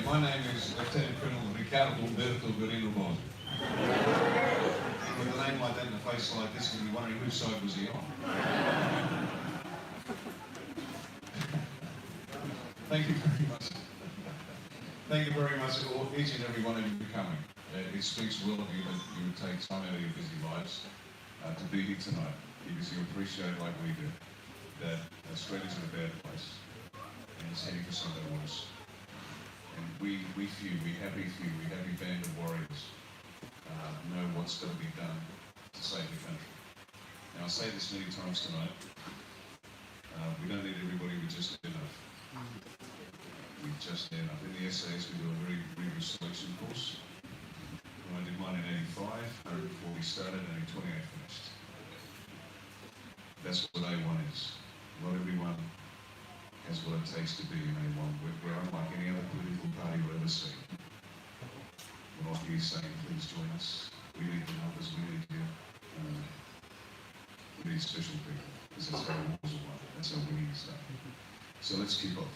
My name is Lieutenant Colonel Riccardo Speaking. With a name like that and a face like this, you'll be wondering whose side was he on. Thank you very much. Thank you very much to each and every one of you for coming. It speaks well of you that you would take time out of your busy lives to be here tonight, because you appreciate, like we do, that Australia's in a bad place and it's heading for something worse. And we happy band of warriors know what's got to be done to save the country. Now, I say this many times tonight, we don't need everybody, we just need enough. We just need enough. In the SAS, we do a very rigorous selection course. When I did mine in 85, 140 started and only 28 finished. That's what A1 is. Not everyone has what it takes to be in A1. We're unlike any other political party we'll ever see. We're not here saying, please join us. We need the numbers, we need you. We need special people, because that's how wars are won. That's how winning is done. So let's keep off.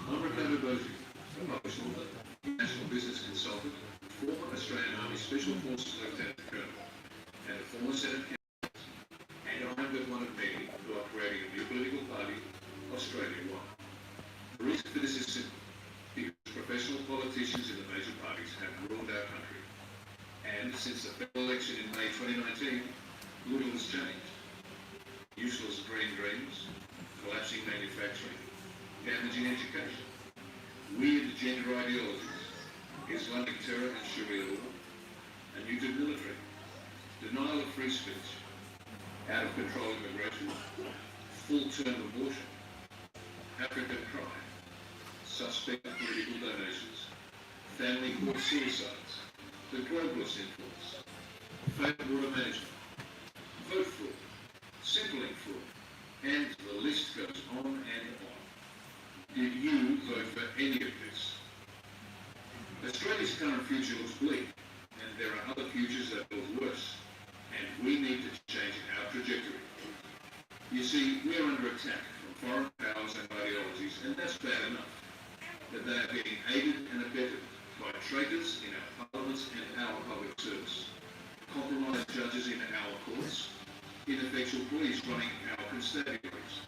I'm Riccardo Bosi, a national business consultant, former Australian Army Special Forces Lieutenant Colonel, and a former Senate candidate, and I'm but one of many who are creating a new political party, Australia One. The reason for this is simple, because professional politicians in the major parties have ruined our country. And since the federal election in May 2019, little has changed. Useless green dreams, collapsing manufacturing, damaging education, weird gender ideologies, Islamic terror and Sharia law, a neutered military, denial of free speech, out of control immigration, full-term abortion, African crime, suspect political donations, family court suicides, the globalist influence, failed water management, vote fraud, simpling fraud, and the list goes on and on. Did you vote for any of this? Australia's current future looks bleak, and there are other futures that look worse, and we need to change our trajectory. You see, we are under attack from foreign powers and ideologies, and that's bad enough. But they are being aided and abetted by traitors in our parliaments and our public service, compromised judges in our courts, ineffectual police running our constabularies,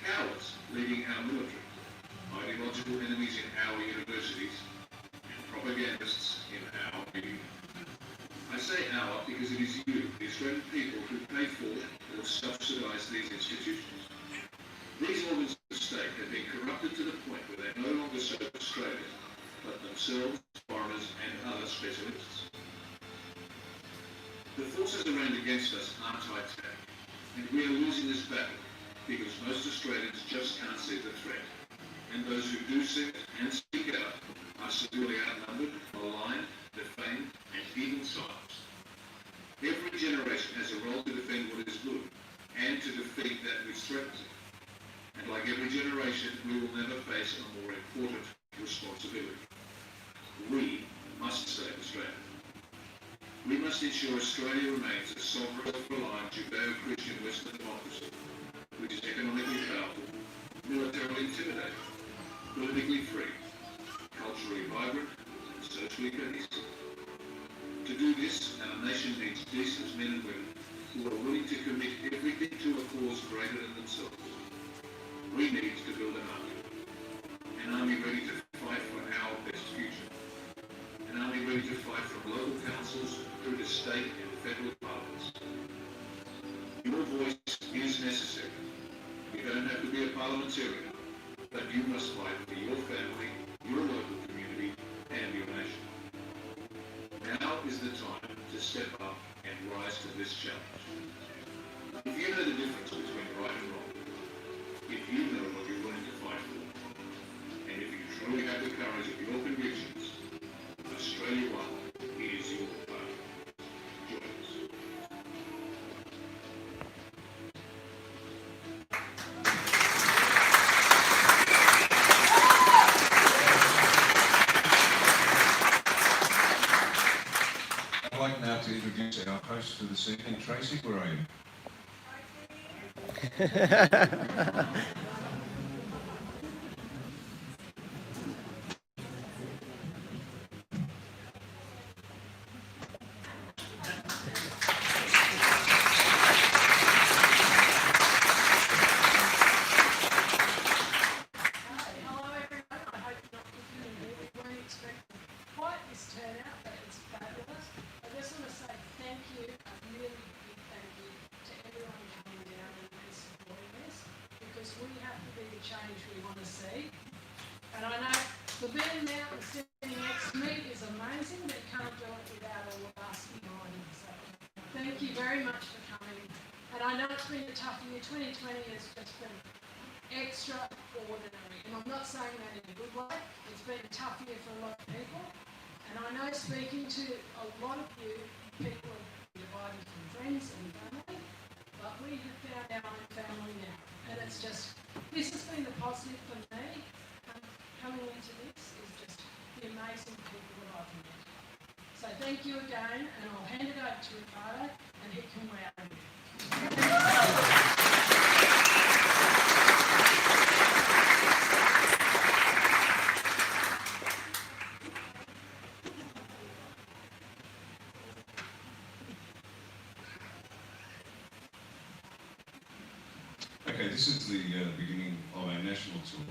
cowards leading our military, ideological enemies in our universities, and propagandists in our media. I say our because it is you, the Australian people, who pay for or subsidise these institutions. These organs of the state have been corrupted to the point where they no longer serve Australia, but themselves, foreigners, and other specialists. The forces arrayed against us aren't high-tech, and we are losing this battle because most Australians just can't see the threat. And those who do see it and speak out are severely outnumbered, maligned, defamed, and even silenced. Every generation has a role to defend what is good and to defeat that which threatens it. And like every generation, we will never face a more important responsibility. We must save Australia. We must ensure Australia remains a sovereign, self-reliant, Judeo-Christian Western democracy, which is economically powerful, militarily intimidating, politically free, culturally vibrant, and socially cohesive. To do this, our nation needs decent men and women who are willing to commit everything to a cause greater than themselves. We need to build an army ready to fight for our best future, an army ready to fight from local councils through to state and federal parliaments. Your voice is necessary. You don't have to be a parliamentarian, but you must fight for your family, your local community, and your nation. Now is the time to step up and rise to this challenge. If you know the difference between right and wrong, if you know what you're willing to fight for, and if you truly have the courage of your convictions, Australia One is your party. Join us. I'd like now to to introduce our host for this evening. Tracy, where are you? Extraordinary, and I'm not saying that in a good way. It's been a tough year for a lot of people, and I know speaking to a lot of you, people are divided from friends and family, but we have found our own family now, and it's just, this has been the positive for me, coming into this is just the amazing people that I've met. So thank you again, and I'll hand it over to Riccardo, and he can weigh in. Okay, this is the beginning of our national tour.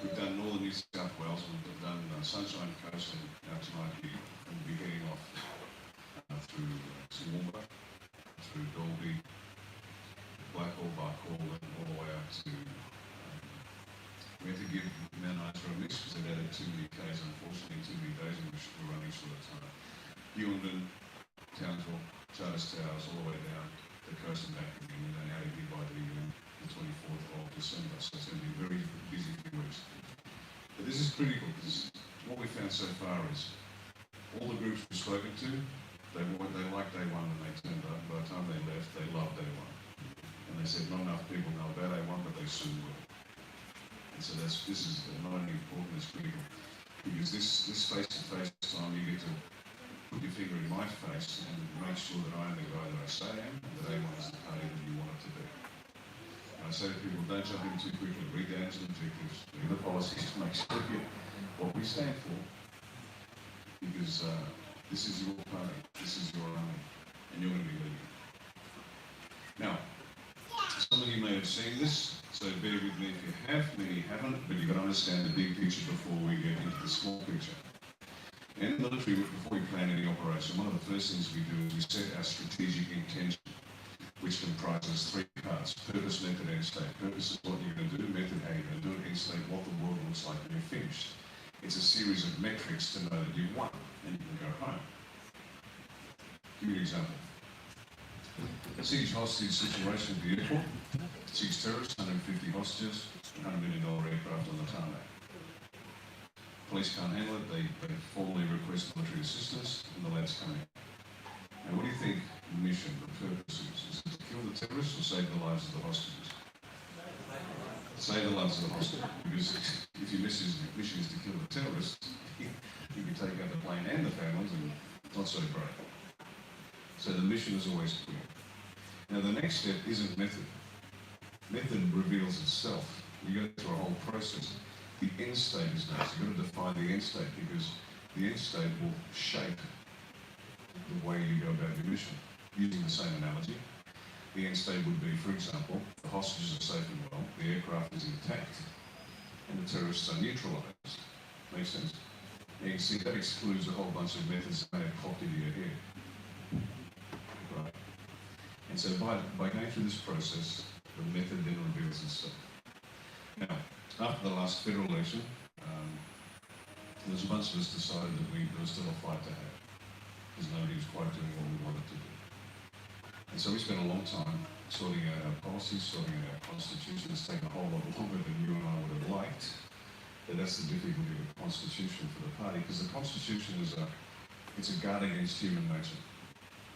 We've done northern New South Wales, we've done Sunshine Coast, and now tonight we'll be heading off through Slomo, through Dalby, Blackhall, Barkhall, and all the way up to we had to give Mount Isa a miss because they'd added too many Ks, unfortunately, too many days in which we're running short of time. Human, Townsville, Charters Towers, all the way down the coast and back again, and then out of here by the 24th of December. So it's going to be a very busy few weeks. But this is critical because what we found so far is all the groups we've spoken to, they liked day one when they turned up. By the time they left, they loved day one. And they said not enough people know about day one, but they soon will. And so this is not only important, it's critical. Because this face-to-face time, you get to put your finger in my face and make sure that I am the guy that I say I am, and that A1 is the party that you want it to be. And I say to people, don't jump in too quickly, read down to the objectives, read the policies to make sure you what we stand for, because this is your party, this is your army, and you're going to be leading. Now, some of you may have seen this, so bear with me if you have, many haven't, but you've got to understand the big picture before we get into the small picture. In the military, before we plan any operation, one of the first things we do is we set our strategic intention, which comprises three parts: purpose, method, end state. Purpose is what you're going to do, method, how you're going to do it, end state, what the world looks like when you're finished. It's a series of metrics to know that you've won, and you can go home. Give you an example. A siege hostage situation at the airport, 6 terrorists, 150 hostages, $100 million aircraft on the tarmac. Police can't handle it, they formally request military assistance, and the lads come in. Now, what do you think the mission, the purpose is? Is it to kill the terrorists or save the lives of the hostages? Save the lives of the hostages, because if your mission is to kill the terrorists, you can take out the plane and the families, and it's not so great. So the mission is always clear. Now, the next step isn't method. Method reveals itself. You go through a whole process. The end state is next. You've got to define the end state, because the end state will shape the way you go about your mission. Using the same analogy, the end state would be, for example, the hostages are safe and well, the aircraft is intact, and the terrorists are neutralised. Makes sense? And you can see that excludes a whole bunch of methods that may have popped into your head. Right? And so by going through this process, the method then reveals itself. Now, after the last federal election, there was a bunch of us decided that there was still a fight to have, because nobody was quite doing what we wanted to do. And so we spent a long time sorting out our policies, sorting out our constitution. It's taken a whole lot longer than you and I would have liked. But that's the difficulty of the constitution for the party, because the constitution is it's a guard against human nature.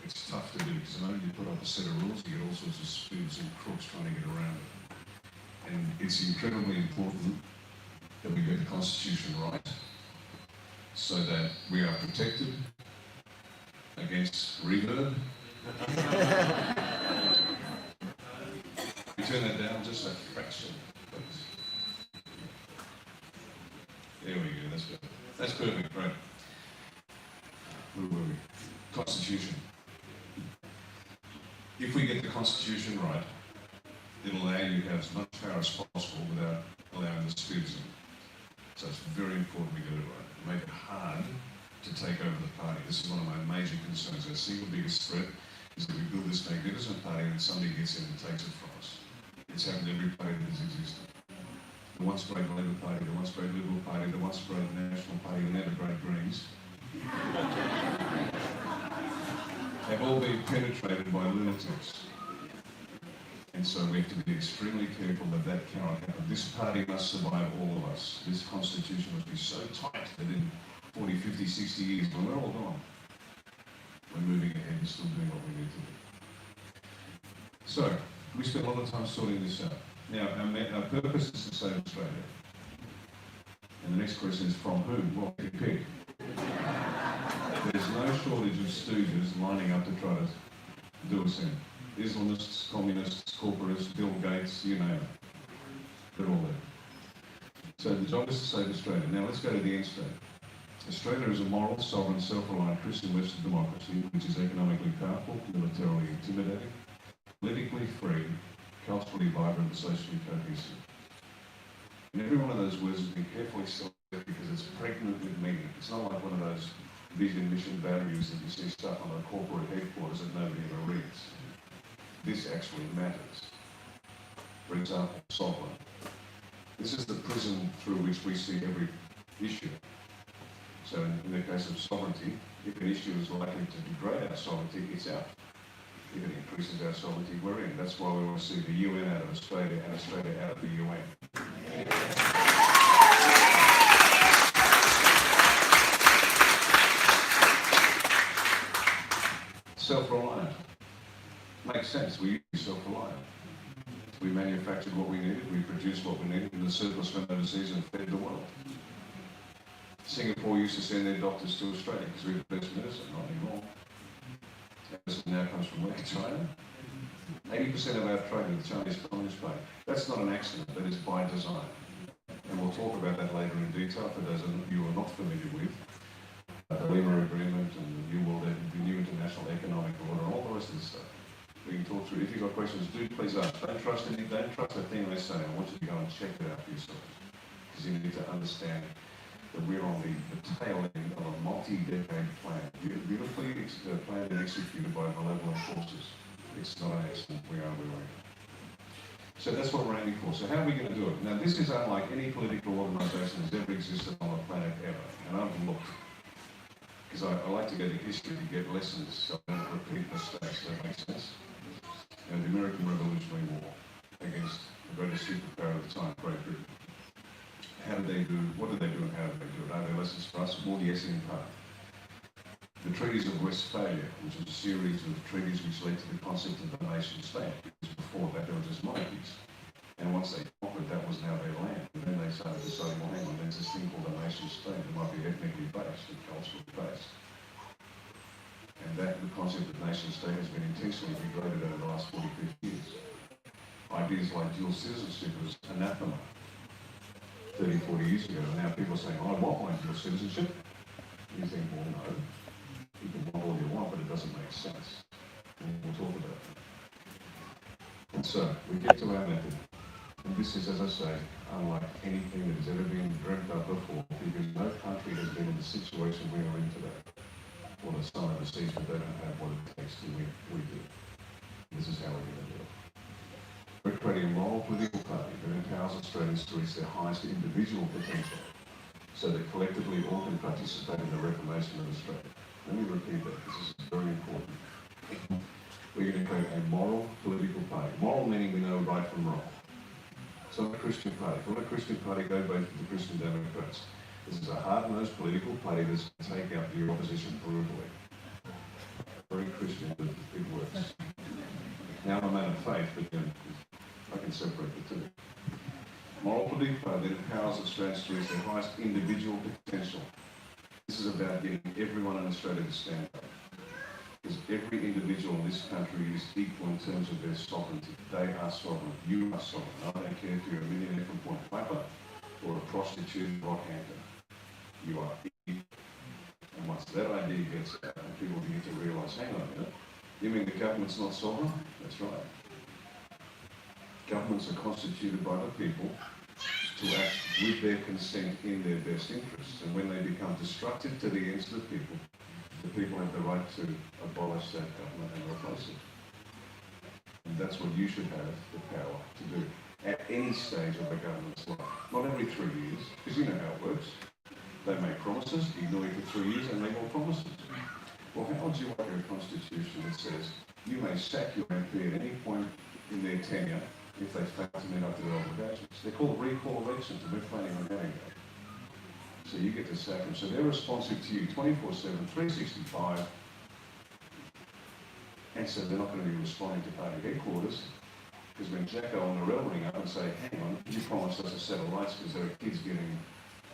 It's tough to do, because the moment you put up a set of rules, you get all sorts of spoons and crooks trying to get around it. And it's incredibly important that we get the Constitution right, so that we are protected against reverb. You turn that down just a fraction, please. There we go, that's good. That's perfect, right? Where were we? Constitution. If we get the Constitution right, it'll allow you to have as much power as possible without allowing the spirits in. So it's very important we get it right. Make it hard to take over the party. This is one of my major concerns. Our single biggest threat is that we build this magnificent party and somebody gets in and takes it from us. It's happened to every party that has existed. The once great Labour Party, the once great Liberal Party, the once great National Party, the never great Greens. They've all been penetrated by lunatics. And so we have to be extremely careful that that cannot happen. This party must survive all of us. This constitution must be so tight that in 40, 50, 60 years, when we're all gone, we're moving ahead and still doing what we need to do. So, we spent a lot of time sorting this out. Now, our purpose is to save Australia. And the next question is from whom? Well, you pick. There's no shortage of stooges lining up to try to do us in. Islamists, communists, corporatists, Bill Gates, you name it. They're all there. So the job is to save Australia. Now let's go to the end state. Australia is a moral, sovereign, self-reliant Christian Western democracy which is economically powerful, militarily intimidating, politically free, culturally vibrant and socially cohesive. And every one of those words has been carefully selected because it's pregnant with meaning. It's not like one of those vision mission batteries that you see stuck on a corporate headquarters that nobody ever reads. This actually matters. For example, sovereign. This is the prism through which we see every issue. So in the case of sovereignty, if an issue is likely to degrade our sovereignty, it's out. If it increases our sovereignty, we're in. That's why we want to see the UN out of Australia and Australia out of the UN. Self-reliant. Makes sense. We use self-reliant. We manufactured what we needed, we produced what we needed, and the surplus went overseas and fed the world. Singapore used to send their doctors to Australia because we have the best medicine, not anymore. Medicine now comes from where? China. 80% of our trade with the Chinese Communist Party. That's not an accident, that is by design. And we'll talk about that later in detail for those of you who are not familiar with the Lima Agreement and the New International Economic Order and all the rest of this stuff. We can talk through. If you've got questions, do please ask. Don't trust a thing I say. I want you to go and check it out for yourselves. Because you need to understand that we're on the tail end of a multi-decade plan. Beautifully planned and executed by malevolent forces. It's not an accident. We are where we are. So that's what we're aiming for. So how are we going to do it? Now, this is unlike any political organisation that's ever existed on the planet ever. And I've looked. Because I like to go to history to get lessons so I don't repeat mistakes. Does that make sense? And the American Revolutionary War against the greatest superpower at the time, Great Britain. How did they do, what did they do and how did they do it? Are there lessons for us? Well, yes, in part. The Treaties of Westphalia, which was a series of treaties which led to the concept of the nation state. Because before that, they were just monarchies. And once they conquered, that was now their land. And then they started deciding, well, hang on, there's this thing called a nation state. It might be ethnically based and culturally based. And that, the concept of nation state has been intentionally degraded over the last 40, 50 years. Ideas like dual citizenship was anathema 30, 40 years ago. And now people are saying, oh, I want my dual citizenship. And you think, well, no. You can want all you want, but it doesn't make sense. And we'll talk about that. And so, we get to our method. And this is, as I say, unlike anything that has ever been dreamt up before, because no country has been in the situation we are in today. Well, there's some overseas, but they don't have what it takes to win. We do. This is how we're going to do it. We're creating a moral political party that empowers Australians to reach their highest individual potential, so that collectively all can participate in the reformation of Australia. Let me repeat that, because this is very important. We're going to create a moral political party. Moral meaning we know right from wrong. It's not a Christian party. If you want a Christian party, go vote for the Christian Democrats. This is a hard-nosed political party that's going to take out the opposition brutally. Very Christian, but it works. Now I'm a man of faith, but then I can separate the two. Moral political party that empowers Australians to reach their highest individual potential. This is about getting everyone in Australia to stand up. every individual in this country is equal in terms of their sovereignty. They are sovereign. You are sovereign. I don't care if you're a millionaire from Point Piper or a prostitute in Rockhampton. You are equal. And once that idea gets out and people begin to realise, hang on a minute, you mean the government's not sovereign? That's right. Governments are constituted by the people to act with their consent in their best interests. And when they become destructive to the ends of the people have the right to abolish that government and replace it. And that's what you should have the power to do at any stage of a government's life. Not every 3 years, because you know how it works. They make promises, ignore you for 3 years, and make more promises. Well, how would you like a constitution that says you may sack your MP at any point in their tenure if they fail to meet up to their obligations? They're called recall elections, and we're planning on having that. So you get to sack them. So they're responsive to you 24/7, 365, and so they're not going to be responding to party headquarters, because when Jacko and Narelle ring up and say, hang on, you promised us a set of lights because there are kids getting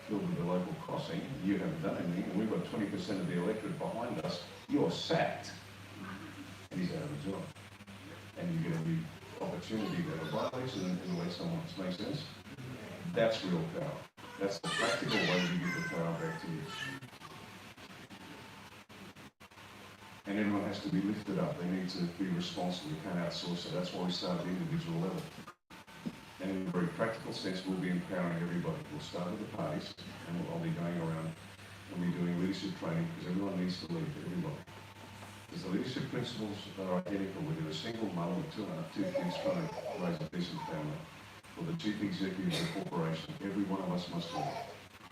killed at the local crossing, you haven't done anything, and we've got 20% of the electorate behind us, you're sacked. And he's out of a job. And you get a new opportunity to have a by-election and elect someone else. Makes sense? That's real power. That's the practical way you get the power back to you. And everyone has to be lifted up. They need to be responsible. You can't outsource it. That's why we start at the individual level. And in a very practical sense, we'll be empowering everybody. We'll start with the parties, and I'll be going around and be doing leadership training, because everyone needs to lead, everybody. Because the leadership principles are identical, whether you're a single mum with two kids trying to raise a decent family, or the chief executive of a corporation. Every one of us must lead.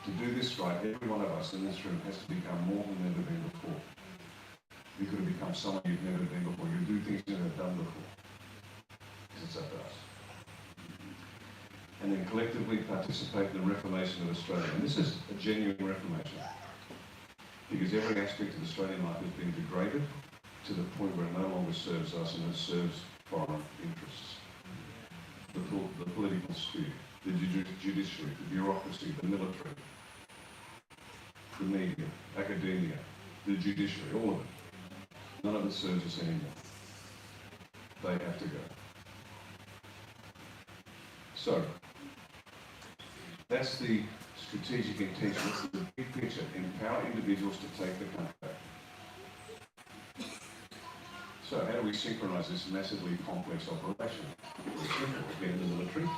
To do this right, every one of us in this room has to become more than they've ever been before. You could have become someone you've never been before. You do things you've never done before. Because it's up to us. And then collectively participate in the reformation of Australia. And this is a genuine reformation. Because every aspect of Australian life has been degraded to the point where it no longer serves us and it serves foreign interests. The political sphere, the judiciary, the bureaucracy, the military, the media, academia, the judiciary, all of it. None of it serves us anymore. They have to go. So, that's the strategic intention. That's the big picture. Empower individuals to take the country back. So how do we synchronise this massively complex operation? Get in the military.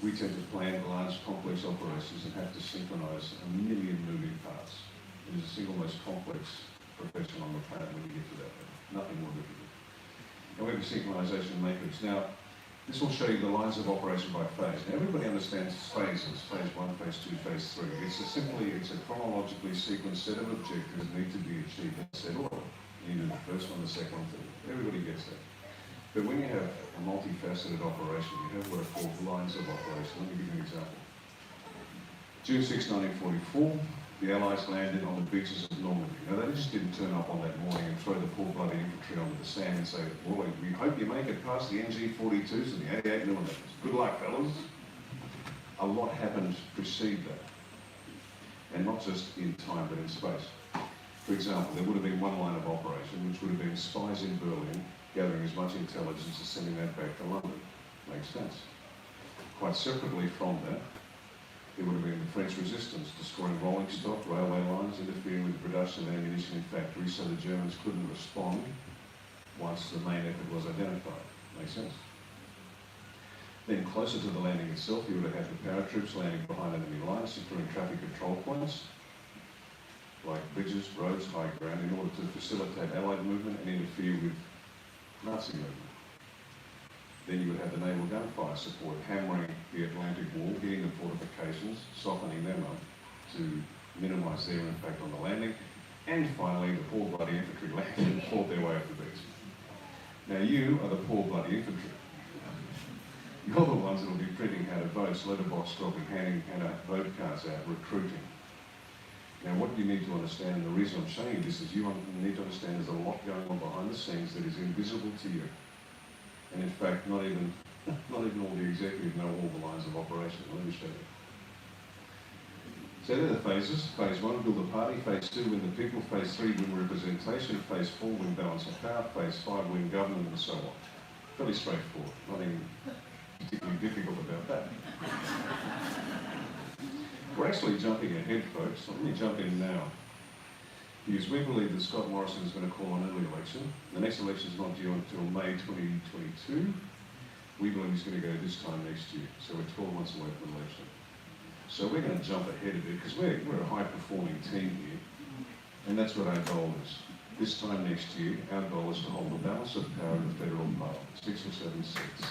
We tend to plan large complex operations and have to synchronise a million moving parts. It is the single most complex profession on the planet when you get to that level. Nothing more difficult. And we have a synchronisation matrix. Now, this will show you the lines of operation by phase. Now, everybody understands phases, phase 1, phase 2, phase 3. It's a chronologically sequenced set of objectives that need to be achieved in set order. You do the first one, the second one, third. Everybody gets that. But when you have a multifaceted operation, you have what are called lines of operation. Let me give you an example. June 6, 1944, the Allies landed on the beaches of Normandy. Now, they just didn't turn up on that morning and throw the poor bloody infantry onto the sand and say, well, we hope you make it past the NG-42s and the 88mm. Good luck, fellas. A lot happened to precede that. And not just in time, but in space. For example, there would have been one line of operation, which would have been spies in Berlin, gathering as much intelligence as sending that back to London. Makes sense. Quite separately from that, there would have been the French resistance, destroying rolling stock, railway lines, interfering with the production of ammunition in factories so the Germans couldn't respond once the main effort was identified. Makes sense. Then closer to the landing itself, you would have had the paratroops landing behind enemy lines, securing traffic control points, like bridges, roads, high ground, in order to facilitate Allied movement and interfere with Nazi movement. Then you would have the naval gunfire support, hammering the Atlantic wall, hitting the fortifications, softening them up to minimise their impact on the landing, and finally the poor bloody infantry landed and fought their way up the beach. Now you are the poor bloody infantry. You're the ones that will be printing how to vote, letterbox dropping, handing vote cards out, recruiting. Now what you need to understand, and the reason I'm showing you this is you need to understand there's a lot going on behind the scenes that is invisible to you. And in fact, not even all the executives know all the lines of operation. Let me show you. So they're the phases. Phase 1, build a party. Phase 2, win the people. Phase 3, win representation. Phase 4, win balance of power. Phase 5, win government, and so on. Fairly straightforward. Nothing particularly difficult about that. We're actually jumping ahead, folks. Let me jump in now. Because we believe that Scott Morrison is going to call an early election. The next election is not due until May 2022. We believe he's going to go this time next year. So we're 12 months away from the election. So we're going to jump ahead of it because we're a high-performing team here. And that's what our goal is. This time next year, our goal is to hold the balance of power in the federal parliament, 6 or 7 seats.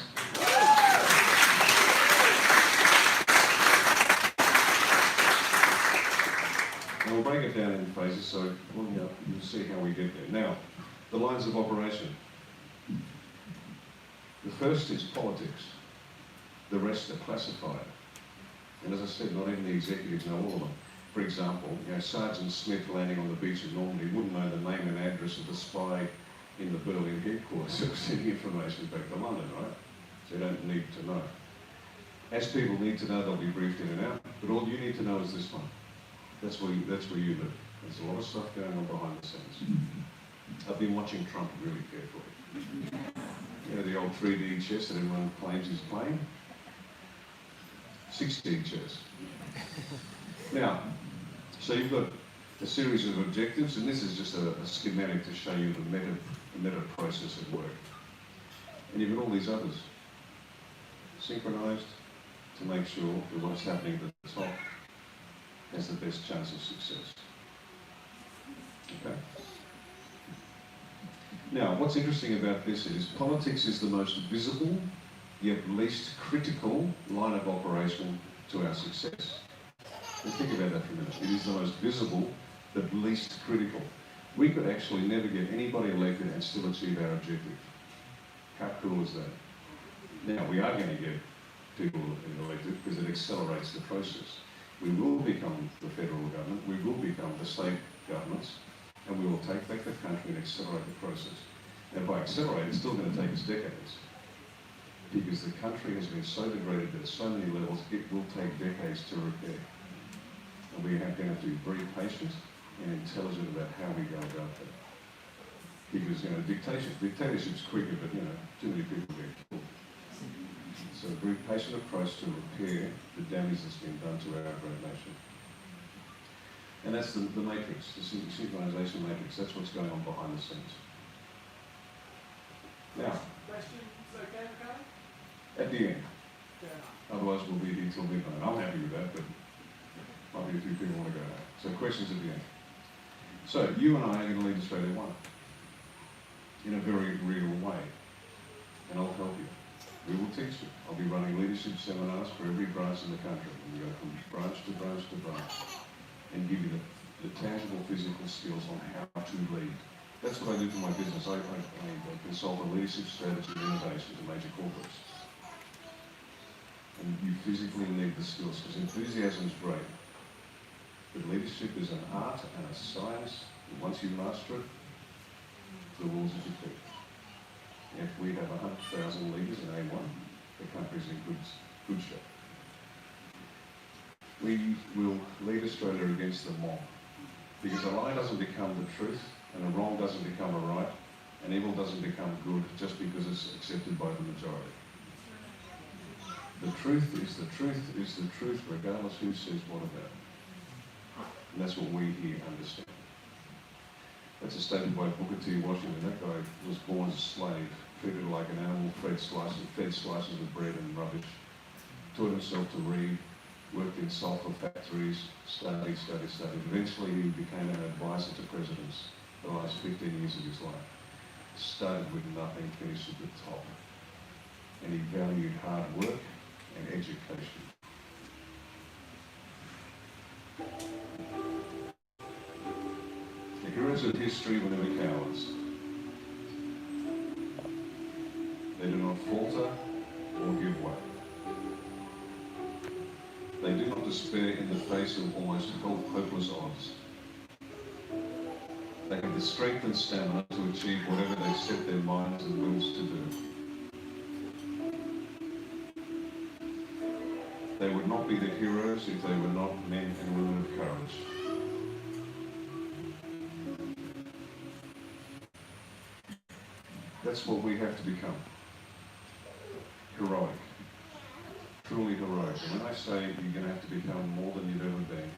And we'll break it down in phases, so you'll see how we get there. Now, the lines of operation. The first is politics. The rest are classified. And as I said, not even the executives know all of them. For example, Sergeant Smith landing on the beach in Normandy wouldn't know the name and address of the spy in the Berlin headquarters who was sending information back to London, right? So you don't need to know. As people need to know, they'll be briefed in and out. But all you need to know is this one. That's where you live. There's a lot of stuff going on behind the scenes. I've been watching Trump really carefully. You know, the old 3D chess that everyone claims he's playing? 6D chess. Now, so you've got a series of objectives, and this is just a schematic to show you the meta process at work. And you've got all these others synchronized to make sure that what's happening at the top has the best chance of success. Okay? Now, what's interesting about this is politics is the most visible, yet least critical line of operation to our success. Let's think about that for a minute. It is the most visible, but least critical. We could actually never get anybody elected and still achieve our objective. How cool is that? Now, we are going to get people elected because it accelerates the process. We will become the federal government, we will become the state governments, and we will take back the country and accelerate the process. And by accelerate, it's still going to take us decades. Because the country has been so degraded at so many levels, it will take decades to repair. And we are going to have to be very patient and intelligent about how we go about that. Because, dictatorship's quicker, but, too many people get killed. So a very patient approach to repair the damage that's been done to our great nation. And that's the matrix, the synchronization matrix. That's what's going on behind the scenes. Now, Question, is okay, Riccardo? at the end. Otherwise we'll be here till midnight. I'm happy with that, but might be a few people want to go now. So questions at the end. So you and I are going to lead Australia one in a very real way. And I'll help you. We will teach you. I'll be running leadership seminars for every branch in the country. We go from branch to branch to branch and give you the tangible physical skills on how to lead. That's what I do for my business. I consult on leadership strategy and innovation to major corporates. And you physically need the skills because enthusiasm is great. But leadership is an art and a science. And once you master it, the rules are defeated. If we have 100,000 leaders in A1, the country's in good shape. We will lead Australia against the mob. Because a lie doesn't become the truth, and a wrong doesn't become a right, and evil doesn't become good just because it's accepted by the majority. The truth is the truth is the truth, regardless who says what about it. And that's what we here understand. That's a statement by Booker T. Washington. That guy was born as a slave, treated like an animal, fed slices of bread and rubbish, taught himself to read, worked in sulfur factories, studied. Eventually he became an advisor to presidents for the last 15 years of his life. Started with nothing, finished at the top. And he valued hard work and education. The heroes of history were never cowards. They do not falter or give way. They do not despair in the face of almost hopeless odds. They have the strength and stamina to achieve whatever they set their minds and wills to do. They would not be the heroes if they were not men and women of That's what we have to become. Heroic. Truly heroic. And when I say you're going to have to become more than you've ever been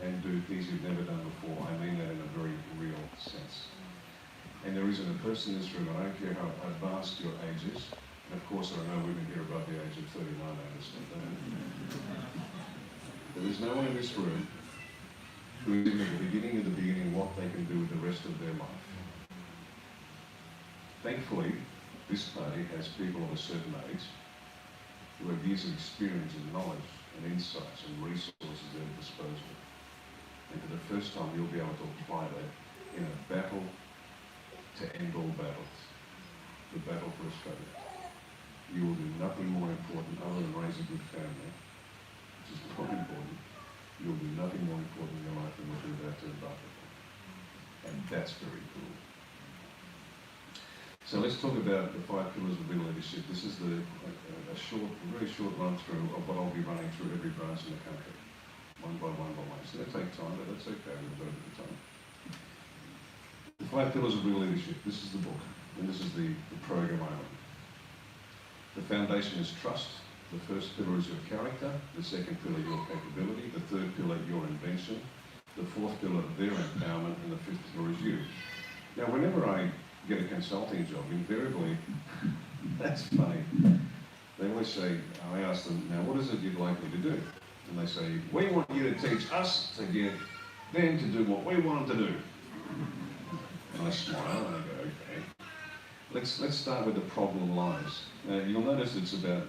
and do things you've never done before, I mean that in a very real sense. And there isn't a person in this room, I don't care how advanced your age is, and of course there are no women here above the age of 39, I understand that. There is no one in this room who is in the beginning what they can do with the rest of their life. Thankfully, this party has people of a certain age who have years of experience and knowledge and insights and resources at their disposal. And for the first time, you'll be able to apply that in a battle to end all battles. The battle for Australia. You will do nothing more important other than raise a good family, which is quite important. You'll do nothing more important in your life than what you're about to embark upon. And that's very cool. So let's talk about the 5 pillars of real leadership. This is a very short run through of what I'll be running through every branch in the country. One by one. So it'll take time, but that's okay, we'll go over the time. The 5 pillars of real leadership. This is the book, and this is the program I run. The foundation is trust. The first pillar is your character. The second pillar, your capability. The third pillar, your invention. The fourth pillar, their empowerment. And the fifth pillar is you. Now, whenever I get a consulting job, invariably, that's funny. They always say, I ask them, now what is it you'd like me to do? And they say, we want you to teach us to get them to do what we want them to do. And I smile and I go, okay. Let's start with the problem lies. Now you'll notice it's about,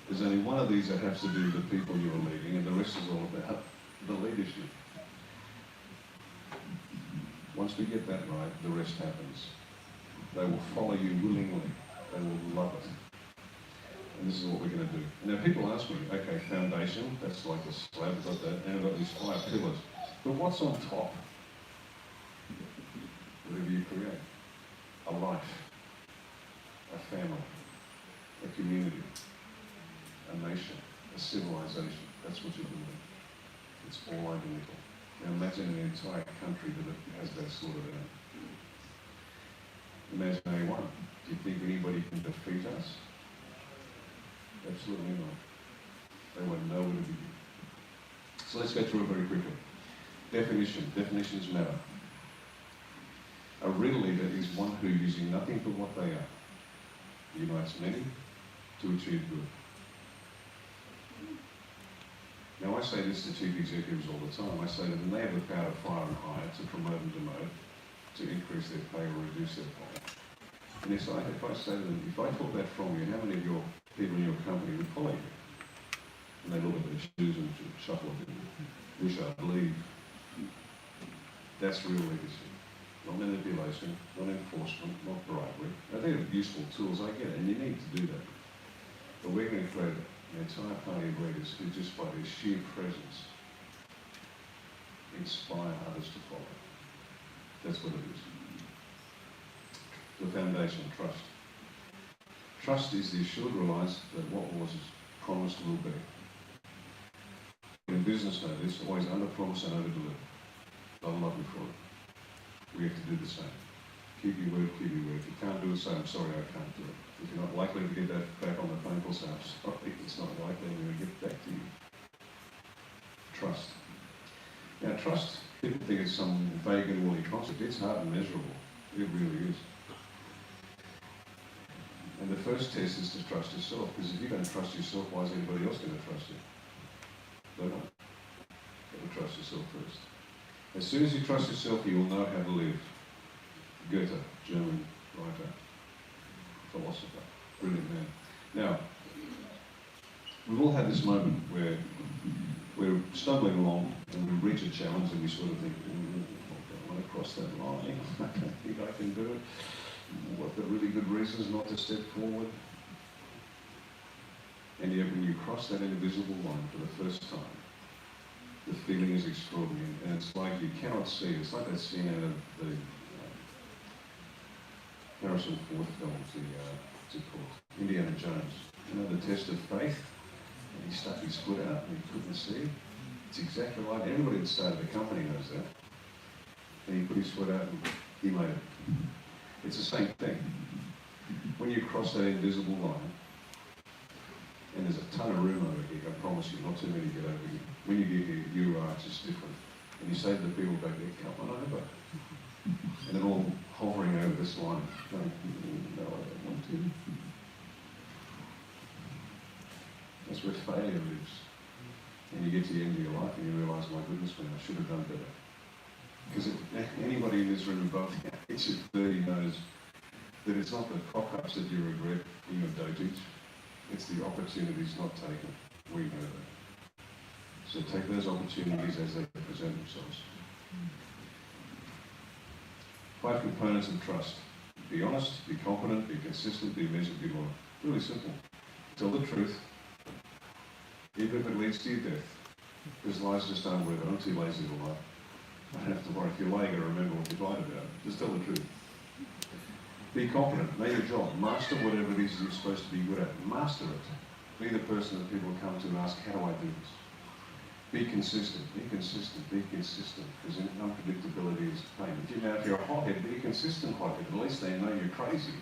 there's only one of these that has to do with the people you're leading, and the rest is all about the leadership. Once we get that right, the rest happens. They will follow you willingly. They will love it. And this is what we're going to do. Now people ask me, okay, foundation, that's like the slab, got that, and I've got these 5 pillars. But what's on top? Whatever you create. A life, a family, a community, a nation, a civilization. That's what you're doing. It's all identical. Now imagine an entire country that has that sort of an. Imagine A1. Do you think anybody can defeat us? Absolutely not. They won't know where to begin. So let's go through it very quickly. Definition. Definitions matter. A real leader is one who, using nothing but what they are, unites many to achieve good. Now I say this to chief executives all the time. I say to them, they have the power to fire and hire, to promote and demote, to increase their pay or reduce their pay. And if I say to them, if I took that from you, how many of your people in your company would follow you? And they look at their shoes and shuffle a bit. Wish I'd leave. That's real leadership. Not manipulation, not enforcement, not bribery. Now they're useful tools, I get it, and you need to do that. But we're going to create an entire party of leaders who, just by their sheer presence, inspire others to follow. That's what it is. The foundation, trust. Trust is the assured reliance that what was promised will be. In business, know this, always under-promise and over-deliver. I'll love you for it. We have to do the same. Keep your word, keep your word. If you can't do it, say, I'm sorry, I can't do it. If you're not likely to get that back on the phone call, say, I'm sorry, it's not likely, I'm going to get back to you. Trust. Now, trust, people think it's some vague and woolly concept. It's hard and measurable. It really is. And the first test is to trust yourself, because if you don't trust yourself, why is anybody else going to trust you? They don't. You've got to trust yourself first. As soon as you trust yourself, you will know how to live. Goethe, German writer, philosopher, brilliant man. Now, we've all had this moment where we're stumbling along and we reach a challenge and we sort of think, I want to cross that line, I don't think I can do it. I've got really good reasons not to step forward. And yet when you cross that invisible line for the first time, the feeling is extraordinary, and it's like you cannot see. It's like that scene out of the Harrison Ford films, what's it called? Indiana Jones. You know, the test of faith? And he stuck his foot out and he couldn't see. It's exactly like everybody that started the company knows that. And he put his foot out and he made it. It's the same thing. When you cross that invisible line, and there's a ton of room over here, I promise you, not too many get over here. When you get here, you are just different. And you say to the people back there, come on over. And they're all hovering over this line, going, no, I don't want to. That's where failure lives. And you get to the end of your life and you realise, my goodness, man, I should have done better. Because anybody in this room above the age of 30 knows that it's not the cock-ups that you regret in your dotage, it's the opportunities not taken. We know that. So take those opportunities as they present themselves. 5 components of trust. Be honest, be confident, be consistent, be measured, be loyal. Really simple. Tell the truth, even if it leads to your death. Because lies just aren't worth it. I'm too lazy to lie. I don't have to worry. If you lie, you've got to remember what you lied about. Just tell the truth. Be confident. Know your job. Master whatever it is you're supposed to be good at. Master it. Be the person that people come to and ask, how do I do this? Be consistent. Be consistent. Be consistent. Because unpredictability is pain. If you're a hothead, be a consistent hothead. At least they know you're crazy.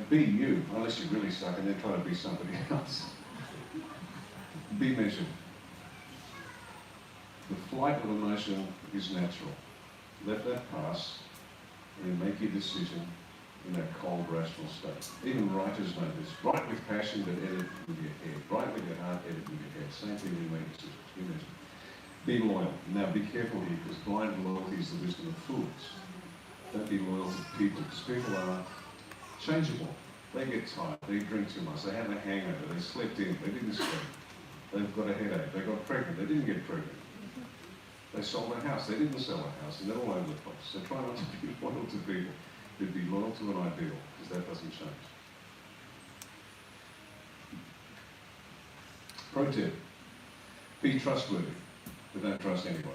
Be you, unless you really suck, and then try to be somebody else. Be measured. The flight of emotion is natural. Let that pass, and then make your decision in that cold, rational state. Even writers know this. Write with passion, but edit with your head. Write with your heart, edit with your head. Same thing when you make decisions. Be measured. Be loyal. Now, be careful here, because blind loyalty is the wisdom of fools. Don't be loyal to people, because people are changeable. They get tired, they drink too much, they have a hangover, they slept in, they didn't sleep, they've got a headache, they got pregnant, they didn't get pregnant. They sold a house, they didn't sell a house, and they're all over the place. So try not to be loyal to people, but be loyal to an ideal, because that doesn't change. Pro tip, be trustworthy, but don't trust anybody.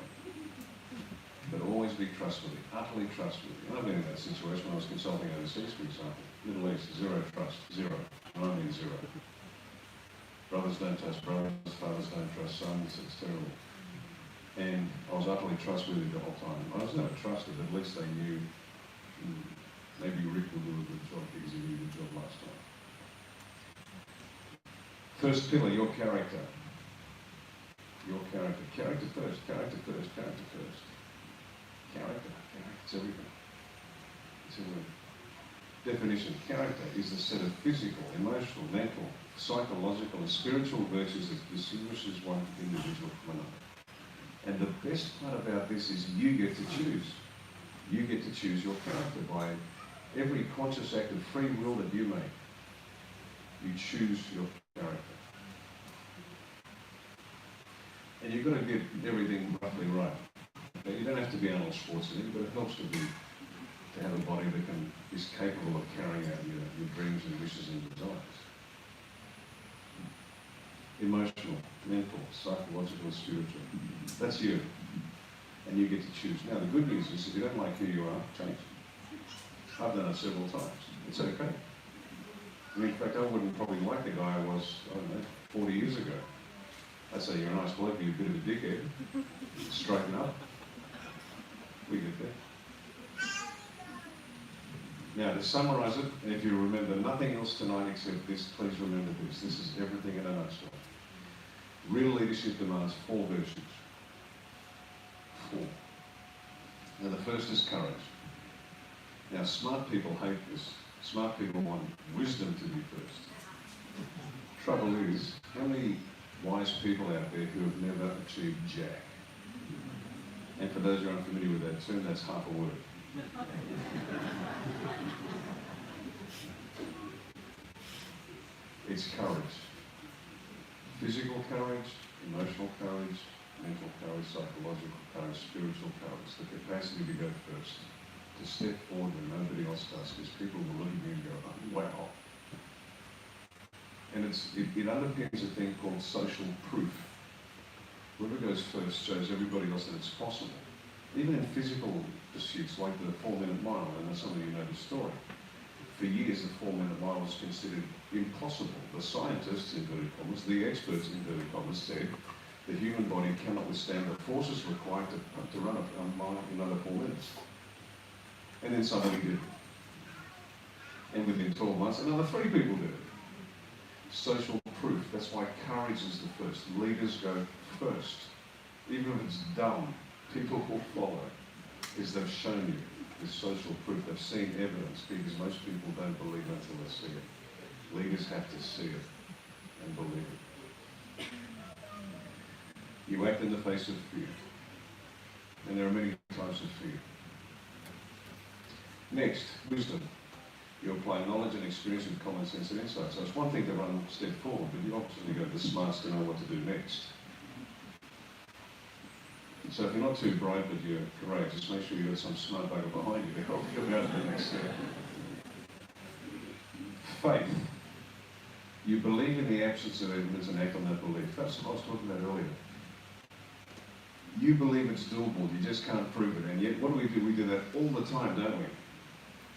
But always be trustworthy, utterly trustworthy. And I've been in that situation when I was consulting overseas, for example. Middle East, zero trust, zero. And I mean zero. Brothers don't trust brothers, fathers don't trust sons, it's terrible. And I was utterly trustworthy the whole time. I was never trusted, at least they knew maybe Rick will do a good job because he did a good job last time. First pillar, your character. Your character. Character first, character first, character first. Character. It's everything. It's everything. Definition. Character is a set of physical, emotional, mental, psychological and spiritual virtues that distinguishes one individual from another. And the best part about this is you get to choose. You get to choose your character by every conscious act of free will that you make. You choose your character. And you've got to get everything roughly right. Okay? You don't have to be Arnold Schwarzenegger, but it helps to have a body that is capable of carrying out your dreams and wishes and desires. Emotional, mental, psychological, and spiritual. That's you. And you get to choose. Now, the good news is if you don't like who you are, change. I've done it several times. It's okay. In fact, I wouldn't probably like the guy I was, 40 years ago. I'd say, you're a nice bloke, you're a bit of a dickhead. Straighten up. We get there. Now, to summarise it, and if you remember nothing else tonight except this, please remember this. This is everything in a nutshell. Real leadership demands 4 virtues. 4. Now, the first is courage. Now, smart people hate this. Smart people want wisdom to be first. Trouble is, how many wise people out there who have never achieved jack? And for those who are unfamiliar with that term, that's half a word. It's courage. Physical courage, emotional courage, mental courage, psychological courage, spiritual courage. The capacity to go first. To step forward when nobody else does, because people will look at you and go, oh, wow. And it underpins a thing called social proof. Whoever goes first shows everybody else that it's possible. Even in physical pursuits like the 4-minute mile, and some of you know the story. For years, the 4-minute mile was considered impossible. The scientists, inverted commas, the experts, inverted commas, said The human body cannot withstand the forces required to run a mile in another 4 minutes. And then somebody did it. And within 12 months, another 3 people did it. Social proof. That's why courage is the first. Leaders go first. Even if it's dumb, people will follow. Because they've shown you this social proof. They've seen evidence, because most people don't believe until they see it. Leaders have to see it and believe it. You act in the face of fear. And there are many types of fear. Next, wisdom. You apply knowledge and experience with common sense and insight. So it's one thing to run a step forward, but you obviously got the smarts to know what to do next. So if you're not too bright but you're courageous, make sure you've got some smart bugger behind you to help you out the next step. Faith. You believe in the absence of evidence and act on that belief. That's what I was talking about earlier. You believe it's doable, you just can't prove it. And yet, what do? We do that all the time, don't we?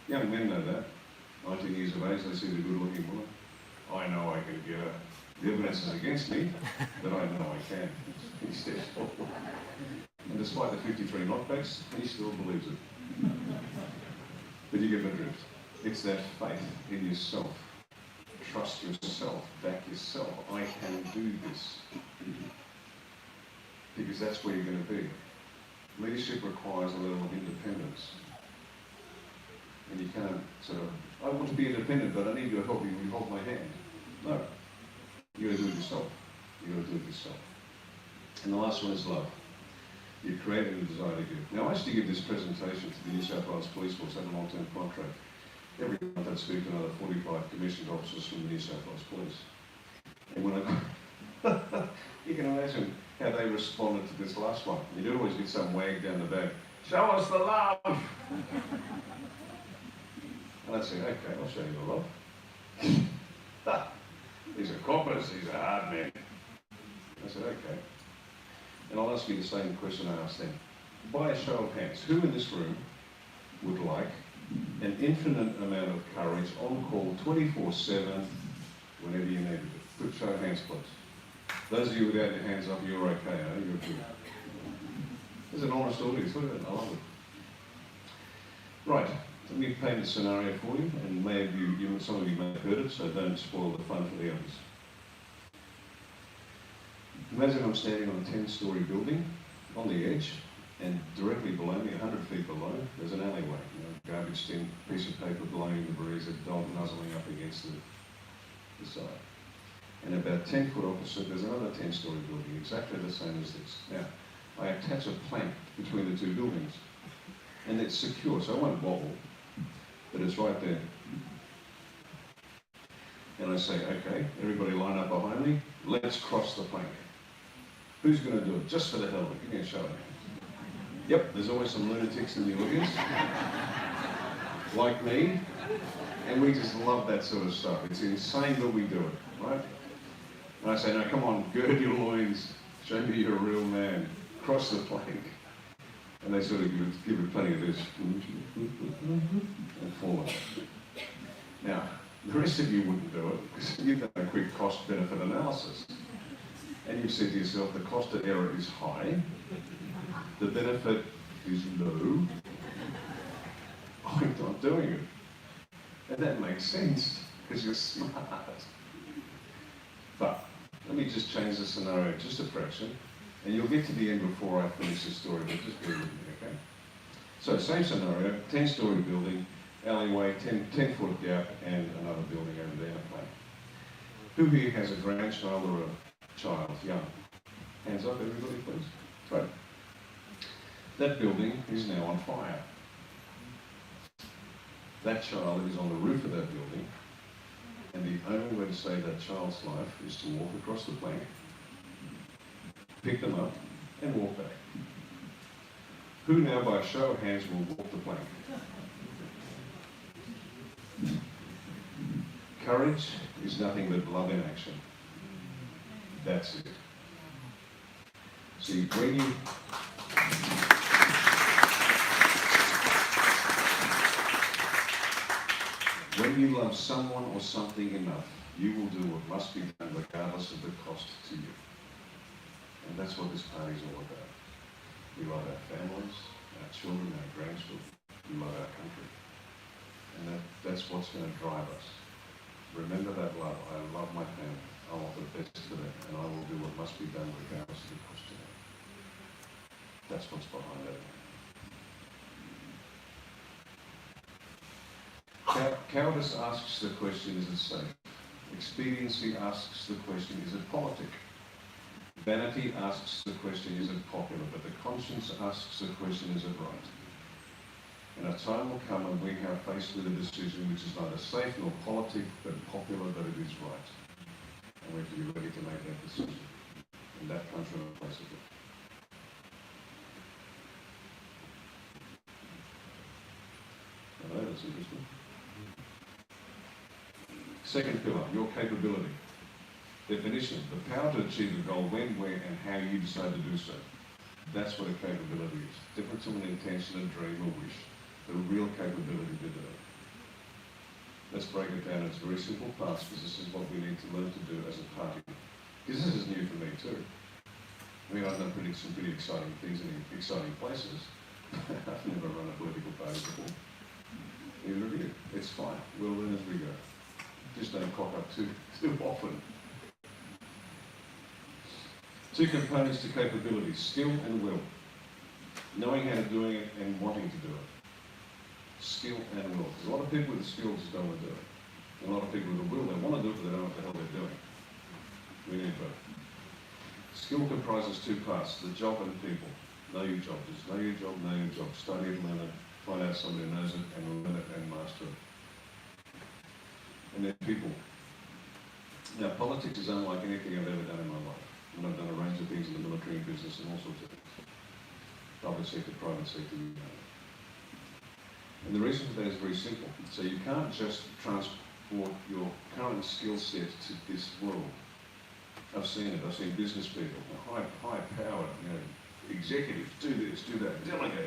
Young men know that. 19 years of age, they see the good-looking woman. I know I can get her. The evidence is against me, but I know I can. He steps forward. And despite the 53 knockbacks, he still believes it. But you get the drift. It's that faith in yourself. Trust yourself. Back yourself. I can do this. Because that's where you're going to be. Leadership requires a level of independence. And you can't sort of, I want to be independent, but I need your help. You hold my hand. No. You've got to do it yourself. You've got to do it yourself. And the last one is love. You create a desire to give. Now, I used to give this presentation to the New South Wales Police Force, had a long-term contract. Every month I'd speak to another 45 commissioned officers from the New South Wales Police. And when I you can imagine how they responded to this last one. You'd always get some wag down the back. Show us the love! And I'd say, okay, I'll show you the love. These are coppers, these are hard men. I said, okay. And I'll ask you the same question I asked them. By a show of hands, who in this room would like an infinite amount of courage on call 24/7 whenever you needed it? Put show of hands, please. Those of you without your hands up, you're okay, eh? You're good. There's an honest audience, look at it, I love it. Right, let me paint a scenario for you, and some of you may have heard it, so don't spoil the fun for the others. Imagine I'm standing on a 10-storey building on the edge, and directly below me, 100 feet below, there's an alleyway. Garbage tin, piece of paper blowing in the breeze, a dog nuzzling up against the side. And about 10 foot opposite, there's another 10-storey building, exactly the same as this. Now, I attach a plank between the two buildings, and it's secure, so it won't wobble, but it's right there. And I say, okay, everybody line up behind me, let's cross the plank. Who's going to do it? Just for the hell of it, give me a show of hands. Yep, there's always some lunatics in the audience, like me, and we just love that sort of stuff. It's insane that we do it, right? And I say, no, come on, gird your loins, show me you're a real man, cross the plank. And they sort of give it plenty of this, and fall. Now, the rest of you wouldn't do it, because you've done a quick cost-benefit analysis. And you've said to yourself, the cost of error is high, the benefit is low, I'm not doing it. And that makes sense, because you're smart. But let me just change the scenario just a fraction, and you'll get to the end before I finish the story, but just bear with me, okay? So, same scenario, 10-storey building, alleyway, 10-foot gap, and another building over there in a plane. Who here has a grandchild or a child, young? Hands up, everybody, please. Right. That building is now on fire. That child is on the roof of that building, and the only way to save that child's life is to walk across the plank, pick them up, and walk back. Who now, by a show of hands, will walk the plank? Courage is nothing but love in action. That's it. See, when you love someone or something enough, you will do what must be done regardless of the cost to you. And that's what this party is all about. We love our families, our children, our grandchildren. We love our country. And that's what's going to drive us. Remember that love. I love my family. I want the best for them, and I will do what must be done regardless of the cost to them. That's what's behind it. Cowardice asks the question, is it safe? Expediency asks the question, is it politic? Vanity asks the question, is it popular? But the conscience asks the question, is it right? And a time will come when we are faced with a decision which is neither safe nor politic, but popular, but it is right. And we have to be ready to make that decision. And that comes from a place of it. I know, that's interesting. Second pillar, your capability. Definition, the power to achieve a goal when, where, and how you decide to do so. That's what a capability is. Different from an intention, a dream, or wish. The real capability to do it. Let's break it down into very simple parts, because this is what we need to learn to do as a party. Because this is new for me too. I mean, I've done some pretty exciting things in exciting places. I've never run a political party before. Neither have you. It's fine. We'll learn as we go. Just don't cock up too often. Two components to capability, skill and will. Knowing how to do it and wanting to do it. Skill and will. There's a lot of people with the skills who don't want to do it. And a lot of people with the will, they want to do it, but they don't know what the hell they're doing. We need both. Skill comprises two parts, the job and people. Know your job. Just know your job, know your job. Study it, learn it, find out somebody who knows it, and learn it and master it. And then people. Now, politics is unlike anything I've ever done in my life. And I've done a range of things in the military and business and all sorts of things. Public sector, private sector, you know. And the reason for that is very simple. So you can't just transport your current skill set to this world. I've seen it. I've seen business people, high-powered, executives, do this, do that,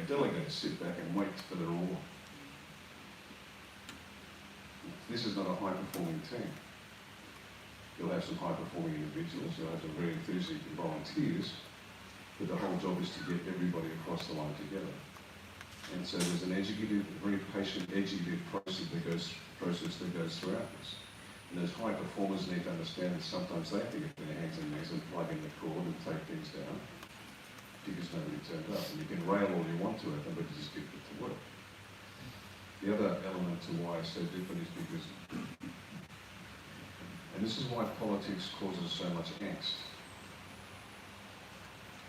delegate, sit back and wait for their order. This is not a high-performing team. You'll have some high-performing individuals, you'll have some very enthusiastic volunteers, but the whole job is to get everybody across the line together. And so there's an educative, very patient, educative process that goes throughout this. And those high performers need to understand that sometimes they have to get their hands and knees and plug in the cord and take things down because nobody turned up. And you can rail all you want to at them, but you just get it to work. The other element to why it's so different is because, and this is why politics causes so much angst.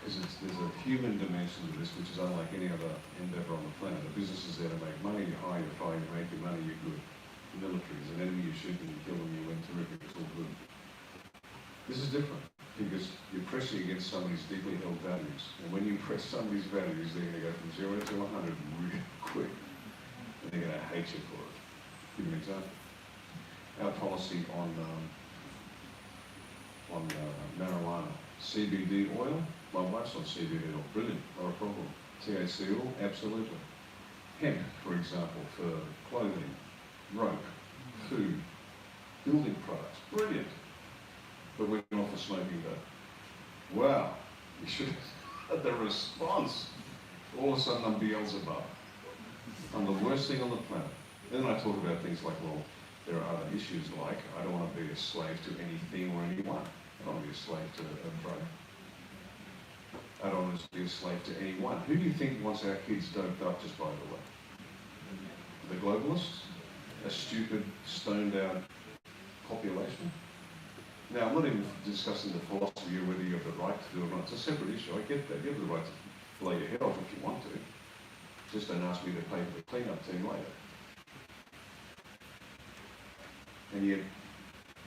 Because there's a human dimension to this which is unlike any other endeavour on the planet. The business is there to make money, you hire, you fire, you make your money, you're good. The military is an enemy, you shoot them, you kill them, you win, terrific, it's all good. This is different because you're pressing against somebody's deeply held values. And when you press somebody's values, they're going to go from 0 to 100 really quick. And they're going to hate you for it. Give you an example. Our policy on marijuana, CBD oil. My wife's on CBD oil, brilliant, not a problem. THC oil, absolutely. Hemp, for example, for clothing, rope, food, building products, brilliant. But we're not for smoking dope. Wow, you should have had the response. All of a sudden I'm Beelzebub. I'm the worst thing on the planet. Then I talk about things like, well, there are other issues like, I don't want to be a slave to anything or anyone. I don't want to be a slave to a drug. I don't want to be a slave to anyone. Who do you think wants our kids doped up, just by the way? The globalists? A stupid, stoned-out population? Now, I'm not even discussing the philosophy of whether you have the right to do it or not. It's a separate issue. I get that. You have the right to blow your head off if you want to. Just don't ask me to pay for the clean-up team later. And yet,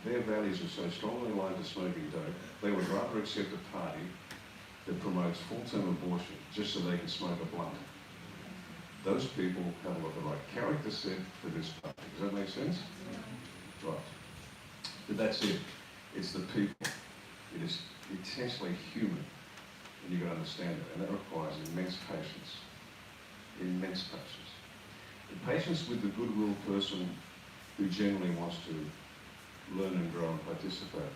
their values are so strongly aligned to smoking dope, they would rather accept a party that promotes full-term abortion just so they can smoke a blunt. Those people haven't got the right character set for this party. Does that make sense? Right. But that's it. It's the people. It is intensely human. And you've got to understand it. And that requires immense patience. Immense patience. The patience with the goodwill person who generally wants to learn and grow and participate.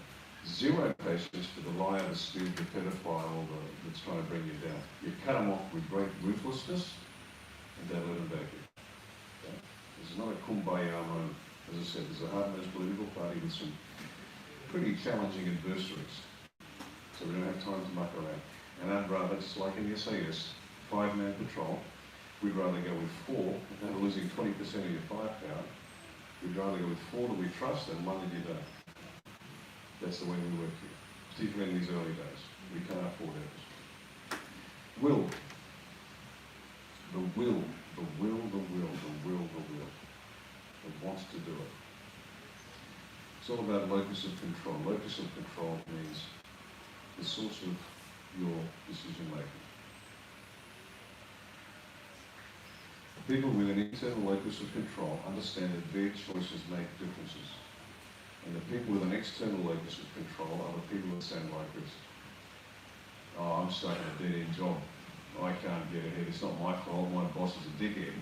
Zero patience for the liar, the stooge, the pedophile, that's trying to bring you down. You cut them off with great ruthlessness and don't let them back in. Okay? This is not a kumbaya moment. As I said, there's a hard-nosed political party with some pretty challenging adversaries. So we don't have time to muck around. And I'd rather, just like in the SAS, 5-man patrol, we'd rather go with 4, without losing 20% of your firepower. We'd rather go with 4 that we trust than 1 that you don't. That's the way we work here, particularly in these early days. We can't afford it. Will. The will. The will, the will, the will, the will. That wants to do it. It's all about locus of control. Locus of control means the source of your decision making. People with an internal locus of control understand that their choices make differences. And the people with an external locus of control are the people that sound like this. Oh, I'm stuck in a dead-end job. I can't get ahead. It's not my fault. My boss is a dickhead.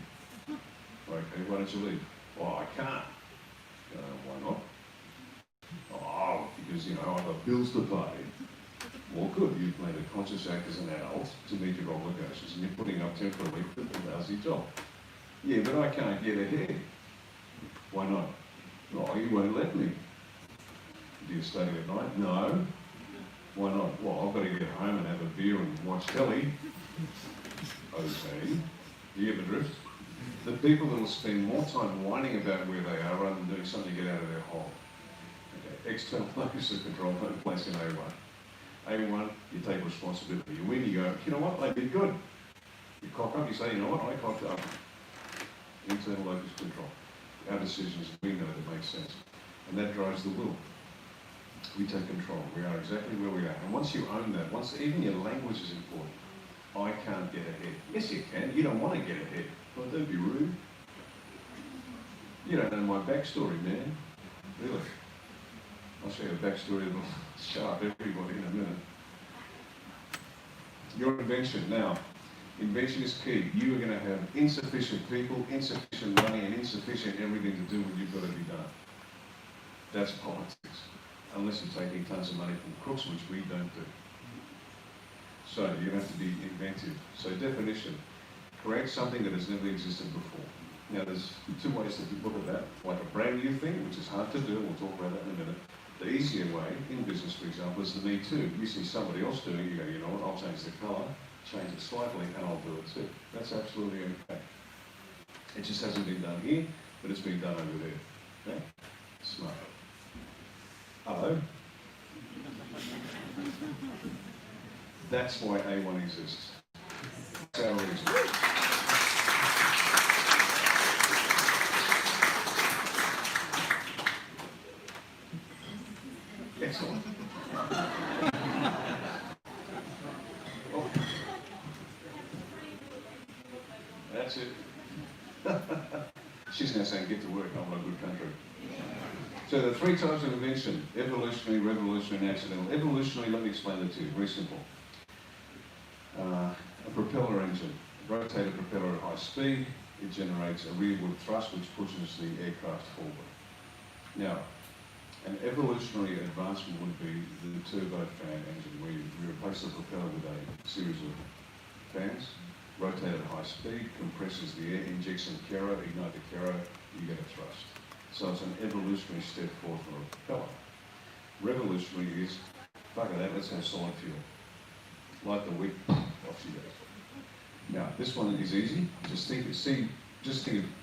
Okay, why don't you leave? Oh, I can't. Why not? Oh, because, you know, I've got bills to pay. Well, good. You've made a conscious act as an adult to meet your obligations, and you're putting up temporarily for a lousy job. Yeah, but I can't get ahead. Why not? Oh, you won't let me. Do you study at night? No. Why not? Well, I've got to get home and have a beer and watch telly. Okay. Do you ever drift? The people that will spend more time whining about where they are rather than doing something to get out of their hole. Okay. External locus of control, no place in A1. A1, you take responsibility. You win, you go, you know what, I did good. You cock up, you say, you know what, I cocked up. Internal locus of control. Our decisions, we know that make sense. And that drives the will. We take control. We are exactly where we are. And once you own that, once even your language is important, I can't get ahead. Yes, you can. You don't want to get ahead. Well, don't be rude. You don't know my backstory, man. Really. I'll show you a backstory that'll shut up everybody in a minute. Your invention. Now, invention is key. You are going to have insufficient people, insufficient money, and insufficient everything to do what you've got to be done. That's politics. Unless you're taking tons of money from crooks, which we don't do. So you have to be inventive. So definition, create something that has never existed before. Now there's 2 ways that you look at that. Like a brand new thing, which is hard to do, we'll talk about that in a minute. The easier way, in business for example, is the me too. You see somebody else doing it, you go, you know what, I'll change the colour, change it slightly, and I'll do it too. That's absolutely okay. It just hasn't been done here, but it's been done over there. Okay? Smart. Hello? That's why A1 exists. That's our reason. Excellent. Oh. That's it. She's now saying, get to work, I'm not a good country. So the 3 types of invention: evolutionary, revolutionary, and accidental. Evolutionary, let me explain it to you, very simple. A propeller engine, a rotator propeller at high speed, it generates a rearward thrust which pushes the aircraft forward. Now, an evolutionary advancement would be the turbofan engine, where you replace the propeller with a series of fans, rotate at high speed, compresses the air, injects some kero, ignite the kero, you get a thrust. So it's an evolutionary step forward from a propeller. Revolutionary is, fuck that, let's have solid fuel. Light the wick, off she goes. Now, this one is easy. Just think of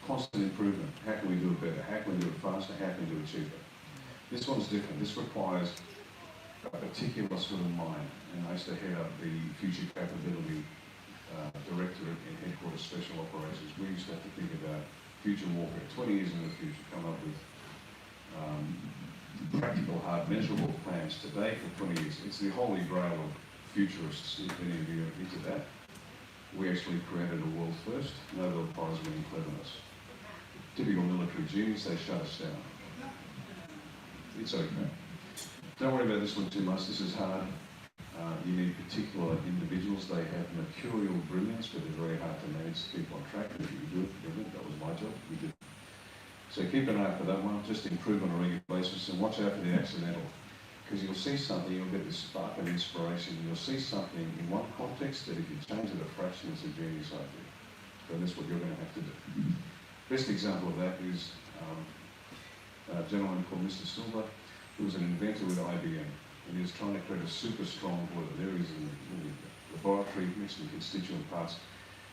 constant improvement. How can we do it better? How can we do it faster? How can we do it cheaper? This one's different. This requires a particular sort of mind. And I used to head up the Future Capability Directorate in Headquarters Special Operations. We used to have to think about future warfare, 20 years in the future, come up with practical, hard, measurable plans today for 20 years. It's the holy grail of futurists, if any of you are into that. We actually created a world first, Nobel Prize winning cleverness. Typical military genius, they shut us down. It's okay. Don't worry about this one too much, this is hard. You need particular individuals, they have mercurial brilliance, but they're very hard to manage to keep on track. If you do it, brilliant, that was my job, we did. So keep an eye out for that one, just improve on a regular basis, and watch out for the accidental. Because you'll see something, you'll get this spark of inspiration, and you'll see something in one context that if you change it a fraction, it's a genius idea. So that's what you're going to have to do. Best example of that is a gentleman called Mr. Silver, who was an inventor with IBM, and he was trying to create a super strong glue. There is in the laboratory, mixing constituent parts,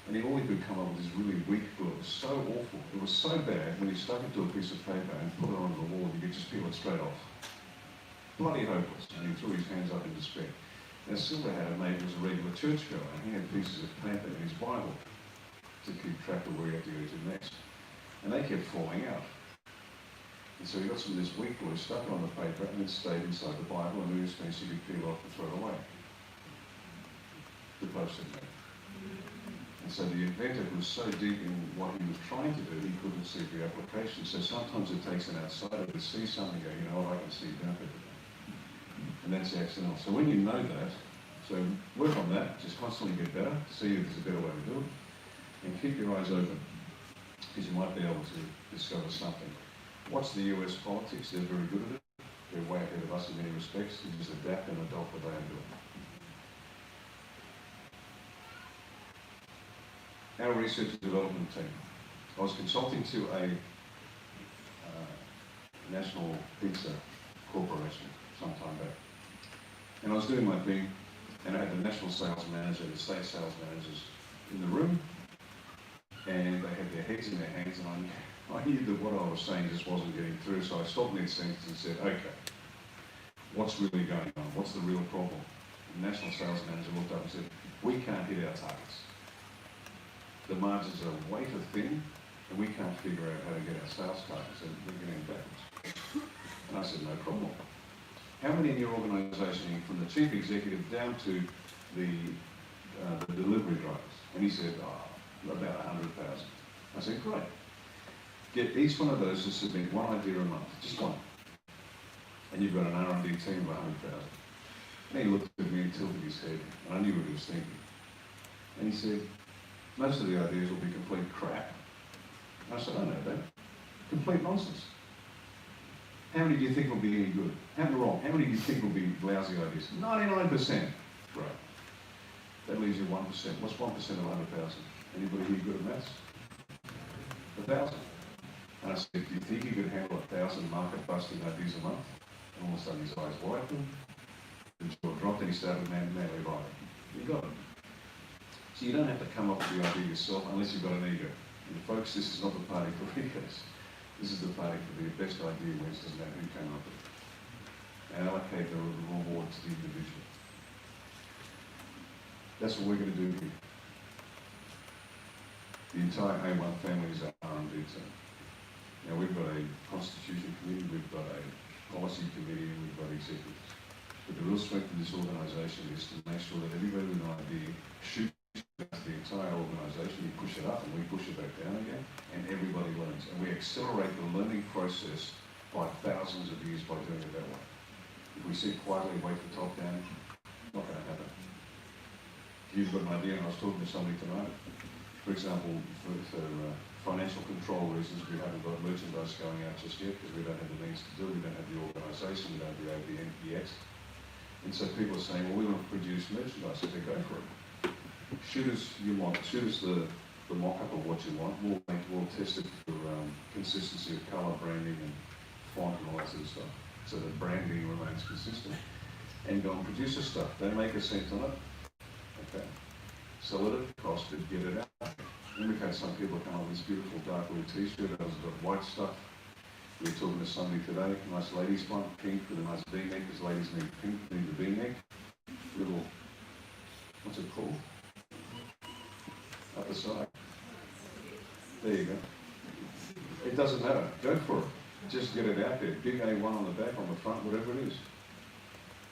and he always could come up with this really weak glue. It was so awful. It was so bad when he stuck it to a piece of paper and put it onto the wall, you could just peel it straight off. Bloody hopeless, and he threw his hands up in despair. Now Silver had a mate who was a regular churchgoer, and he had pieces of paper in his Bible to keep track of where he had to go to next. And they kept falling out. And so he got some of this weak glue, stuck it on the paper, and it stayed inside the Bible, and it was finished, he could peel off and throw it away. The post-it note. And so the inventor was so deep in what he was trying to do, he couldn't see the application. So sometimes it takes an outsider to see something and go, you know what, I can see that. And that's accidental. So when you know that, so work on that, just constantly get better, see if there's a better way to do it, and keep your eyes open, because you might be able to discover something. Watch the US politics, they're very good at it. They're way ahead of us in many respects. You just adapt and adopt what they are doing. Our research and development team. I was consulting to a national pizza corporation some time back. And I was doing my thing, and I had the national sales manager, the state sales managers in the room, and they had their heads in their hands, and I knew that what I was saying just wasn't getting through, so I stopped mid-sentence and said, okay, what's really going on? What's the real problem? The national sales manager looked up and said, we can't hit our targets. The margins are way too thin, and we can't figure out how to get our sales targets, and we're getting backwards. And I said, no problem. How many in your organisation, from the chief executive down to the delivery drivers? And he said, about 100,000. I said, great. Get each one of those to submit one idea a month, just one. And you've got an R&D team of 100,000. And he looked at me and tilted his head, and I knew what he was thinking. And he said, most of the ideas will be complete crap. And I said, I know that. Complete nonsense. How many do you think will be any good? How many do you think will be lousy ideas? 99%. Great. That leaves you 1%. What's 1% of 100,000? Anybody here good at maths? 1,000. And I said, do you think you could handle 1,000 market-busting ideas a month? And all of a sudden his eyes widened, his jaw dropped, and he started madly writing. You got it. So you don't have to come up with the idea yourself unless you've got an ego. And folks, this is not the party for egos. This is the party for the best idea wins, doesn't matter who came up with it. And allocate the reward to the individual. That's what we're going to do here. The entire A1 family is our R&D team. Now we've got a constitution committee, we've got a policy committee, and we've got executives. But the real strength of this organisation is to make sure that everybody with an idea shoots the entire organisation, you push it up and we push it back down again, and everybody learns. And we accelerate the learning process by thousands of years by doing it that way. If we sit quietly and wait for top down, not going to happen. If you've got an idea, and I was talking to somebody tonight, for example, for financial control reasons, we haven't got merchandise going out just yet because we don't have the means to do it, we don't have the organisation, we don't have the ABN yet. And so people are saying, well, we want to produce merchandise, so they go for it. Shoot us you want, shoot us the mock-up of what you want. We'll test it for consistency of colour, branding and font and all that sort of stuff, so that branding remains consistent. And go and produce the stuff. Don't make a cent on it. Okay. Sell it at cost, but get it out. And we've had some people come up with this beautiful dark blue t-shirt that has got white stuff. We were talking to somebody today, nice ladies one, pink with a nice V-neck, because ladies need pink, need the V-neck. Little, what's it called? Up the side. There you go. It doesn't matter. Go for it. Just get it out there. Big A1 on the back, on the front, whatever it is.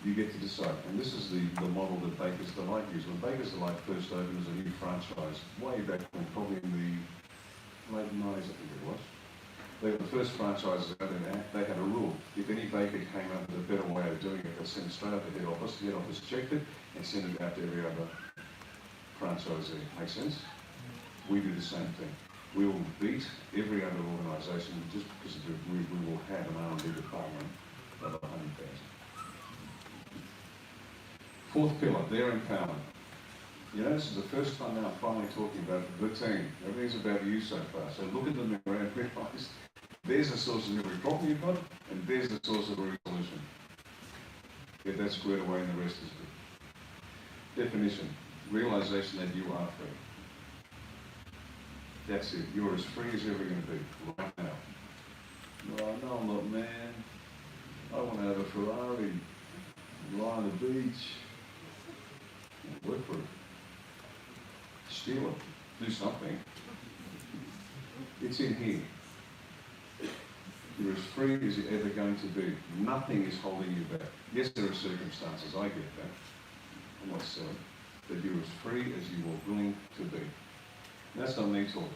You get to decide. And this is the model that Baker's Delight used. When Baker's Delight first opened as a new franchise, way back when, probably in the late 90s, I think it was, they were the first franchises out there. They had a rule. If any baker came up with a better way of doing it, they'd send it straight up to head office. The head office checked it and sent it out to every other franchisee. Make sense? We do the same thing. We will beat every other organisation just because we will have an R&D department of 100,000. Fourth pillar, their empowerment. You know, this is the first time now I'm finally talking about the team. Everything's about you so far. So look at the mirror and realise there's the source of every problem you've got, and there's the source of every solution. Get that squared away and the rest is good. Definition, realisation that you are free. That's it. You're as free as you're ever going to be, right now. No, I'm not, man. I want to have a Ferrari, lie on the beach, work for it. Steal it. Do something. It's in here. You're as free as you're ever going to be. Nothing is holding you back. Yes, there are circumstances, I get that. I'm not silly. But you're as free as you are willing to be. And that's not me talking.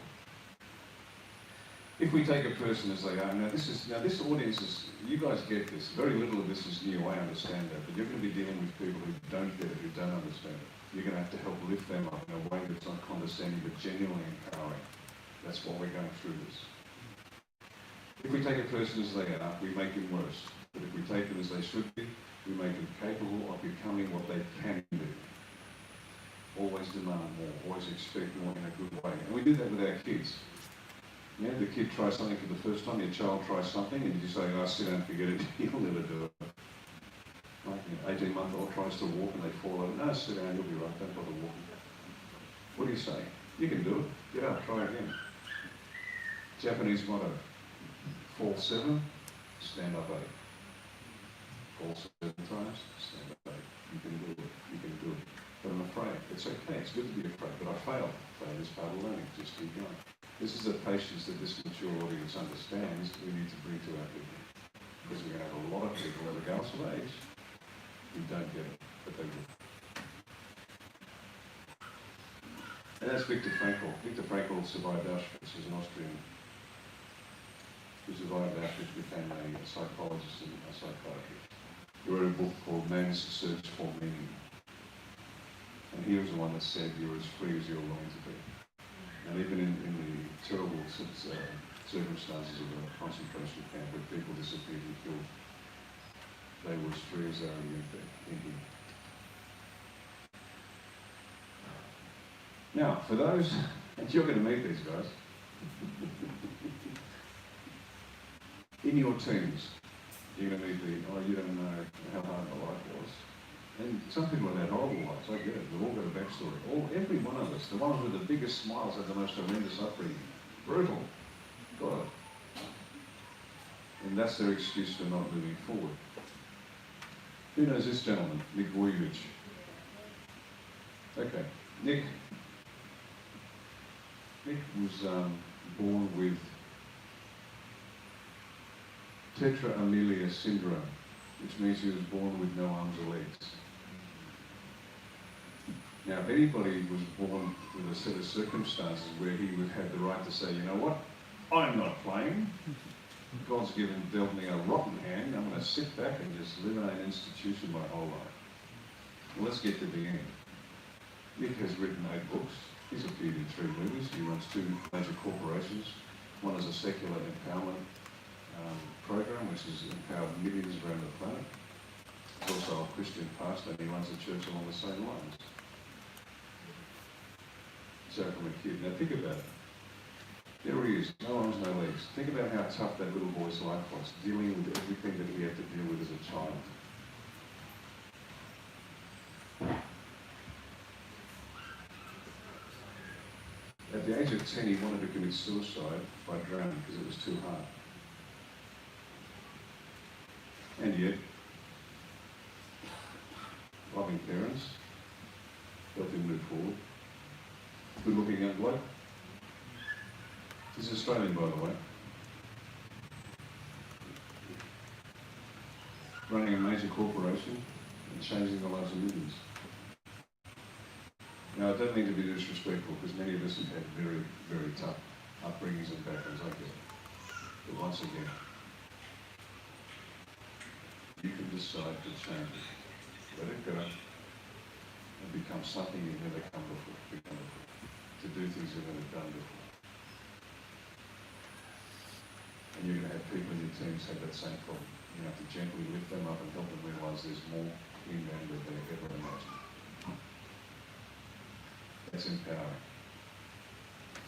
If we take a person as they are, now this audience is, you guys get this. Very little of this is new, I understand that. But you're going to be dealing with people who don't get it, who don't understand it. You're going to have to help lift them up in a way that's not condescending, but genuinely empowering. That's why we're going through this. If we take a person as they are, we make them worse. But if we take them as they should be, we make them capable of becoming what they can be. Always demand more, always expect more in a good way. And we do that with our kids. Yeah, the kid tries something for the first time, your child tries something, and you say, oh, sit down and forget it, you'll never do it. Like an 18-month-old tries to walk and they fall over, no, sit down, you'll be right, don't bother walking. What do you say? You can do it, get up, try again. Japanese motto, fall 7, stand up 8. Fall 7 times, stand up 8. You can do it, you can do it. But I'm afraid, it's okay, it's good to be afraid, but I failed. Failure is part of learning, just keep going. This is the patience that this mature audience understands we need to bring to our people. Because we're going to have a lot of people, regardless of age, who don't get it, but they will. And that's Viktor Frankl. Viktor Frankl survived Auschwitz. He's an Austrian who survived Auschwitz, became a psychologist and a psychiatrist. He wrote a book called Man's Search for Meaning. And he was the one that said you're as free as you're willing to be. And even in the terrible circumstances of a concentration camp where people disappeared and killed, they were as free as they were in him. Now, for those, and you're going to meet these guys, in your teams, you're going to meet you don't know how hard my life was. And some people have had horrible lives, I get it. We've all got a backstory. Every one of us, the ones with the biggest smiles have the most horrendous upbringing. Brutal. God. And that's their excuse for not moving forward. Who knows this gentleman, Nick Vujicic? Okay. Nick was born with tetra amelia syndrome, which means he was born with no arms or legs. Now, if anybody was born with a set of circumstances where he would have the right to say, you know what, I'm not playing. God's dealt me a rotten hand. I'm going to sit back and just live in an institution my whole life. Well, let's get to the end. Nick has written 8 books. He's appeared in 3 movies. He runs 2 major corporations. One is a secular empowerment program, which has empowered millions around the planet. He's also a Christian pastor, and he runs a church along the same lines. So from a kid, now think about it. There he is, no arms, no legs. Think about how tough that little boy's life was, dealing with everything that he had to deal with as a child. At the age of 10, he wanted to commit suicide by drowning because it was too hard. And yet, loving parents helped him move forward. Good-looking young bloke. He's Australian, by the way. Running a major corporation and changing the lives of millions. Now, I don't mean to be disrespectful, because many of us have had very, very tough upbringings and backgrounds, I get it. But once again, you can decide to change it. Let it go and become something you've never become before. To do things you've never done before. And you're going to have people in your teams have that same problem. You have to gently lift them up and help them realise there's more in them than they ever imagined. That's empowering.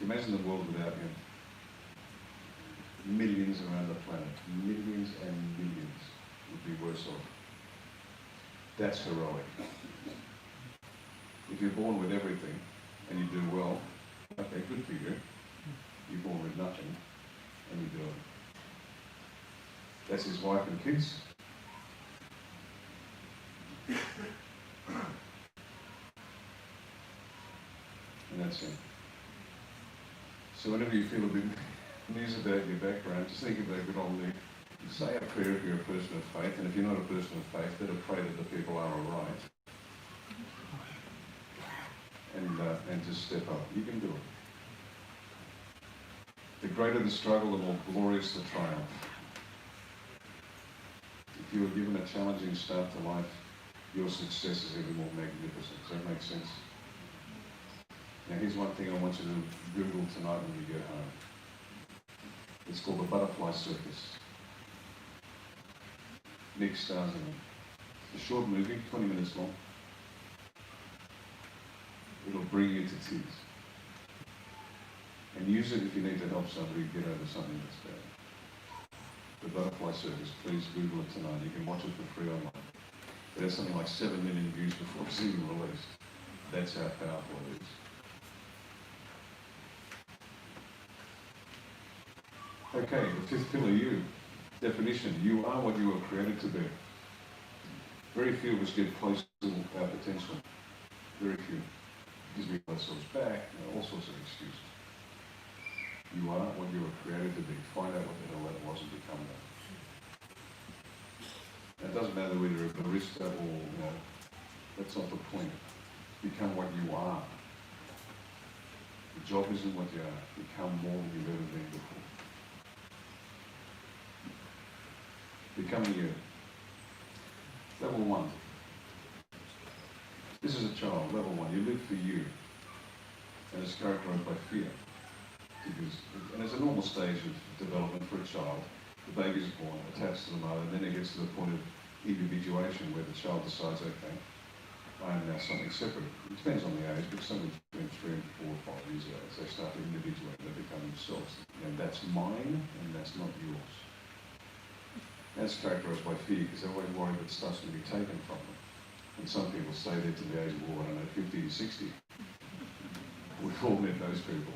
Imagine the world without him. Millions around the planet, millions and millions would be worse off. That's heroic. If you're born with everything and you do well, okay, good for you. You're born with nothing and you do it. That's his wife and kids. And that's him. So whenever you feel a bit news about your background, just think about good old Nick. Say a prayer if you're a person of faith, and if you're not a person of faith, better pray that the people are all right. And just step up. You can do it. The greater the struggle, the more glorious the triumph. If you were given a challenging start to life, your success is even more magnificent. Does that make sense? Now here's one thing I want you to Google tonight when you get home. It's called the Butterfly Circus. Nick stars in it. It's a short movie, 20 minutes long. It'll bring you to tears. And use it if you need to help somebody get over something that's bad. The Butterfly Circus, please Google it tonight. You can watch it for free online. It has something like 7 million views before it's even released. That's how powerful it is. Okay, the fifth pillar, you. Definition, you are what you were created to be. Very few of us get close to our potential. Very few. Because we hold ourselves back, all sorts of excuses. You are what you were created to be. Find out what the hell that was and become that. It doesn't matter whether you're a barista or, that's not the point. Become what you are. The job isn't what you are. Become more than you've ever been before. Becoming you. Level 1. This is a child, level 1. You live for you. And it's characterized by fear. And it's a normal stage of development for a child. The baby is born, attached to the mother, and then it gets to the point of individuation where the child decides, okay, I am now something separate. It depends on the age, but somewhere between 3 and 4 or 5 years old, they start to individuate, they become themselves. And that's mine, and that's not yours. That's characterized by fear, because they're always worried that stuff's going to be taken from them. And some people stay there to the age of, 50 to 60. We've all met those people.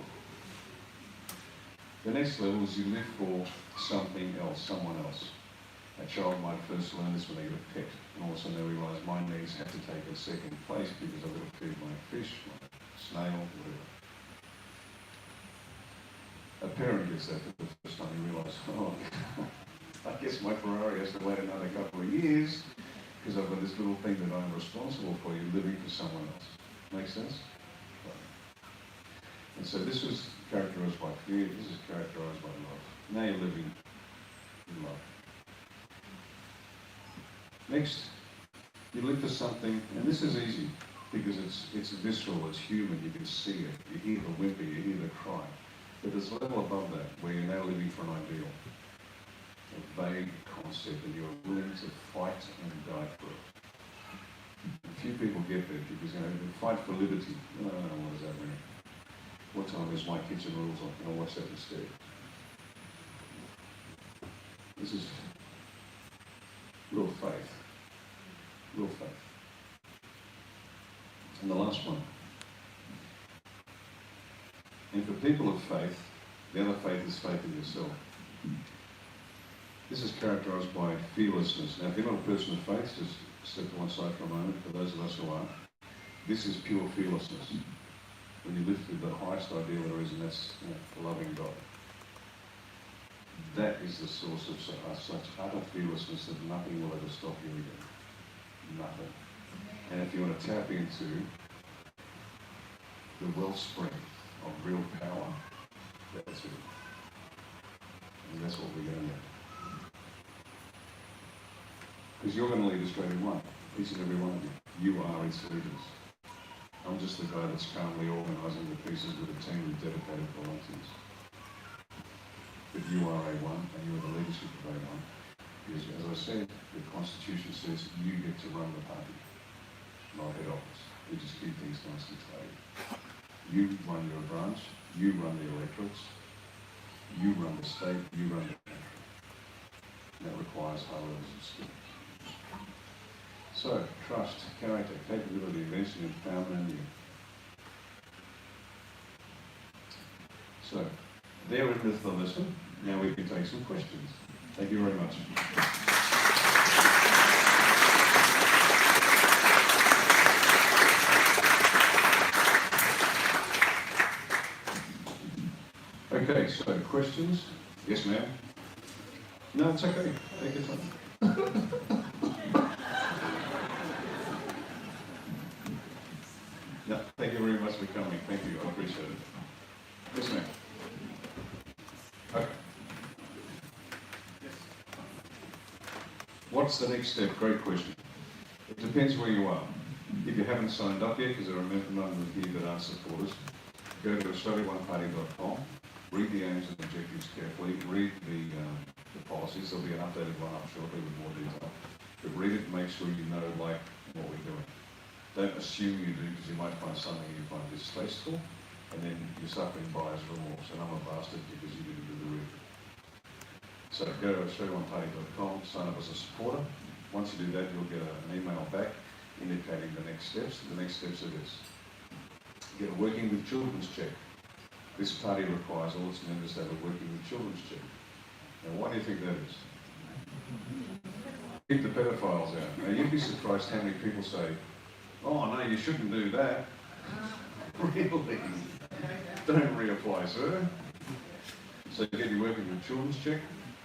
The next level is you live for something else, someone else. A child might first learn this when they get a pet, and all of a sudden they realise my needs have to take a second place because I've got to feed my fish, my snail, whatever. A parent gets that for the first time. You realise, I guess my Ferrari has to wait another couple of years because I've got this little thing that I'm responsible for. You're living for someone else. Make sense? And so this was characterized by fear. This is characterized by love. Now you're living in love. Next, you live for something, and this is easy because it's visceral, it's human. You can see it. You hear the whimper, you hear the cry. But there's a level above that where you're now living for an ideal. A vague concept, and you're willing to fight and die for it. A few people get there because fight for liberty. No, what does that mean? What time is my kitchen rules on? Can I watch that instead? This is real faith. Real faith. And the last one. And for people of faith, the other faith is faith in yourself. This is characterized by fearlessness. Now, if you're not a person of faith, just step to one side for a moment. For those of us who are, this is pure fearlessness. When you live through the highest ideal there is, and that's loving God. That is the source of such utter fearlessness that nothing will ever stop you again. Nothing. And if you want to tap into the wellspring of real power, that's it. And that's what we're going to do. Because you're going to lead Australia one, each and every one of you. You are its leaders. I'm just the guy that's currently organising the pieces with a team of dedicated volunteers. But you are A1, and you are the leadership of A1. Because, as I said, the Constitution says you get to run the party, not head office. We just keep things nice and tidy. You run your branch, you run the electorates, you run the state, you run the country. And that requires high levels of skill. So, trust, character, capability, invention, empowerment, and you. So, there is the lesson. Now we can take some questions. Thank you very much. Okay, so questions? Yes, ma'am? No, it's okay. Take your time. No, thank you very much for coming. Thank you. I appreciate it. Yes, ma'am. Okay. What's the next step? Great question. It depends where you are. If you haven't signed up yet, because there are a number of you that aren't supporters, go to AustraliaOneParty.com, read the aims and objectives carefully, read the policies. There'll be an updated one up shortly with more detail. But read it and make sure you know what we're doing. Don't assume you do, because you might find something you find distasteful, and then you're suffering buyer's remorse, and I'm a bastard because you didn't do the reading. So go to AustraliaOneParty.com, sign up as a supporter. Once you do that, you'll get an email back indicating the next steps. The next steps are this. Get a working with children's check. This party requires all its members to have a working with children's check. Now, why do you think that is? Keep the pedophiles out. Now, you'd be surprised how many people say, oh, no, you shouldn't do that. Really? Don't reapply, sir. So get your working with children's check.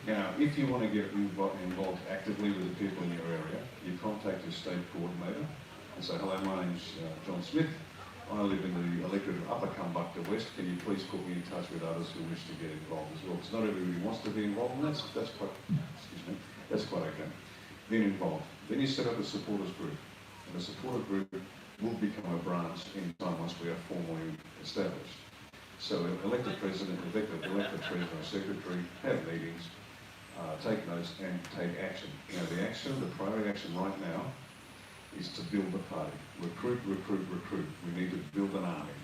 Now, if you want to get involved actively with the people in your area, you contact your state coordinator and say, hello, my name's John Smith. I live in the electorate of Upper Kumbukta West. Can you please put me in touch with others who wish to get involved as well? Because not everybody wants to be involved, and that's quite okay. Then involved. Then you set up a supporters group. And the supporter group will become a branch in time once we are formally established. So elect a president, elect a treasurer and secretary, have meetings, take notes and take action. Now the primary action right now is to build the party. Recruit. We need to build an army.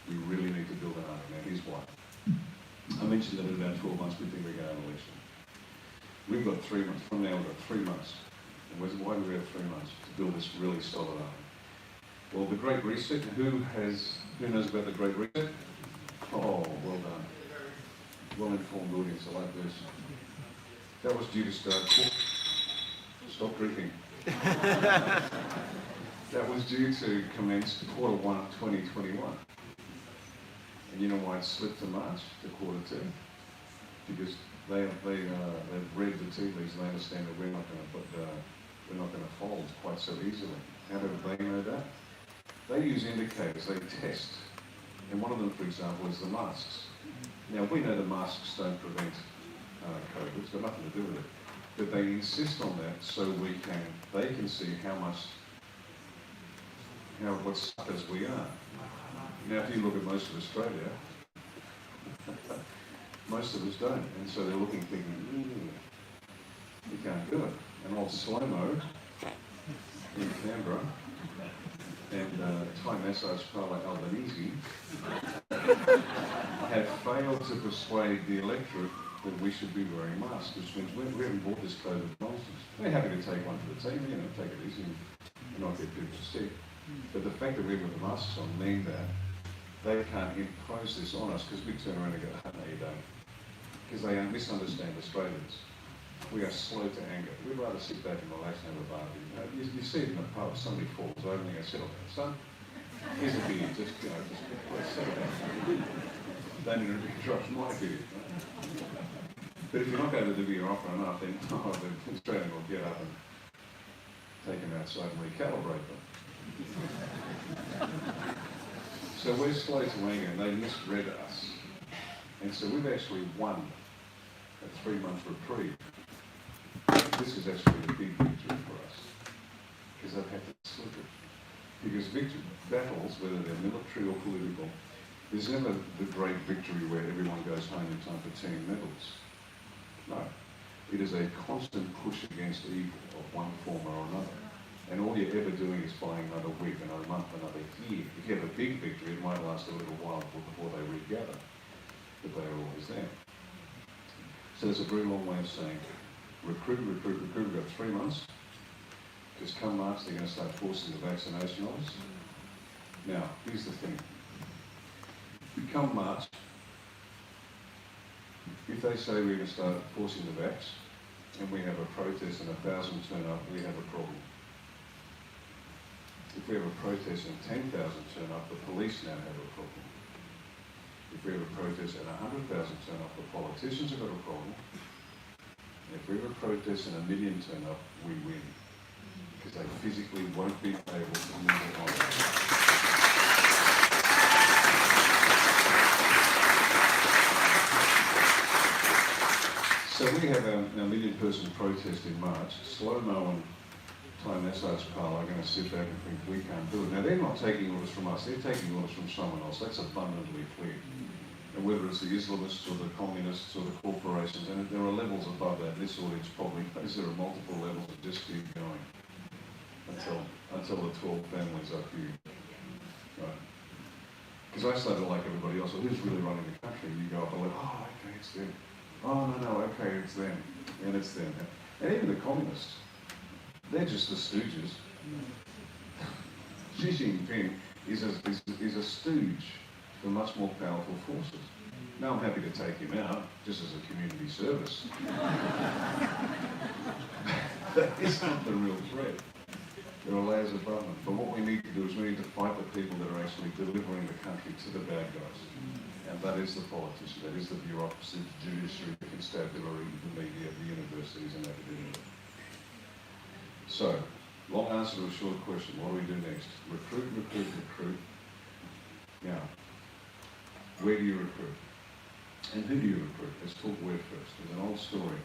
We really need to build an army. Now here's why. I mentioned that in about 12 months we think we're going to an election. We've got 3 months. From now we've got 3 months. And why do we have 3 months? To build this really solid army. Well, the Great Reset, who knows about the Great Reset? Oh, well done. Well-informed audience, I like this. That was due to start. Stop drinking. That was due to commence Q1 2021. And you know why it slipped to March, to Q2? Because they've read the tea leaves and they understand that we're not going to fold quite so easily. How do they know that? They use indicators, they test. And one of them, for example, is the masks. Now, we know the masks don't prevent COVID, it's got nothing to do with it. But they insist on that so they can see what suckers we are. Now, if you look at most of Australia, most of us don't. And so they're looking, thinking, you can't do it. And old Slomo in Canberra and Thai massage parlour Albanese have failed to persuade the electorate that we should be wearing masks, which means we haven't bought this COVID nonsense. We're happy to take one for the team, take it easy and not get people sick. But the fact that we've got the masks on mean that they can't impose this on us because we turn around and go, oh, no, you don't. Because they misunderstand Australians. We are slow to anger. We'd rather sit back and relax and have a barbecue. You see it in the pub, somebody falls over and they go, settle down, son. Here's a beer, just settle down. Don't need to be dropped my beer. But if you're not going to do beer often enough, then the Australian will get up and take them outside and recalibrate them. So we're slow to anger and they misread us. And so we've actually won a 3-month reprieve. This is actually a big victory for us, because they've had to slip it. Because battles, whether they're military or political, there's never the great victory where everyone goes home in time for team medals. No. It is a constant push against evil of one form or another. And all you're ever doing is buying another week, another month, another year. If you have a big victory, it might last a little while before they regather, but they are always there. So there's a very long way of saying, recruit. We've got 3 months. Because come March, they're going to start forcing the vaccination on us. Now, here's the thing. Come March, if they say we're going to start forcing the vax, and we have a protest and 1,000 turn up, we have a problem. If we have a protest and 10,000 turn up, the police now have a problem. If we have a protest and 100,000 turn up, the politicians have got a problem. And if we have a protest and 1 million turn up, we win. Because they physically won't be able to move it on. So we have our 1 million person protest in March. Slomo and Time Massage Parlour are going to sit back and think we can't do it. Now they're not taking orders from us, they're taking orders from someone else. That's abundantly clear. And whether it's the Islamists or the communists or the corporations, and there are levels above that. This audience probably knows there are multiple levels that just keep going until the 12 families up here. Right? Because I started like everybody else, well, who's really running the country? And you go up and like, oh, okay, it's them. Oh, no, okay, it's them. And it's them. And even the communists, they're just the stooges. Xi Jinping is a stooge for much more powerful forces. Now I'm happy to take him out, just as a community service. That is not the real threat. There are layers above them. But what we need to do is we need to fight the people that are actually delivering the country to the bad guys. And that is the politicians, that is the bureaucracy, the judiciary, the constabulary, the media, the universities and academia. So, long answer to a short question, what do we do next? Recruit. Now, where do you recruit? And who do you recruit? Let's talk where first. There's an old story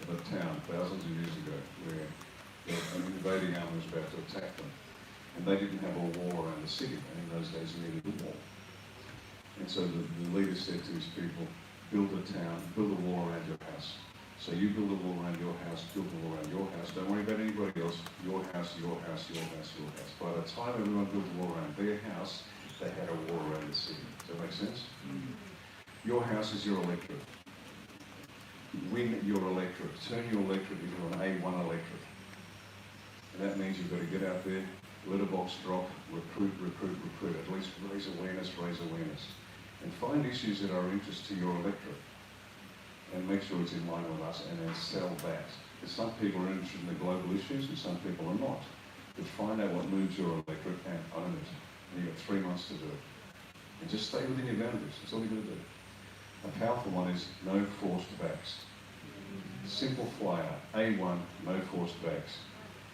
of a town thousands of years ago where an invading army was about to attack them. And they didn't have a wall around the city, and in those days you needed a wall. And so the leader said to his people, build a town, build a wall around your house. So you build a wall around your house, build a wall around your house, don't worry about anybody else, your house, your house, your house, your house. By the time everyone built a wall around their house, they had a wall around the city. Does that make sense? Mm-hmm. Your house is your electorate. Win your electorate. Turn your electorate into an A1 electorate. And that means you've got to get out there, letterbox drop, recruit. At least raise awareness. And find issues that are of interest to your electorate. And make sure it's in line with us, and then sell that. Because some people are interested in the global issues, and some people are not. But find out what moves your electorate and own it. And you've got 3 months to do it. And just stay within your boundaries. That's all you've got to do. A powerful one is no forced vax. Simple flyer, A1, no forced vax.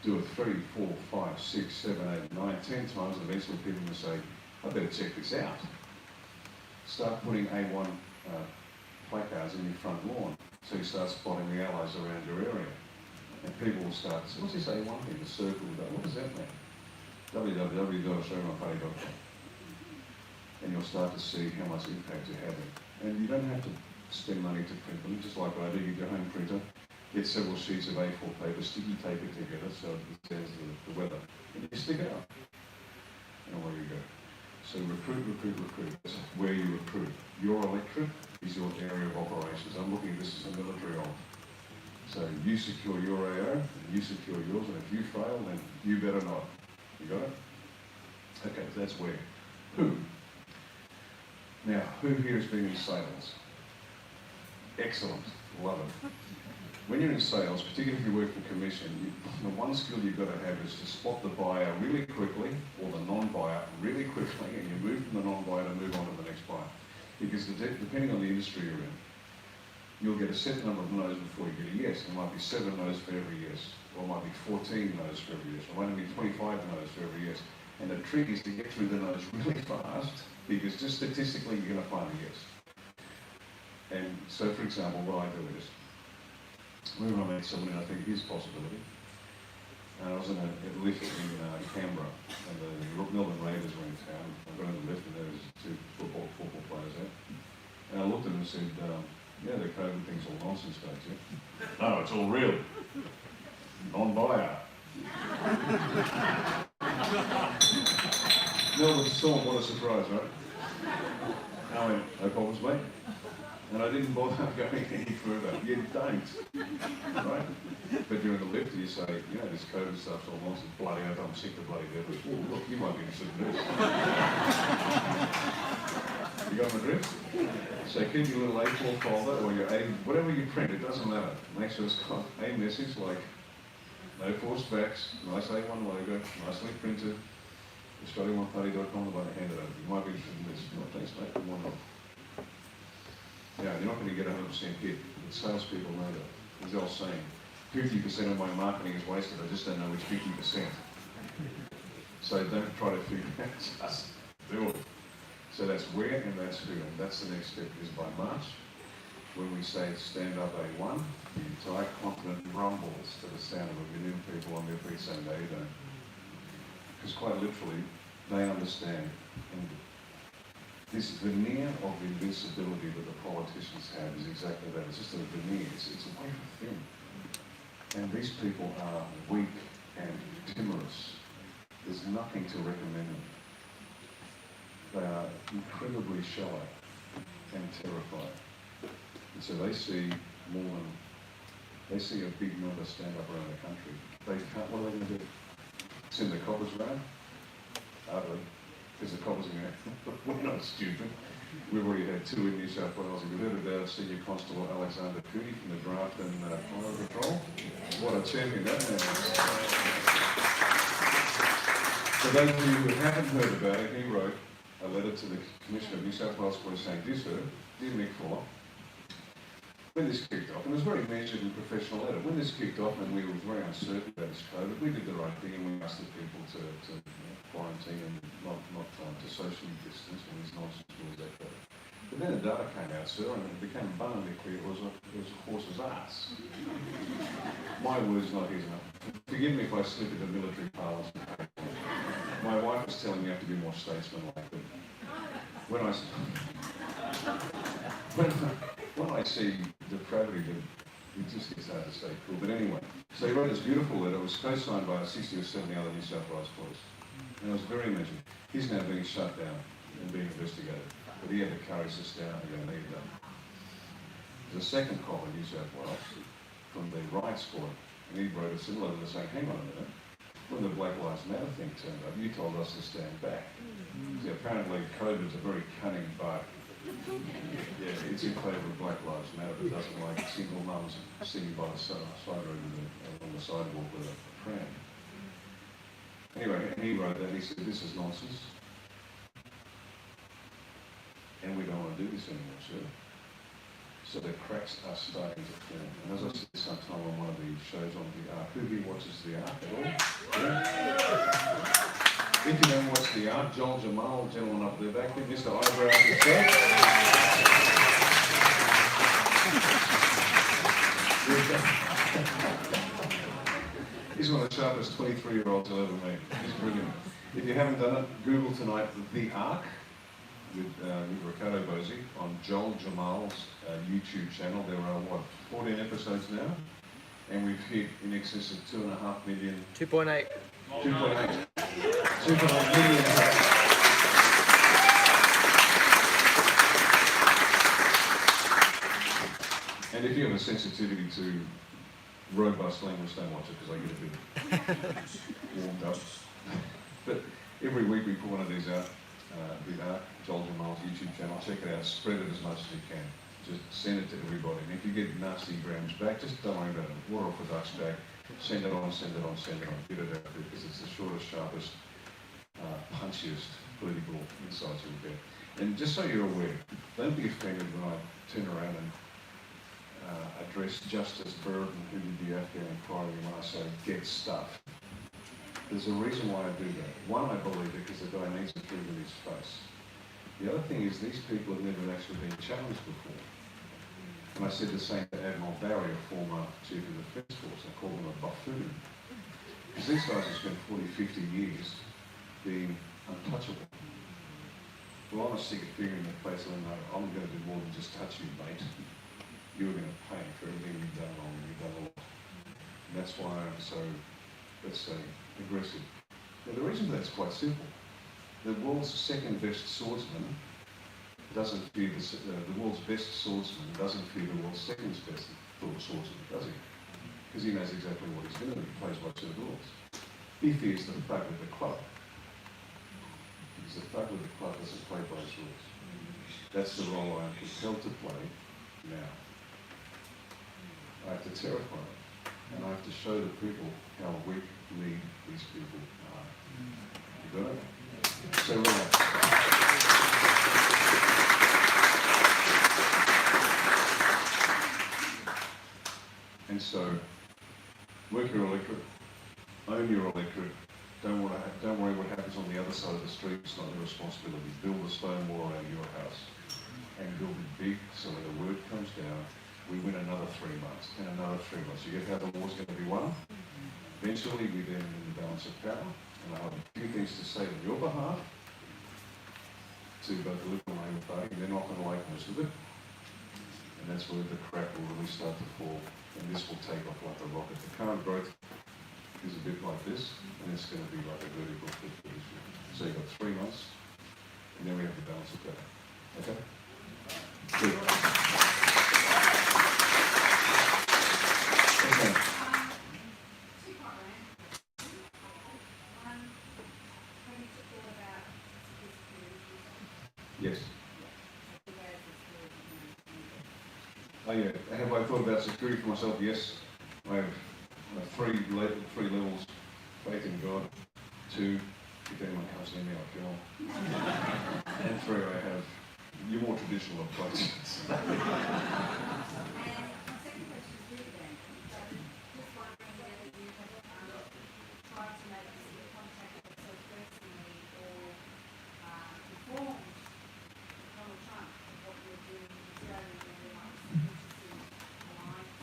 Do it 3, 4, 5, 6, 7, 8, 9, 10 times, and eventually people will say, I better check this out. Start putting A1 placards in your front lawn, so you start spotting the allies around your area. And people will start, so what's this A1 thing, the circle, what does that mean? www.showmyparty.com. And you'll start to see how much impact you're having. And you don't have to spend money to print them, just like I do. You get your home printer, get several sheets of A4 paper, sticky tape it together so it says the weather, and you stick it up. And away you go. So recruit. That's where you recruit. Your electorate is your area of operations. I'm looking at this as a military op. So you secure your AO, and you secure yours, and if you fail, then you better not. You got it? Okay, so that's where. Who? Now, who here has been in sales? Excellent. Love it. When you're in sales, particularly if you work for commission, the one skill you've got to have is to spot the buyer really quickly, or the non-buyer really quickly, and you move from the non-buyer to move on to the next buyer. Because depending on the industry you're in, you'll get a set number of no's before you get a yes. There might be 7 no's for every yes, or it might be 14 no's for every yes, or it might be 25 no's for every yes. And the trick is to get through the no's really fast, because just statistically you're going to find a yes. And so, for example, what I do is, whenever I meet someone, I think here's a possibility. I was in a lift in Canberra, and the Melbourne Raiders were in town. I got in the lift, and there was 2 football players there. And I looked at them and said, yeah, the COVID thing's all nonsense, don't you? No, it's all real. Non-buyer. Melbourne Storm, what a surprise, right? I went, no problems, mate. And I didn't bother going any further. You don't, right? But you're in the lift and you say, you know, this COVID stuff's all nonsense, bloody hell, I'm sick to bloody death. Oh, look, you might be interested in this. You got my drift? So keep your little A4 folder or your A, whatever you print, it doesn't matter. Make sure it's got a message like, no forced facts, nice A1 logo, nicely printed, Australian1party.com, about to hand it over. You might be interested in this. No, thanks, mate. Come on up. Yeah, you're not going to get 100% hit. But salespeople know that. As I was saying, 50% of my marketing is wasted. I just don't know which 50%. So don't try to figure it out. Just do it. So that's where and that's who. And that's the next step is by March. When we say stand up A1, the entire continent rumbles to the sound of 1 million people on their feet saying, no, you don't. Because quite literally, they understand. And this veneer of invincibility that the politicians have is exactly that. It's just a veneer. It's a wafer thin. And these people are weak and timorous. There's nothing to recommend them. They are incredibly shy and terrified. And so they see more than, they see a big number stand up around the country. They can't, what are they going to do? Send the coppers round? Hardly. Because the coppers are going to, we're not stupid. We've already had 2 in New South Wales. We've heard about Senior Constable Alexander Cooney from the draft and Fire Patrol. What a champion that man is. For those of you who haven't heard about it, he wrote a letter to the Commissioner of New South Wales Police saying, "Dear Sir, dear Mick Fuller, when this kicked off," and it was a very measured and professional letter, when this kicked off and we were very uncertain about this COVID, we did the right thing and we asked the people to quarantine and not to socially distance when these nonsense rules that go. But then the data came out, sir, and it became abundantly clear it was a horse's ass. My words, not his. Forgive me if I slip into military parlance. My wife was telling me I have to be more statesmanlike, but when I see depravity, it just gets hard to stay cool. But anyway, so he wrote this beautiful letter. It was co-signed by 60 or 70 other New South Wales police. And it was very measured. He's now being shut down and being investigated. But he had the courage to stand up and go, "No, you don't." There's a second call in New South Wales from the Riot Squad, and he wrote a similar letter saying, "Hang on a minute. When the Black Lives Matter thing turned up, you told us to stand back." See, apparently COVID is a very cunning bug. Yeah, it's in favour of Black Lives Matter, but doesn't like single mums sitting by the side road on the sidewalk with a pram. Anyway, and he wrote that, he said, "This is nonsense. And we don't want to do this anymore, sir." So the cracks are starting to form. And as I said sometime on one of the shows on the Ark, who here watches the Ark at all? Yeah? If you don't watch the Ark, Jammal, gentleman up there back there, Mr. Eyebrow himself. He's one of the sharpest 23-year-olds I've ever met. He's brilliant. If you haven't done it, Google tonight The Ark with Riccardo Bosi on Joel Jammal's YouTube channel. There are, 14 episodes now? And we've hit in excess of 2.5 million. 2.8. 2.8. 2.8 million. And if you have a sensitivity to robust language, don't watch it because I get a bit warmed up. But every week we put one of these out, Joel Jammal's YouTube channel. Check it out, spread it as much as you can. Just send it to everybody. And if you get nasty grams back, just don't worry about it. Water off the duck's back. Send it on, send it on, send it on. Get it out there because it's the shortest, sharpest, punchiest political insights you'll get. And just so you're aware, don't be offended when I turn around and address Justice Burden, who did the Afghan inquiry, when I say get stuff. There's a reason why I do that. One, I believe it because the guy needs to prove in his face. The other thing is these people have never actually been challenged before. And I said the same to Admiral Barry, a former Chief of the Defence Force. I called him a buffoon. Because these guys have spent 40, 50 years being untouchable. Well, I'm a sick of figuring the place and I'm going to do more than just touch you, mate. You're going to pay for everything you've done wrong, and you've done a lot. And that's why I'm so, let's say, aggressive. Now, the reason for that's quite simple. The world's second best swordsman doesn't fear the world's best swordsman doesn't fear the world's second best swordsman, does he? Because he knows exactly what he's going to do. He plays by two rules. He fears the thug with the club. Because the thug with the club doesn't play by his rules. That's the role I am compelled to play now. I have to terrify them. And I have to show the people how weak need these people are. You got it? So relax. And so, work your electorate, own your electorate. Don't worry what happens on the other side of the street. It's not your responsibility. Build a stone wall around your house, and build it big so when the word comes down, we win another 3 months and another 3 months. You get how the war's going to be won. Eventually, we then win the balance of power, and I have a few things to say on your behalf to both the Liberal and Labor Party, and they're not going to like most of it. And that's where the crap will really start to fall, and this will take off like a rocket. The current growth is a bit like this, and it's going to be like a vertical clip for this year. So you've got 3 months, and then we have the balance of power. Okay? Good. Okay. Yes. Oh yeah. Have I thought about security for myself? Yes. I have three levels: faith in God. 2, if anyone comes near me, I'll kill them. And 3, I have your more traditional approaches.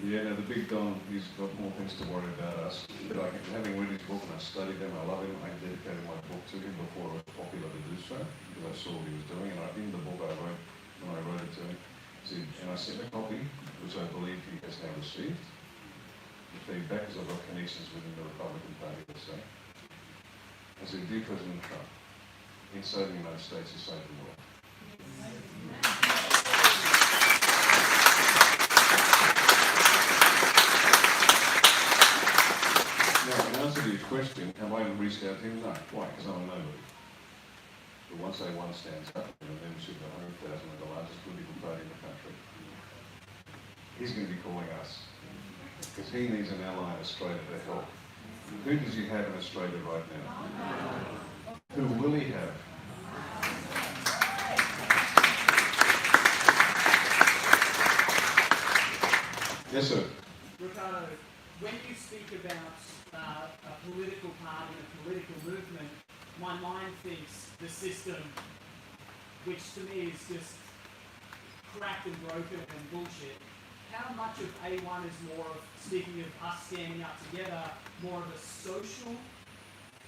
Yeah, no, the big Don, he's got more things to worry about us. But having read his book and I studied him, I love him. I dedicated my book to him before it was popular to do so, because I saw what he was doing. And in the book I wrote, when I wrote it to him, and I sent a copy, which I believe he has now received. The feedback, because I've got connections within the Republican Party, let's say. I said, dear President Trump, inside the United States you save the world. Now, in answer to your question, have I reached out to him? No. Why? Because I'm a nobody. But once A1 stands up in a membership of 100,000 of the largest political party in the country, he's going to be calling us. Because he needs an ally in Australia to help. Who does he have in Australia right now? Who will he have? Yes, sir. Riccardo, when you speak about a political party and a political movement, my mind thinks the system, which to me is just cracked and broken and bullshit. How much of A1 is more of, speaking of us standing up together, more of a social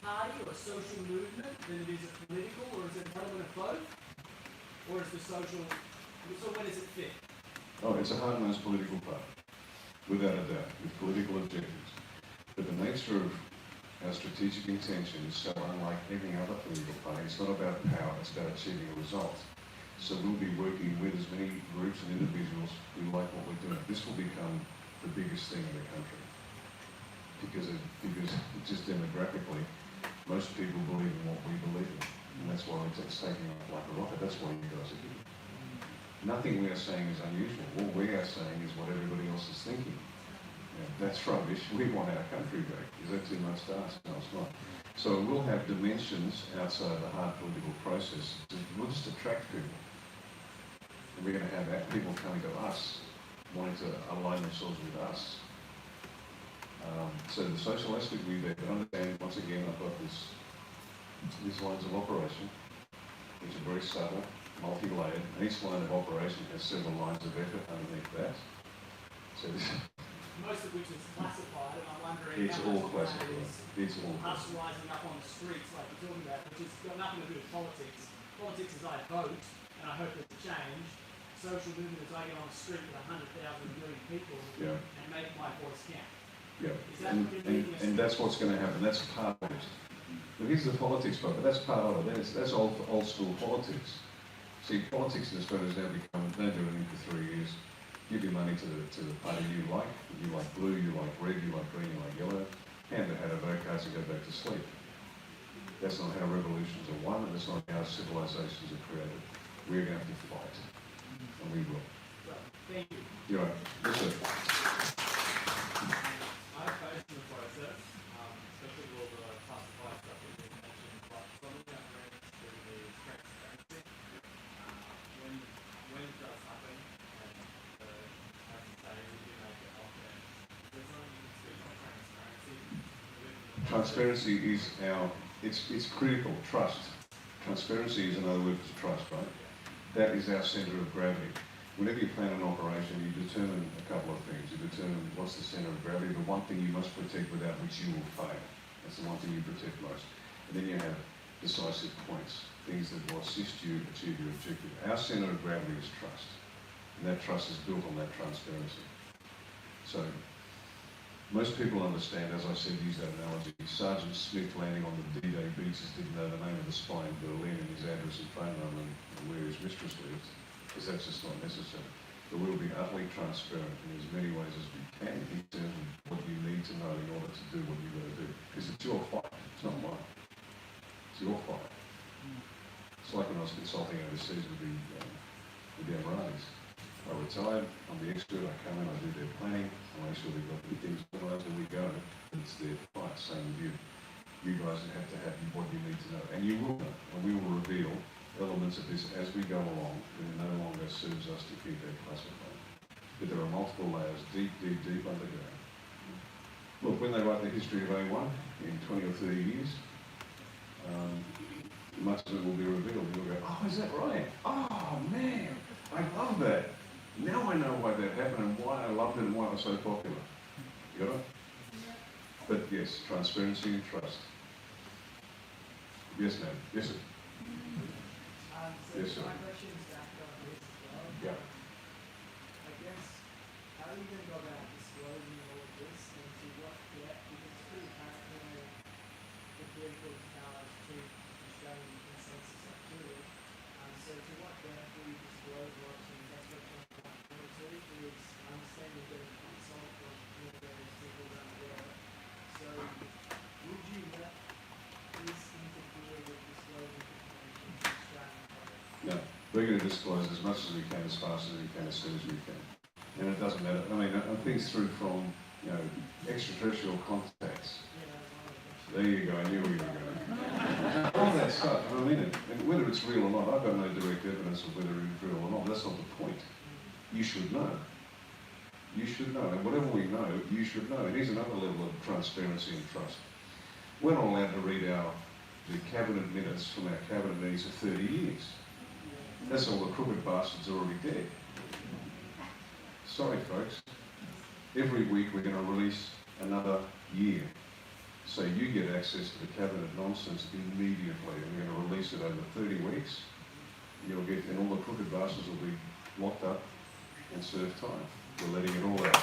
party or a social movement than it is a political, or is it an element of both? Or is the social, so where does it fit? Oh, it's a hard-nosed political party, without a doubt, with political objectives. But the nature of our strategic intention is so unlike any other political party. It's not about power, it's about achieving a result. So we'll be working with as many groups and individuals who like what we're doing. This will become the biggest thing in the country. Because just demographically, most people believe in what we believe in. And that's why it's taking off like a rocket. That's why you guys are here. Nothing we are saying is unusual. What we are saying is what everybody else is thinking. That's rubbish. We want our country back. Is that too much to ask? No, it's not. So we'll have dimensions outside the hard political process. We'll just attract people. And we're going to have people coming to us, wanting to align themselves with us. So the social aspect we better understand, once again, I've got these lines of operation, which are very subtle, multi-layered, and each line of operation has several lines of effort underneath that. So this, most of which is classified, and I'm wondering it's how all much of that classified. is It's all us classified. rising up on the streets like you're talking about, which has got nothing to do with politics. Politics is I vote, and I hope there's a change. Social movement is I get on the street with 100,000 million people and make my voice count. Yeah, Is that what you're leading us and to? that's what's going to happen. That's part of it. But here's the politics part, but that's part of it. That's old school politics. See, politics in Australia has now become, don't do anything for 3 years, give your money to the party you like blue, you like red, you like green, you like yellow, hand it out of vote cards and go back to sleep. That's not how revolutions are won, and that's not how civilizations are created. We're going to have to fight, and we will. Well, thank you. You're right. Yes, sir. I've faced the process, especially with all the classified stuff that you've mentioned, but something that brings to me is transparency. When it does happen, and as you say, we do make it up there, there's something you can speak on transparency. Transparency is it's critical. Trust. Transparency is another word for trust, right? That is our centre of gravity. Whenever you plan an operation, you determine a couple of things. You determine what's the centre of gravity, the one thing you must protect without which you will fail. That's the one thing you protect most. And then you have decisive points, things that will assist you achieve your objective. Our centre of gravity is trust. And that trust is built on that transparency. So, most people understand, as I said, use that analogy. Sergeant Smith landing on the D-Day beaches didn't know the name of the spy in Berlin and his address and phone number and where his mistress lives, because that's just not necessary. But we'll be utterly transparent in as many ways as we can in terms of what you need to know in order to do what you've got to do. Because it's your fight, it's not mine. It's your fight. It's like when I was consulting overseas with the Emiratis. I retired, I'm the expert, I come in, I do their planning, I make sure they've got the things organised and we go. It's their fight, same with you. You guys have to have what you need to know. And you will know, and we will reveal elements of this as we go along, and it no longer serves us to keep that classified. But there are multiple layers, deep underground. Look, when they write the history of A1 in 20 or 30 years, much of it will be revealed. You'll go, oh, is that right? Oh, man, I love that. Now I know why that happened and why I loved it and why it was so popular. You got it? But yes, transparency and trust. Yes, ma'am. Yes, sir. Yes, sir. My question is back on this as well. Yeah. I guess, how are you going to go about disclosing all of this and to what depth? Because it's pretty apparent the political powers to Australian consensus are clear. So to what depth do you disclose what and that's what is understanding that it's consult from various people around the world. So would you let this interfere with disclosing information to Australian public? No. We're going to disclose as much as we can, as fast as we can, as soon as we can. And it doesn't matter. I mean, things through from, extraterrestrial contacts. There you go, I knew where you were going. All that stuff, I mean it. And whether it's real or not, I've got no direct evidence of whether it's real or not. That's not the point. You should know. You should know. And whatever we know, you should know. And here's another level of transparency and trust. We're not allowed to read the cabinet minutes from our cabinet meetings for 30 years. That's all the crooked bastards are already dead. Sorry, folks. Every week we're going to release another year. So you get access to the cabinet nonsense immediately. And we're going to release it over 30 weeks. You'll get, and all the crooked bastards will be locked up and serve time. We're letting it all out.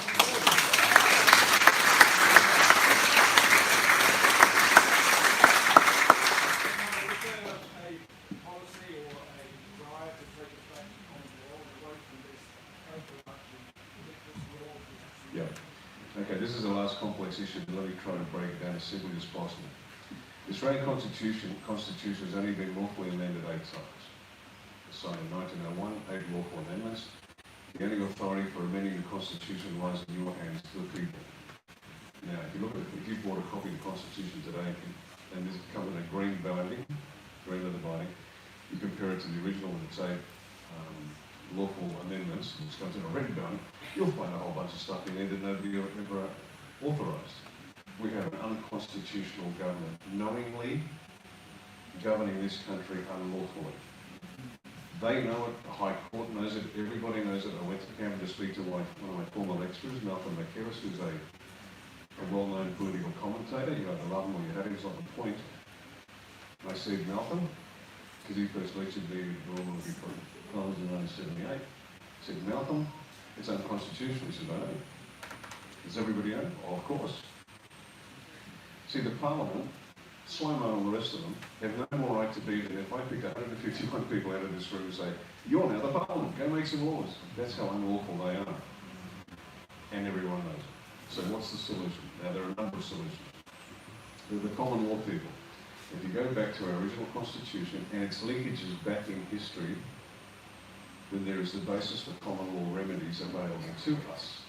Okay, this is the last complex issue, but let me try to break it down as simply as possible. The Australian Constitution has only been lawfully amended 8 times. It was signed in 1901, 8 lawful amendments. The only authority for amending the Constitution lies in your hands, to the people. Now, if you look at it, if you bought a copy of the Constitution today, and this comes in a green binding, green leather binding, you compare it to the original with its 8 lawful amendments, which comes in a red binding, you'll find a whole bunch of stuff in there that nobody ever authorised. We have an unconstitutional government knowingly governing this country unlawfully. They know it, the High Court knows it, everybody knows it. I went to Canberra to speak to one of my former lecturers, Malcolm McKerris, who's a well-known political commentator. You either love him or you hate him, it's not the point. And I said, Malcolm, because he first lectured me in Royal before I was in 1978, I said, Malcolm, it's unconstitutional. He said, I know. Does everybody own? Oh, of course. See, the Parliament, Slomo and the rest of them, have no more right to be there. If I pick 151 people out of this room and say, you're now the Parliament, go make some laws. That's how unlawful they are. And everyone knows it. So what's the solution? Now, there are a number of solutions. They're the common law people. If you go back to our original constitution and its linkages back in history, then there is the basis for common law remedies available to us.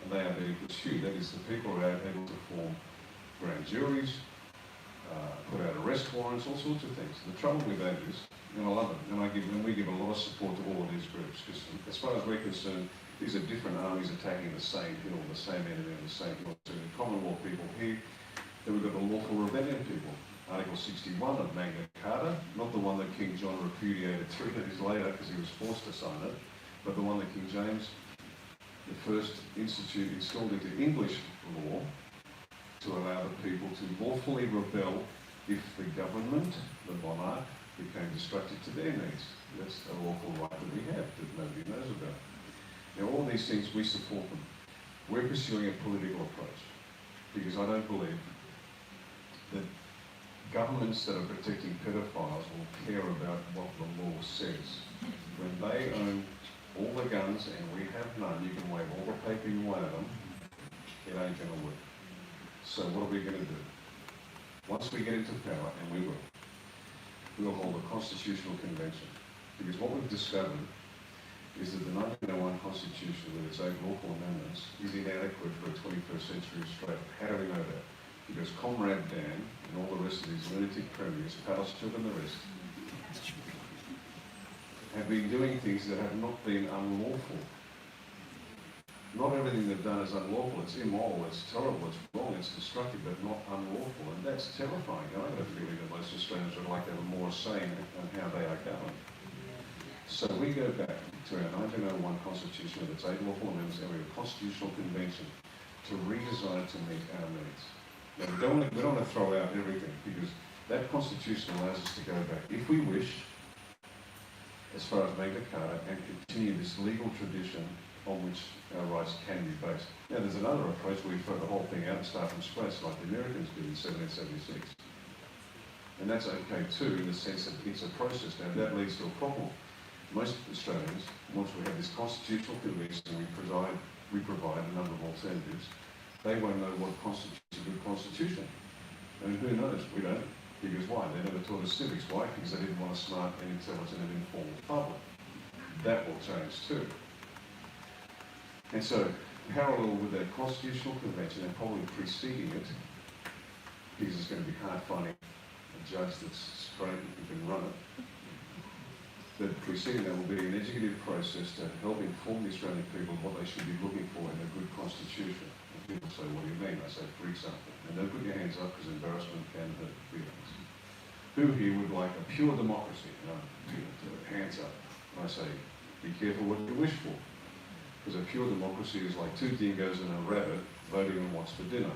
And they are being pursued. That is, the people are able to form grand juries, put out arrest warrants, all sorts of things. The trouble with that is, and I love it, and we give a lot of support to all of these groups, because as far as we're concerned, these are different armies attacking the same hill, the same enemy on the same hill. So the common law people here, then we've got the lawful rebellion people. Article 61 of Magna Carta, not the one that King John repudiated 3 days later because he was forced to sign it, but the one that King James I installed into English law to allow the people to lawfully rebel if the government, the monarch, became destructive to their needs. That's a lawful right that we have that nobody knows about. Now, all these things, we support them. We're pursuing a political approach because I don't believe that governments that are protecting pedophiles will care about what the law says. When they own all the guns and we have none, you can wave all the paper you want at them, it ain't going to work. So what are we going to do? Once we get into power, and we will, we'll hold a constitutional convention. Because what we've discovered is that the 1901 Constitution, with its 8 lawful amendments, is inadequate for a 21st century Australia. How do we know that? Because Comrade Dan and all the rest of these lunatic premiers, Palestine and the rest, have been doing things that have not been unlawful. Not everything they've done is unlawful. It's immoral, it's terrible, it's wrong, it's destructive, but not unlawful. And that's terrifying. I have a feeling that most Australians would like to have more say on how they are governed. So we go back to our 1901 Constitution with its 8 lawful amendments and we have a constitutional convention to redesign it to meet our needs. Now, we don't want to throw out everything because that Constitution allows us to go back, if we wish, as far as Magna Carta, and continue this legal tradition on which our rights can be based. Now, there's another approach where we throw the whole thing out and start from scratch, like the Americans did in 1776. And that's okay too, in the sense that it's a process. Now, that leads to a problem. Most Australians, once we have this constitutional convention and we provide a number of alternatives, they won't know what constitutes a good constitution. And who knows? We don't. Because why? They never taught us civics. Why? Because they didn't want a smart and intelligent and informed public. That will change too. And so, parallel with that constitutional convention and probably preceding it, because it's going to be hard finding a judge that's straight and who can run it, that preceding that will be an educative process to help inform the Australian people what they should be looking for in a good constitution. And people say, what do you mean? I say, for example, and don't put your hands up because embarrassment can hurt feelings. Who here would like a pure democracy? Hands up. And I say, be careful what you wish for. Because a pure democracy is like 2 dingoes and a rabbit voting on what's for dinner.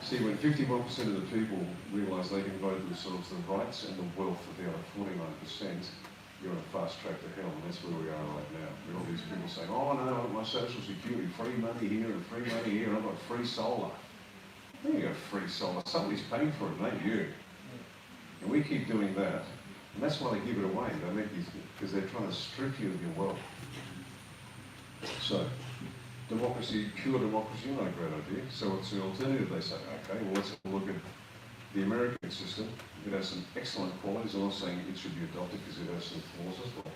See, when 51% of the people realise they can vote themselves the rights and the wealth of the other 49%, you're on a fast track to hell, and that's where we are right now. With all these people saying, oh no, I've got my social security, free money here and free money here, and I've got free solar. There you go, free solar. Somebody's paying for it, not you. And we keep doing that. And that's why they give it away. They make these, because they're trying to strip you of your wealth. So, democracy, pure democracy, not a great idea. So what's the alternative? They say, okay, well, let's have a look at the American system. It has some excellent qualities. I'm not saying it should be adopted because it has some flaws as well.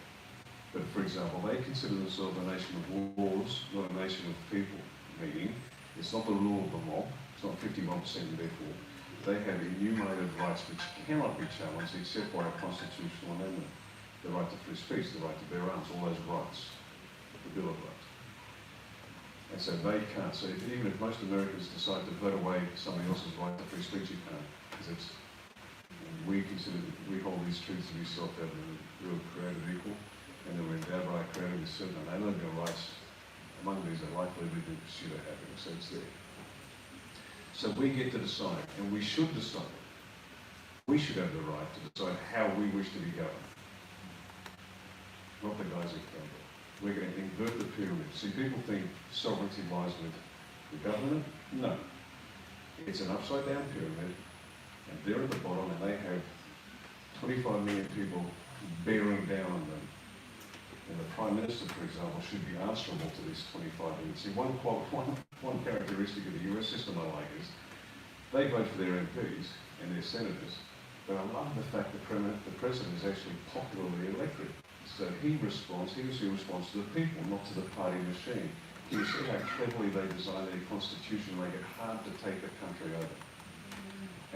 But for example, they consider themselves a nation of laws, not a nation of people. Meaning, it's not the rule of the mob. It's not 51% therefore. They have enumerated rights which cannot be challenged except by a constitutional amendment. The right to free speech, the right to bear arms, all those rights. The Bill of Rights. And so they can't. So even if most Americans decide to vote away somebody else's right to free speech, you can't. Because it's, we hold these truths to be self-evident. We were created equal, and they were endowed by our Creator with certain unalienable rights. Among these are life, liberty, and pursuit of happiness. So it's there. So we get to decide, and we should decide. We should have the right to decide how we wish to be governed. Not the guys at Canberra. We're going to invert the pyramid. See, people think sovereignty lies with the government. No. It's an upside-down pyramid, and they're at the bottom, and they have 25 million people bearing down on them. And the Prime Minister, for example, should be answerable to this 25 million. See, one characteristic of the US system I like is they vote for their MPs and their senators, but I love the fact that the President is actually popularly elected. So he or she responds to the people, not to the party machine. Do you see how cleverly they design their constitution to make it hard to take the country over?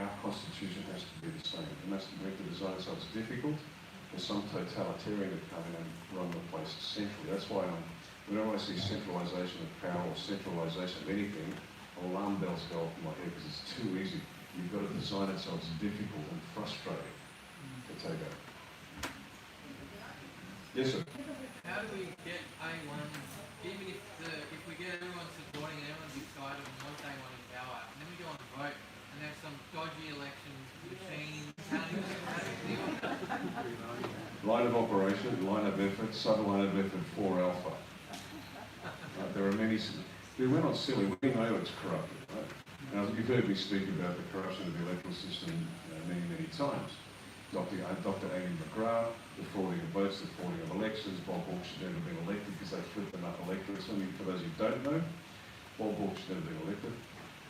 Our constitution has to be the same. It must make the design so it's difficult for some totalitarian to come in and run the place centrally. That's why whenever I see centralisation of power or centralisation of anything, alarm bells go off in my head because it's too easy. You've got to design it so it's difficult and frustrating to take over. Yes, sir. How do we get A1, even if we get everyone supporting, everyone's excited and want A1 in power, and then we go on to vote and there's some dodgy election machine counting, how do we deal with that? Line of operation, line of effort, sub-line of effort 4 alpha. There are many, we're not silly, we know it's corrupted, right? Now, you've heard me speak about the corruption of the electoral system many, many times. Dr. Amy McGrath, the frauding of votes, the frauding of elections. Bob Hawke should never have been elected because they flipped enough electorates. For those who don't know, Bob Hawke should never have been elected.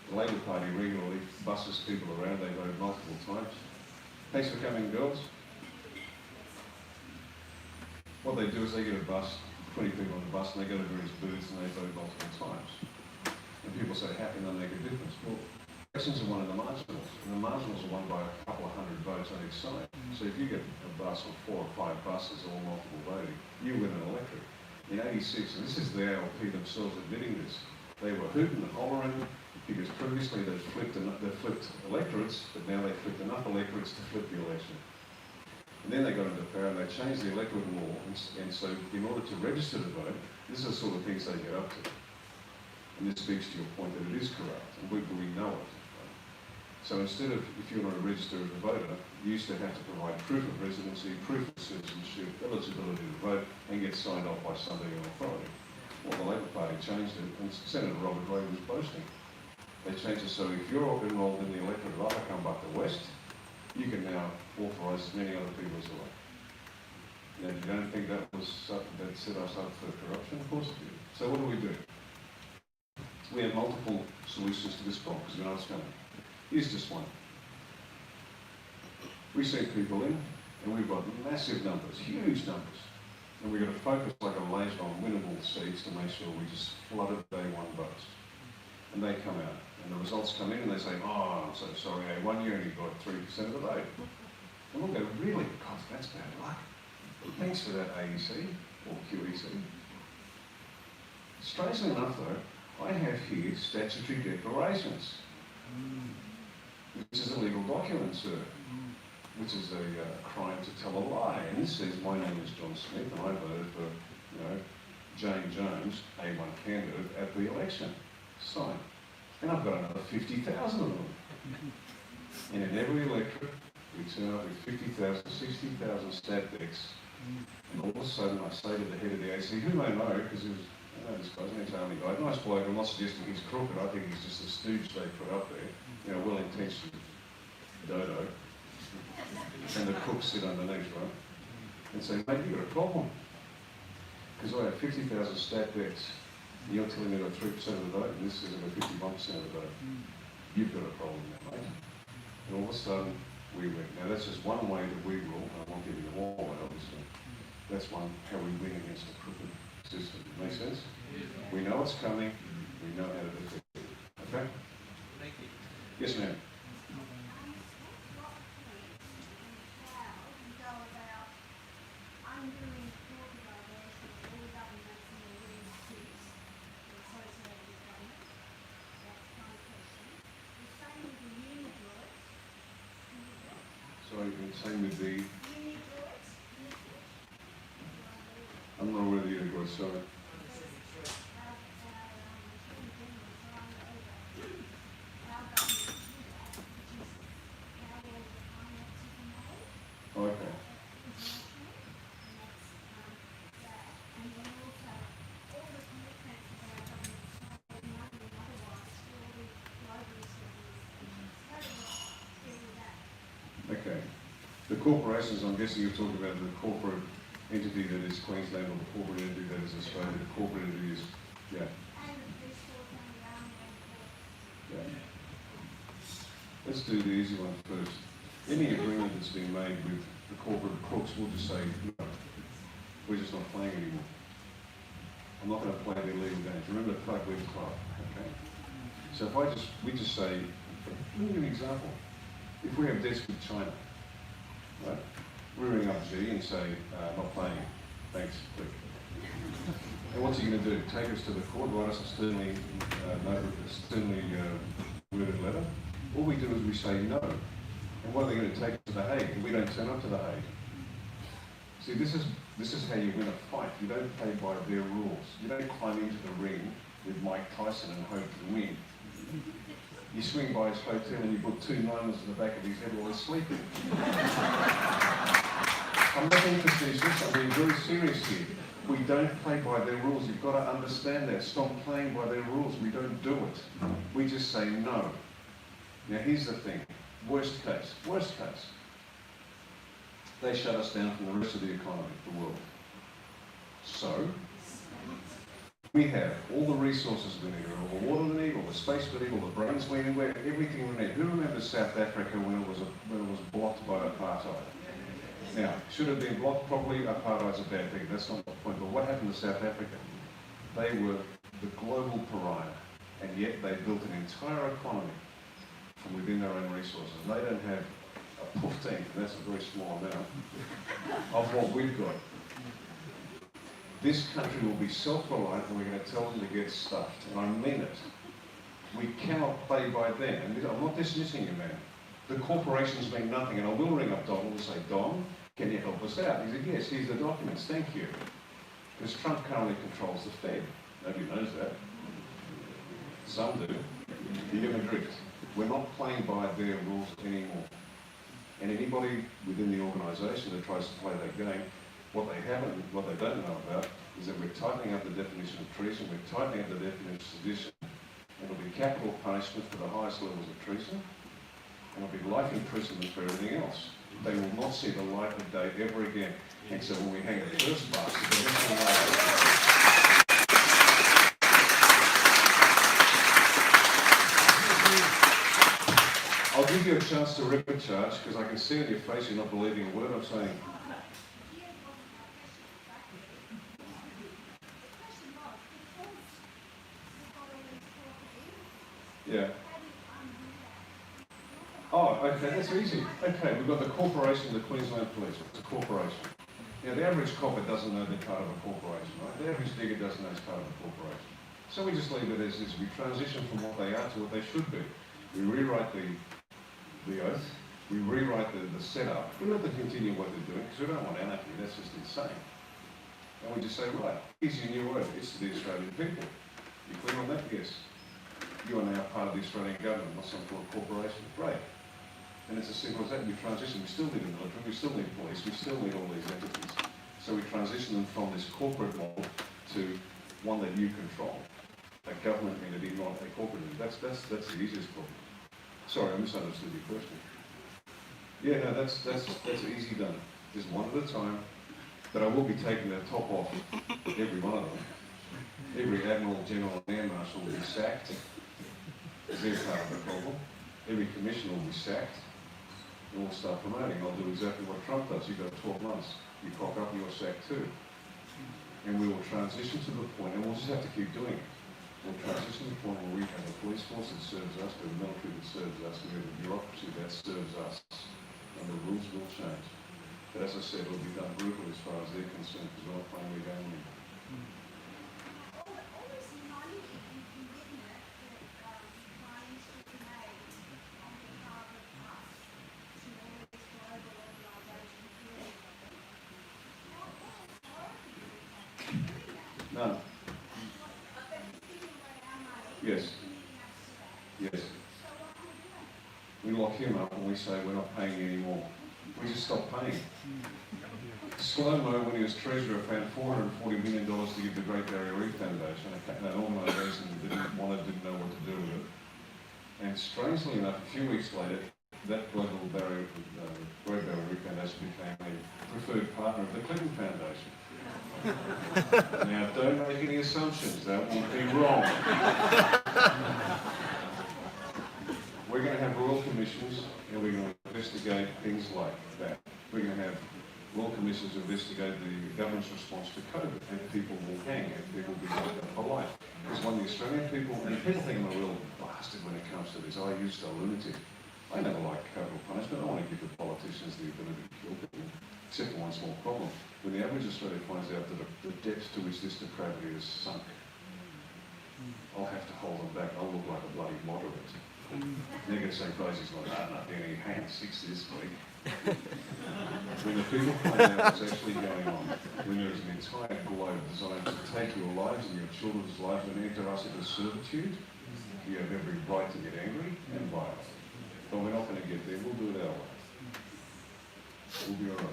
The Labor Party regularly buses people around. They vote multiple times. Thanks for coming, girls. What they do is they get a bus, 20 people on the bus, and they go to various booths and they vote multiple times. And people say, how can they make a difference? Well, elections are one of the marginals, and the marginals are won by a couple of hundred votes on each side. So if you get a bus or 4 or 5 buses, all multiple voting, you win an electorate. In '86, and this is the ALP themselves admitting this, they were hooting and hollering because previously they'd flipped electorates, but now they flipped enough electorates to flip the election. And then they got into power and they changed the electoral law, and so in order to register to vote, this is the sort of things they get up to. And this speaks to your point that it is corrupt, and we know it. So instead of, if you want to register as a voter, you used to have to provide proof of residency, proof of citizenship, eligibility to vote, and get signed off by somebody in authority. Well, the Labor Party changed it, and Senator Robert Ray was boasting. They changed it so if you're enrolled in the electorate of Upper Kumbuck West, you can now authorise as many other people as you like. Now, you don't think that set us up for corruption? Of course it did. So what do? We have multiple solutions to this problem, because we know it's coming. Here's just one. We send people in, and we've got massive numbers, huge numbers. And we've got to focus like a laser on winnable seats to make sure we just flood it day one votes. And they come out, and the results come in, and they say, oh, I'm so sorry, A1, you only got 3% of the vote. And we'll go, really? God, that's bad luck. Thanks for that, AEC, or QEC. Strangely enough, though, I have here statutory declarations. Which is a legal document, sir, which is a crime to tell a lie. And this says, my name is John Smith and I voted for, Jane Jones, A1 candidate, at the election. Sign. And I've got another 50,000 of them. And in every electorate, we turn up with 50,000, 60,000 stat decks. And all of a sudden, I say to the head of the AC, whom I know, because he was, I know this guy's name's Army guy, nice bloke, I'm not suggesting he's crooked, I think he's just a stooge they put up there. Well-intentioned dodo, and the cooks sit underneath, right? And say, mate, you've got a problem. Because I have 50,000 stat decks, and you're telling me I've got 3% of the vote, and this says I've got 51% of the vote. You've got a problem now, mate. And all of a sudden, we win. Now, that's just one way that we rule, and I won't give you the whole way, obviously. That's how we win against a crooked system. Make sense? We know it's coming, we know how to defeat it. Okay? Thank you. Yes, ma'am. Sorry, you can say with the... I'm not aware of the unit, sorry. Okay. Okay. The corporations, I'm guessing you're talking about the corporate entity that is Queensland or the corporate entity that is Australia. The corporate entity is, yeah. Yeah. Let's do the easy one first. Any agreement that's been made with the corporate crooks will just say, no, we're just not playing anymore. I'm not going to play their legal games. Remember, plug with club, okay? So if we just say, let me give you an example. If we have debts with China, right? We ring up G and say, not playing it. Thanks, click. And what's he going to do? Take us to the court, write us a sternly worded letter? All we do is we say no. And what are they going to take us to The Hague? And we don't turn up to The Hague. See, this is how you win a fight. You don't play by their rules. You don't climb into the ring with Mike Tyson and hope to win. You swing by his hotel and you put 2 9s in the back of his head while he's sleeping. I'm not being facetious, I'm being very serious here. We don't play by their rules. You've got to understand that. Stop playing by their rules. We don't do it. We just say no. Now here's the thing. Worst case. They shut us down from the rest of the economy, the world. So, we have all the resources we need, all the water we need, all the space we need, all the brains we need, everything we need. Who remembers South Africa when it was blocked by apartheid? Now, should it have been blocked? Probably apartheid's a bad thing. That's not the point. But what happened to South Africa? They were the global pariah, and yet they built an entire economy from within their own resources. And they don't have a 15th, and that's a very small amount, of what we've got. This country will be self-reliant and we're going to tell them to get stuffed. And I mean it. We cannot play by them. And I'm not dismissing you, man. The corporations mean nothing. And I will ring up Don and say, Don, can you help us out? He said, yes, here's the documents. Thank you. Because Trump currently controls the Fed. Nobody knows that. Some do. You get my drift. We're not playing by their rules anymore. And anybody within the organisation that tries to play that game, what they don't know about is that we're tightening up the definition of treason, we're tightening up the definition of sedition, and it'll be capital punishment for the highest levels of treason, and it'll be life imprisonment for everything else. They will not see the light of day ever again. And so when we hang the first bus, I'll give you a chance to rip a charge, because I can see on your face you're not believing a word I'm saying. Yeah. Oh, okay, that's easy. Okay, we've got the corporation, the Queensland Police. It's a corporation. Now, the average copper doesn't know they're part of a corporation, right? The average digger doesn't know it's part of a corporation. So we just leave it as is. We transition from what they are to what they should be. We rewrite the oath. We rewrite the setup. We let them continue what they're doing, because we don't want anarchy. That's just insane. And we just say, right, here's your new oath. It's to the Australian people. You clear on that? Yes. You are now part of the Australian government, not some sort of corporation. Great. And it's as simple as that. We transition. We still need a military. We still need police. We still need all these entities. So we transition them from this corporate model to one that you control. A government entity, not a corporate entity. That's the easiest problem. Sorry, I misunderstood your question. Yeah, no, that's easy done. Just one at a time. But I will be taking the top off every one of them. Every admiral, general, and air marshal will be sacked. They're part of the problem. Every commissioner will be sacked. And we'll start promoting. I'll do exactly what Trump does. You've got 12 months. You cock up, you're sacked too. And we will transition to the point, and we'll just have to keep doing it. We'll transition to the point where we have a police force that serves us, we have a military that serves us, we have a bureaucracy that serves us. And the rules will change. But as I said, it'll be done brutally as far as they're concerned, because we're not playing their game anymore. None. Yes. Yes. We lock him up and we say we're not paying anymore. We just stop paying. Slomo, when he was treasurer, found $440 million to give the Great Barrier Reef Foundation, an organisation that didn't know what to do with it. And strangely enough, a few weeks later, that blood barrier, Great Barrier Reef Foundation became a preferred partner of the Clinton Foundation. Now, don't make any assumptions, that would be wrong. We're going to have royal commissions, and we're going to investigate things like that. We're going to have royal commissions investigate the government's response to COVID, and people will hang, and people will be locked up for life. Because when the Australian people, and people think I'm a real bastard when it comes to this, I used a lunatic. I never liked capital punishment. I want to give the politicians the ability to kill people, except for one small problem. When the average Australian finds out that the depths to which this depravity is sunk, I'll have to hold them back. I'll look like a bloody moderate. They're going to say, Rosie's not hard enough, any hand 6 this week. When the people find out what's actually going on, when there is an entire globe designed to take your lives and your children's lives and enter us into servitude, you have every right to get angry and violent. But we're not going to get there. We'll do it our way. We'll be all right.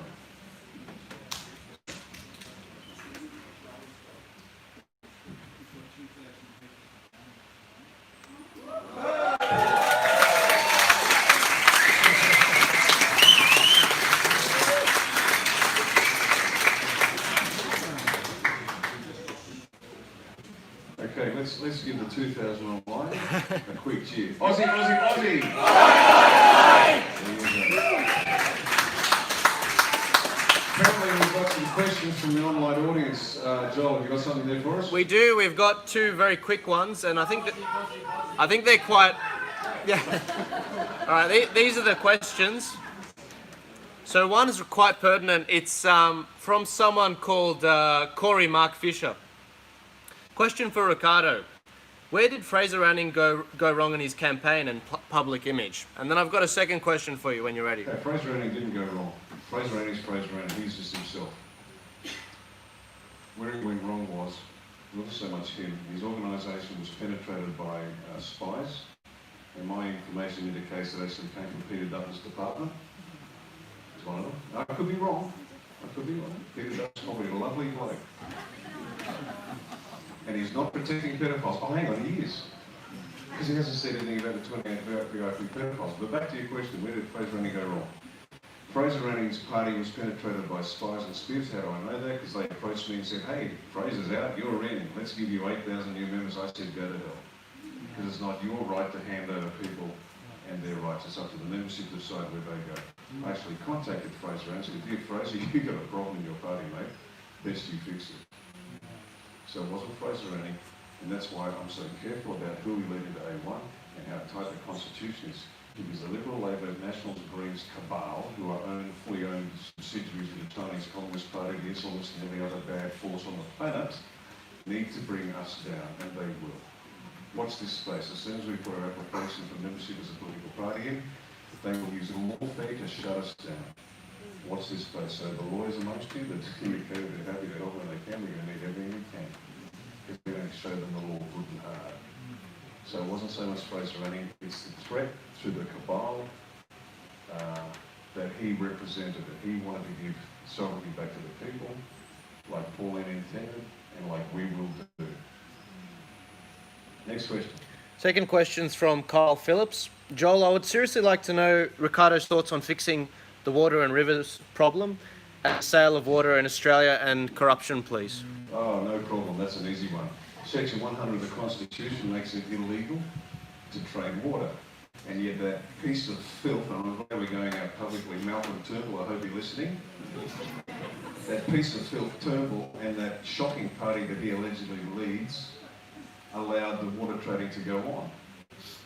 Okay, let's give the 2000 online a quick cheer. Aussie, Aussie, Aussie! Apparently we've got some questions from the online audience. Joel, have you got something there for us? We do. We've got 2 very quick ones, and I think they're quite. Yeah. All right. These are the questions. So one is quite pertinent. It's from someone called Corey Mark Fisher. Question for Riccardo. Where did Fraser Anning go wrong in his campaign and public image? And then I've got a second question for you when you're ready. Okay, Fraser Anning didn't go wrong. Fraser Anning's Fraser Anning. He's just himself. Where he went wrong was, not so much him. His organisation was penetrated by spies, and my information indicates that actually came from Peter Dutton's department. It's one of them. I could be wrong. Peter Dutton's probably a lovely bloke. And he's not protecting pedophiles. Oh, hang on, he is. Because he hasn't said anything about the 28 VIP pedophiles. But back to your question, where did Fraser Anning go wrong? Fraser Anning's party was penetrated by spies and spiffs. How do I know that? Because they approached me and said, hey, Fraser's out, you're in. Let's give you 8,000 new members. I said, go to hell. Because it's not your right to hand over people and their rights. It's up to the membership to decide where they go. I actually contacted Fraser and said, dear Fraser, you've got a problem in your party, mate. Best you fix it. So it wasn't Fraser Anning, and that's why I'm so careful about who we lead into A1 and how tight the Constitution is. Because the Liberal, Labor, Nationals, Greens cabal, who are fully owned subsidiaries of the Chinese Communist Party, the Islamists and every other bad force on the planet, need to bring us down, and they will. Watch this space. As soon as we put our application for membership as a political party in, they will use lawfare to shut us down. Watch this space. So the lawyers amongst you that indicate they're happy to help when they can, we're going to need everything we can. Because we're going to show them the law good and hard. So it wasn't so much Fraser Anning, it's the threat through the cabal that he represented, that he wanted to give sovereignty back to the people, like Pauline intended, and like we will do. Next question. Second question's from Carl Phillips. Joel, I would seriously like to know Riccardo's thoughts on fixing the water and rivers problem, sale of water in Australia, and corruption, please. Oh, no problem. That's an easy one. Section 100 of the Constitution makes it illegal to trade water. And yet that piece of filth, and I'm glad we're going out publicly, Malcolm Turnbull, I hope you're listening. That piece of filth, Turnbull, and that shocking party that he allegedly leads, allowed the water trading to go on.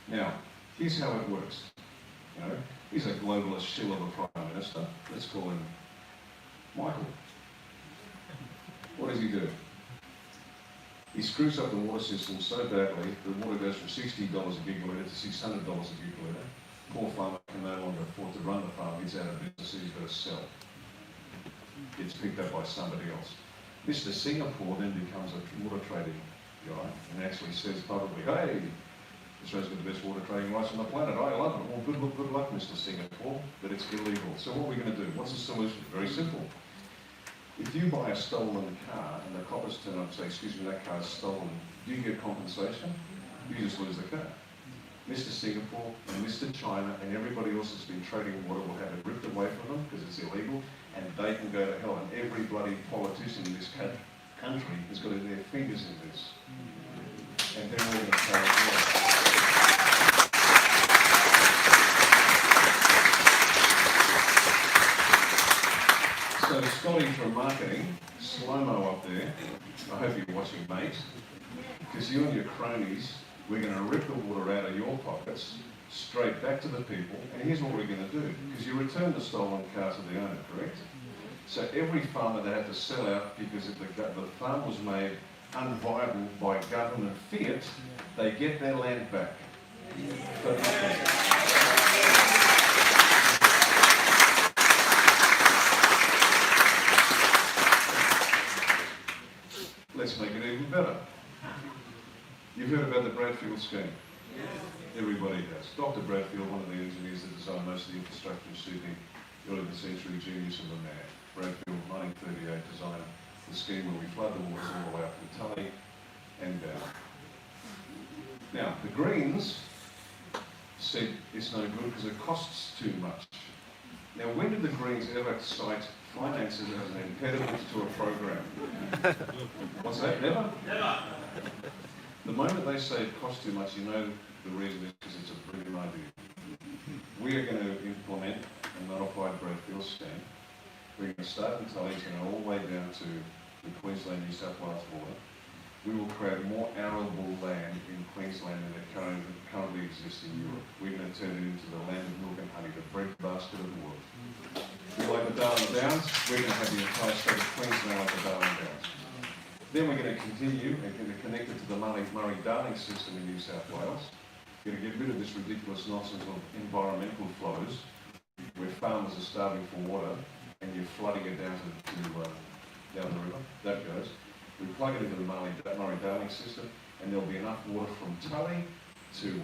Now, here's how it works. You know, he's a globalist shill of a Prime Minister. Let's call him Michael. What does he do? He screws up the water system so badly, the water goes from $60 a gigalitre to $600 a gigalitre. Poor farmer can no longer afford to run the farm, he's out of business, he's got to sell. Gets picked up by somebody else. Mr. Singapore then becomes a water trading guy and actually says publicly, hey, Australia's got the best water trading rights on the planet, I love it. Well, good luck, Mr. Singapore, but it's illegal. So what are we going to do? What's the solution? Very simple. If you buy a stolen car and the coppers turn up and say, excuse me, that car's stolen, do you get compensation? You just lose the car. Mr. Singapore and Mr. China and everybody else that's been trading water will have it ripped away from them because it's illegal, and they can go to hell. And every bloody politician in this country has got their fingers in this. And they're all going to pay as well. So Scotty from marketing, Slomo up there, I hope you're watching, mate, because you and your cronies, we're going to rip the water out of your pockets, straight back to the people, and here's what we're going to do, because you return the stolen car to the owner, correct? So every farmer that had to sell out because if the farm was made unviable by government fiat, they get their land back. But let's make it even better. You've heard about the Bradfield scheme? Everybody has. Dr. Bradfield, one of the engineers that designed most of the infrastructure in Sydney, early in the century, genius of a man. Bradfield, 1938, designed the scheme where we flood the waters all the way up to Tully and down. Now, the Greens said it's no good because it costs too much. Now, when did the Greens ever cite finances as an impediment to a program? What's that? Never? Never. The moment they say it costs too much, you know the reason is because it's a brilliant idea. We are going to implement a modified Bradfield scheme. We're going to start in Tully, it's going to go all the way down to the Queensland, New South Wales border. We will create more arable land in Queensland than it currently exists in Europe. We're going to turn it into the land of milk and honey, the breadbasket of the world. We like the Darling Downs, we're going to have the entire state of Queensland like the Darling Downs. Then we're going to continue and going to connect it to the Murray-Darling system in New South Wales. We're going to get rid of this ridiculous nonsense of environmental flows, where farmers are starving for water and you're flooding it down down the river. That goes. We plug it into the Murray-Darling system, and there'll be enough water from Tully to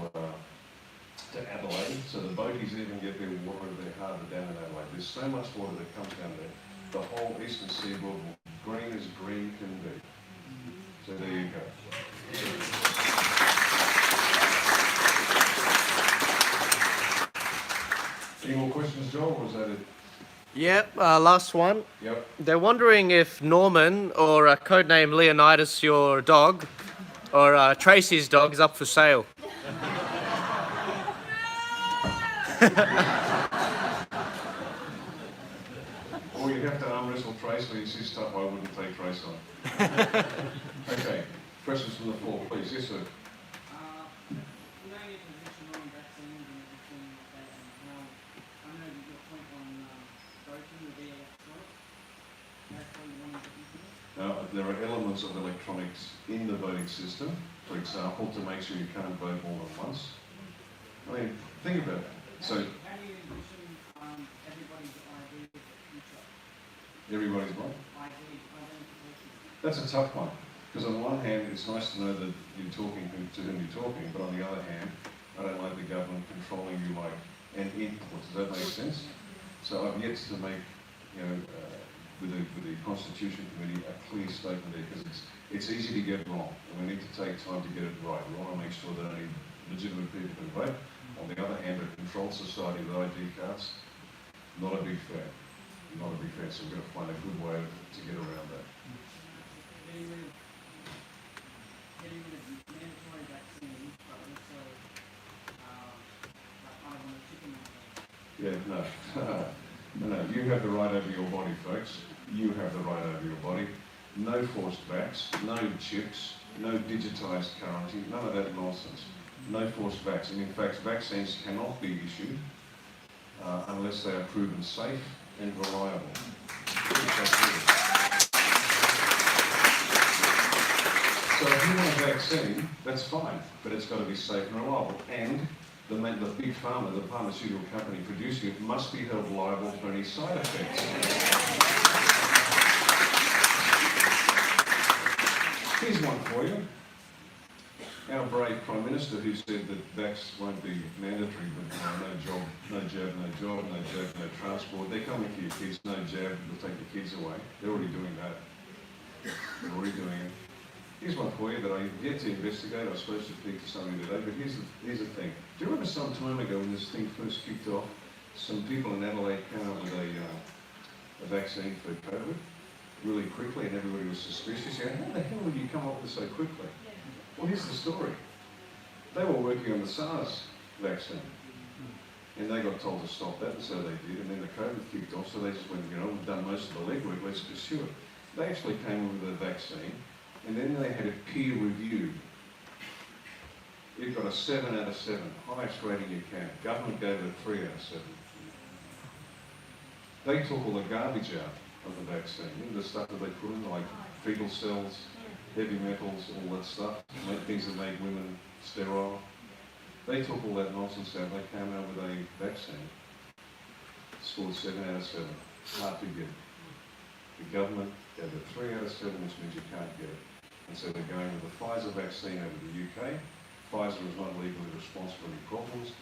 Adelaide, so the boaties even get their water if they're harbour down in Adelaide. There's so much water that comes down there, the whole eastern seaboard will be green as green can be. So there you go. Any more questions, Joel, or is that it? Yep, last one. Yep. They're wondering if Norman, or codename Leonidas, your dog, or Tracy's dog, is up for sale. Or you have to arm wrestle Trace when you see stuff I wouldn't take Trace on. Okay, questions from the floor, please. Yes, sir. Now, there are elements of electronics in the voting system, for example, to make sure you can't vote more than once. I mean, think about it. So, how do you envision everybody's ID of the future? Everybody's what? Identification. That's a tough one, because on the one hand, it's nice to know that you're talking to whom you're talking, but on the other hand, I don't like the government controlling you like an input. Does that make sense? So I've yet to make, with the Constitution Committee, a clear statement there, because it's easy to get wrong, and we need to take time to get it right. We want to make sure that only legitimate people can vote. On the other hand, a controlled society with ID cards, not a big fan. Not a big fan, so we've got to find a good way to get around that. Getting rid of mandatory vaccines, but also kind of on the chicken market. Yeah, no. No, you have the right over your body, folks. You have the right over your body. No forced vax, no chips, no digitised currency, none of that nonsense. No forced vax. And in fact, vaccines cannot be issued unless they are proven safe and reliable. So if you want a vaccine, that's fine, but it's got to be safe and reliable. And the big pharma, the pharmaceutical company producing it, must be held liable for any side effects. Here's one for you. Our brave Prime Minister, who said that vax won't be mandatory, but no jab, no job, no transport. They're coming for your kids, no jab, they'll take the kids away. They're already doing that. They're already doing it. Here's one for you that I yet to investigate. I was supposed to speak to somebody today, but here's the thing. Do you remember some time ago when this thing first kicked off, some people in Adelaide came up with a vaccine for COVID really quickly, and everybody was suspicious. Yeah, how the hell did you come up with it so quickly? Well, here's the story. They were working on the SARS vaccine, and they got told to stop that, and so they did, and then the COVID kicked off, so they just went, we've done most of the legwork, let's pursue it. They actually came up with a vaccine, and then they had it peer reviewed. It got a 7 out of 7, highest rating you can. Government gave it a 3 out of 7. They took all the garbage out of the vaccine, the stuff that they put in, like fetal cells, heavy metals, all that stuff, things that make women sterile. They took all that nonsense out. They came out with a vaccine. Scored 7 out of 7. Hard to get. The government gave it 3 out of 7, which means you can't get it. And so they're going with the Pfizer vaccine over the UK. Pfizer is not legally responsible for any problems.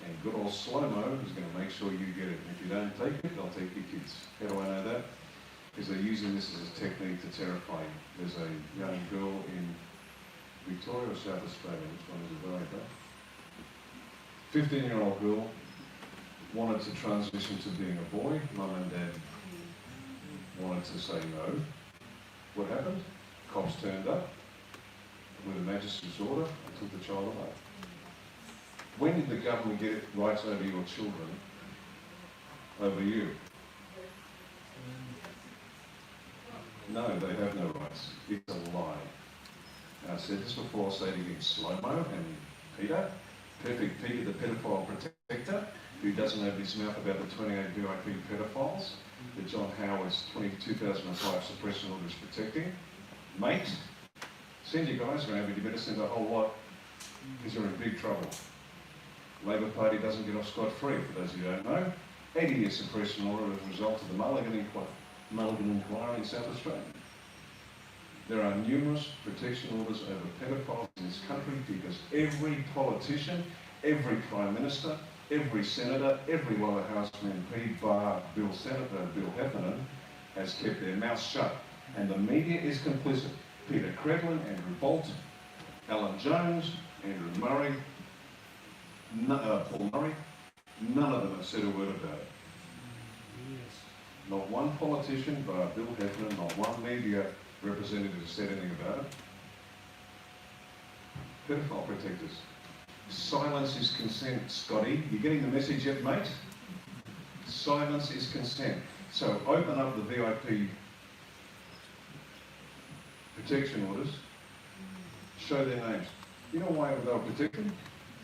And good old Slomo is going to make sure you get it. And if you don't take it, they'll take your kids. How do I know that? Because they're using this as a technique to terrify you. There's a young girl in Victoria or South Australia, which one is it, right? 15-year-old girl wanted to transition to being a boy. Mum and dad wanted to say no. What happened? Cops turned up with a magistrate's order and took the child away. When did the government get rights over your children, over you? No, they have no rights. It's a lie. And I said this before, I'll say it again. Slomo and Peter, Perfect Peter, the pedophile protector, who doesn't open his mouth about the 28 VIP pedophiles that John Howard's 2005 suppression order is protecting. Mate, send your guys around, but you better send a whole lot, because you're in big trouble. Labor Party doesn't get off scot-free, for those who don't know. 80-year suppression order as a result of the Mulligan inquiry in South Australia. There are numerous protection orders over pedophiles in this country because every politician, every Prime Minister, every Senator, every lower house MP, bar Senator Bill Heffernan, has kept their mouths shut. And the media is complicit. Peter Credlin, Andrew Bolt, Alan Jones, Andrew Murray, Paul Murray, none of them have said a word about it. Not one politician, bar Bill Heffernan, not one media representative has said anything about it. Pedophile protectors. Silence is consent, Scotty. You getting the message yet, mate? Silence is consent. So open up the VIP protection orders, show their names. You know why they were protected?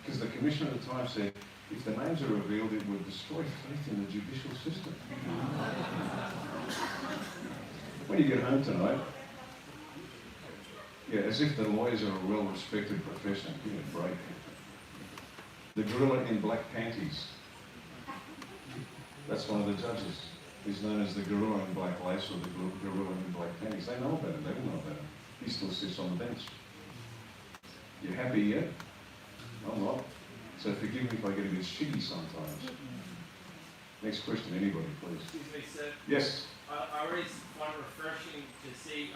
Because the Commissioner at the time said, if the names are revealed, it would destroy faith in the judicial system. When you get home tonight, yeah, as if the lawyers are a well-respected profession. Give me a break. The gorilla in black panties. That's one of the judges. He's known as the gorilla in black lace or the gorilla in black panties. They know about him. They will know about him. He still sits on the bench. You happy yet? I'm not. So forgive me if I get a bit shitty sometimes. Next question, anybody, please. Excuse me, sir. Yes. I always find it refreshing to see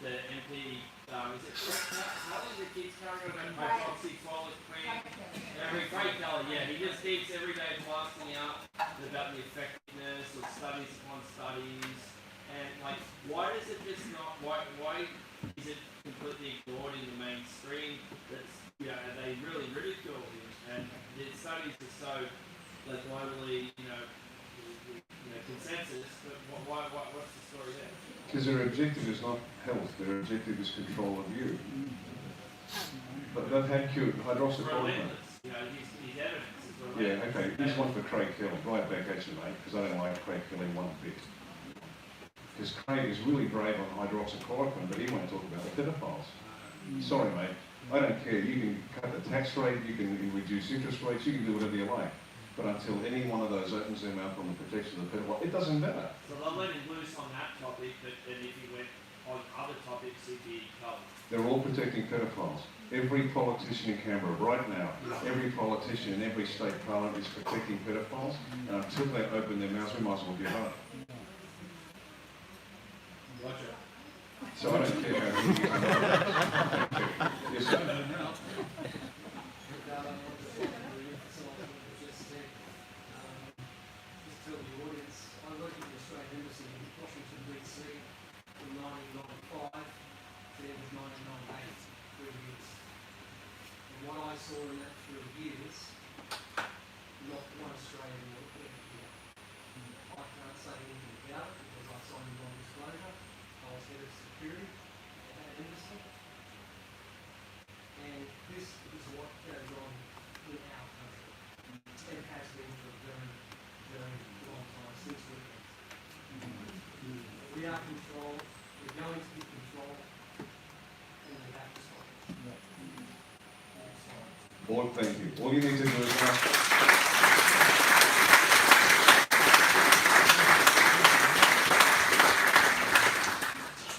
the MP, how does the kids currently on hydroxychloroquine cream? Every great colour, yeah. He just keeps every day blasting out about the effectiveness of studies upon studies. And like, why is it just not, why is it completely ignored in the mainstream? That's, you know, they really ridicule him. And the studies are so, like, globally, consensus, but what's the story there? Because their objective is not health, their objective is control of you. But they've had cured hydroxychloroquine. You know, his evidence is relentless. Yeah, okay, here's one for Craig Kelly. Right back at you, mate, because I don't like Craig Kelly one bit. Because Craig is really brave on hydroxychloroquine, but he won't talk about the pedophiles. Sorry, mate, I don't care. You can cut the tax rate, you can reduce interest rates, you can do whatever you like. But until any one of those opens their mouth on the protection of the pedophile, it doesn't matter. So they'll let him loose on that topic, but then if he went on other topics, he'd be covered. They're all protecting pedophiles. Every politician in Canberra right now, every politician in every state parliament is protecting pedophiles, and until they open their mouths, we might as well give up. Roger. So I don't care how many years. Yes, sir. Just tell the audience, I worked at the Australian Embassy in Washington DC from 1995 to the end of 1998, 3 years. And what I saw in that 3 years, not one Australian would ever here. I can't say anything about it because I signed a non-disclosure. I was head of security at that embassy. And this is what goes on in our country. And has been for a very, very long time since we left. We are controlled, we're going to be controlled, and we have to stop it. Board, thank you. All you need to do is ask.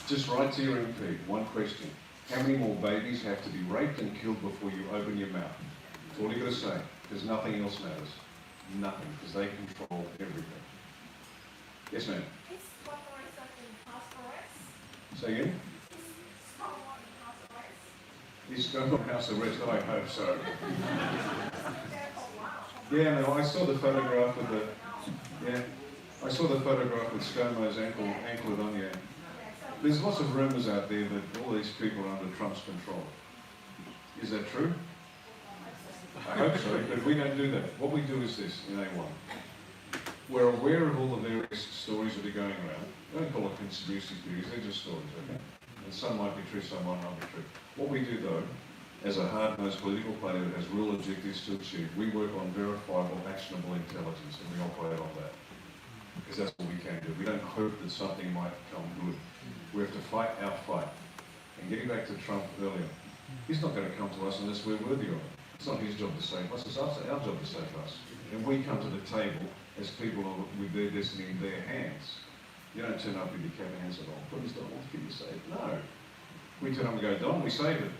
Just write to your MP, one question. How many more babies have to be raped and killed before you open your mouth? That's all you've got to say, because nothing else matters. Nothing, because they control everything. Yes, ma'am? Is Scott Morrison in house arrest? Say again? Is Scott Morrison in house arrest? He's going on house arrest, I hope so. There for a while. Yeah, no, I saw the photograph with the, yeah, I saw the photograph with Slomo's anklet on, yeah. There's lots of rumours out there that all these people are under Trump's control. Is that true? I hope so, but we don't do that. What we do is this, in A1. We're aware of all the various stories that are going around. Don't call it conspiracy theories, they're just stories, okay? And some might be true, some might not be true. What we do though, as a hard-nosed political player that has real objectives to achieve, we work on verifiable, actionable intelligence, and we operate on that. Because that's what we can do. We don't hope that something might come good. We have to fight our fight. And getting back to Trump earlier, he's not going to come to us unless we're worthy of it. It's not his job to save us, it's our job to save us. And we come to the table as people with their destiny in their hands. You don't turn up with your cap hands at all. Please don't want to get you saved. No. We turn up and go, Don, we saved it.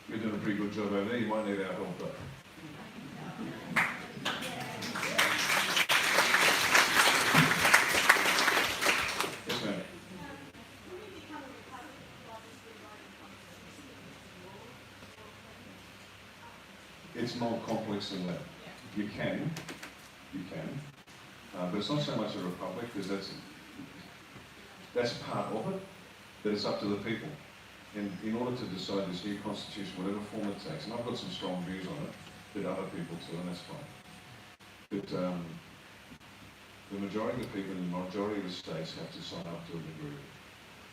You're doing a pretty good job over there, you might need our help though. Yes, ma'am. It's more complex than that. You can, but it's not so much a republic because that's part of it, but it's up to the people. And in order to decide this new constitution, whatever form it takes, and I've got some strong views on it, but other people too, and that's fine. But the majority of the people in the majority of the states have to sign up to it and agree with it.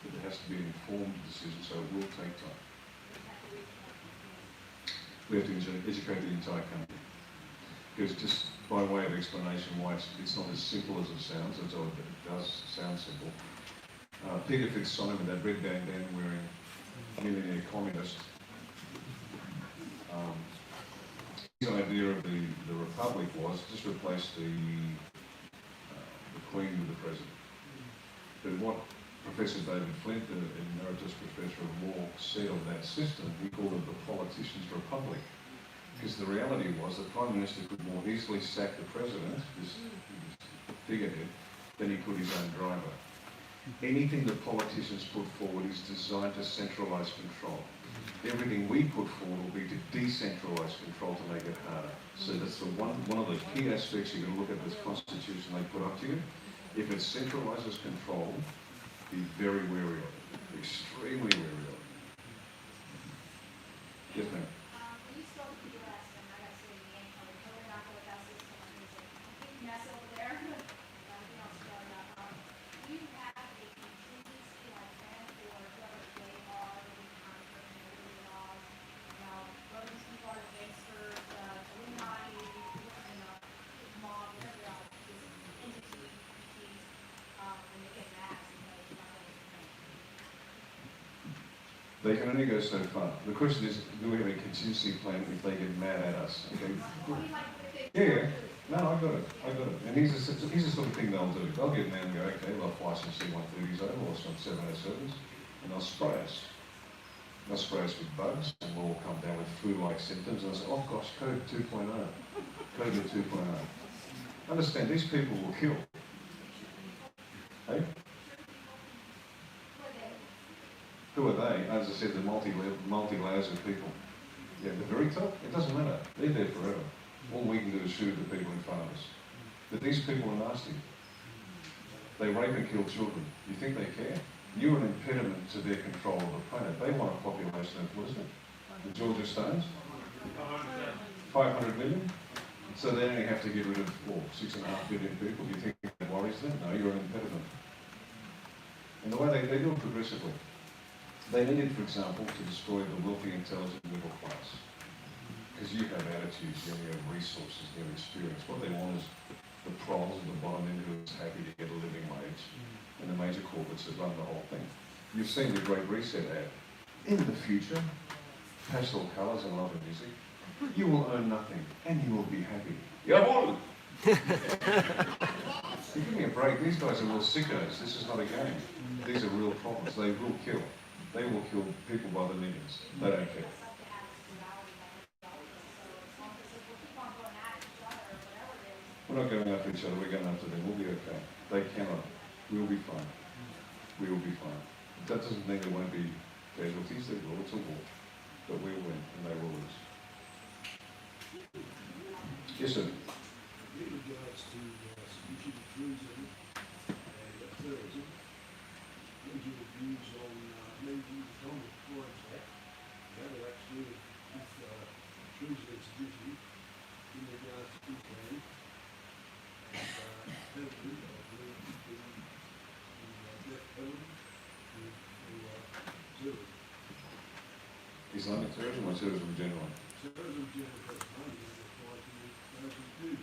But it has to be an informed decision, so it will take time. We have to educate the entire country. Because just by way of explanation why it's not as simple as it sounds, although it does sound simple. Peter Fitzsimon, that red bandana wearing millionaire communist, his idea of the republic was just replace the Queen with the President. But what Professor David Flint, an emeritus professor of law, said of that system, he called it the politician's republic. Because the reality was the Prime Minister could more easily sack the President, this figurehead, than he could his own driver. Anything that politicians put forward is designed to centralise control. Everything we put forward will be to decentralise control to make it harder. So that's one of the key aspects you're going to look at this constitution they put up to you. If it centralises control, be very wary of it. Extremely wary of it. Yes, ma'am. When you spoke to the U.S., and I got to say the game, I'm totally not going to pass this one. There's a complete mess over there. Everything else is going on. Do you have a contingency like plan for whoever they are, the constitutional laws, whether these people are gangsters, Illuminati, mob, whatever they are, these entities, when they get mad, They can only go so far. The question is, do we have a contingency plan if they get mad at us? Okay. Yeah. No, I got it. And here's the sort of thing they'll do. They'll get mad and go, okay, they'll fly some C-130s over or some 707s, and they'll spray us. They'll spray us with bugs, and we'll all come down with flu-like symptoms, and they'll say, oh gosh, COVID 2.0. COVID 2.0. Understand, these people will kill. Hey? Who are they? As I said, the multi-layers of people. Yeah, the very top, it doesn't matter. They're there forever. All we can do is shoot at the people in front of us. But these people are nasty. They rape and kill children. You think they care? You're an impediment to their control of the planet. They want a population of, what is it? The Georgia Stones? 500 million? So they only have to get rid of, 6.5 billion people. Do you think that worries them? No, you're an impediment. And the way they do it progressively. They needed, for example, to destroy the wealthy, intelligent middle class. Because you have attitudes, you have resources, you have experience. What they want is the proles at the bottom end who is happy to get a living wage, and the major corporates that run the whole thing. You've seen the Great Reset ad. In the future, pastel colours and love and music, you will own nothing, and you will be happy. Jawohl! You give me a break. These guys are real sickos. This is not a game. These are real problems. They will kill. They will kill people by the millions. They don't care. We're not going after each other, we're going after them. We'll be okay. They cannot. We'll be fine. We will be fine. That doesn't mean there won't be casualties. There will. It's a war. But we'll win and they will lose. Yes, sir. In regards to strategic tourism and terrorism, what are your views on maybe the Economic Crimes Act, that will actually, if tourism exhibition in regards to Israel and terrorism, I believe would be the death penalty for terrorism. Islamic terrorism or terrorism generally? Terrorism generally has money that applies to those who do.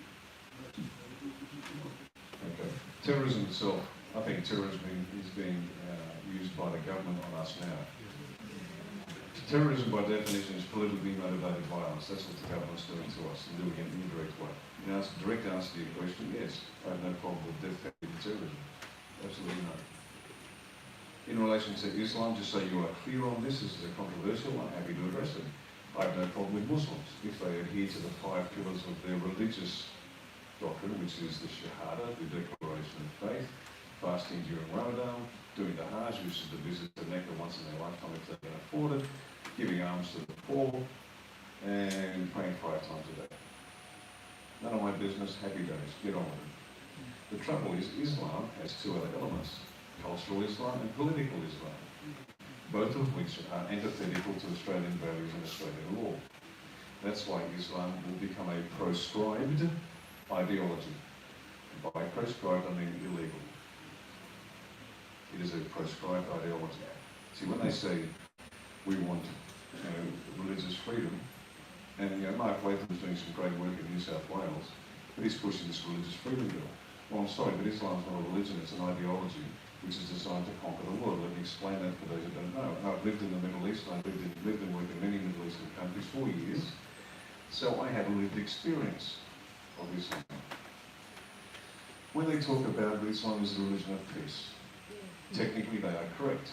Okay. Terrorism itself, I think terrorism is being used by the government on us now. Terrorism by definition is politically motivated violence. That's what the government's doing to us and doing it in an indirect way. Now, it's a direct answer to your question, yes. I have no problem with death penalty for terrorism. Absolutely no. In relation to Islam, just so you are clear on this is a controversial one, happy to address it. I have no problem with Muslims if they adhere to the 5 pillars of their religious doctrine, which is the Shahada, the declaration of faith, fasting during Ramadan, doing the Hajj, which is the visit to Mecca once in their lifetime if they can afford it, giving alms to the poor, and praying 5 times a day. None of my business, happy days, get on with it. The trouble is Islam has 2 other elements, cultural Islam and political Islam, both of which are antithetical to Australian values and Australian law. That's why Islam will become a proscribed ideology. And by proscribed, I mean illegal. It is a proscribed ideology. See, when they say we want religious freedom, and Mark Latham's doing some great work in New South Wales, but he's pushing this religious freedom bill. Well, I'm sorry, but Islam's not a religion, it's an ideology which is designed to conquer the world. Let me explain that for those who don't know. I've lived in the Middle East, and I've lived and worked in many Middle Eastern countries for years, so I have a lived experience of Islam. When they talk about Islam as the religion of peace, technically they are correct.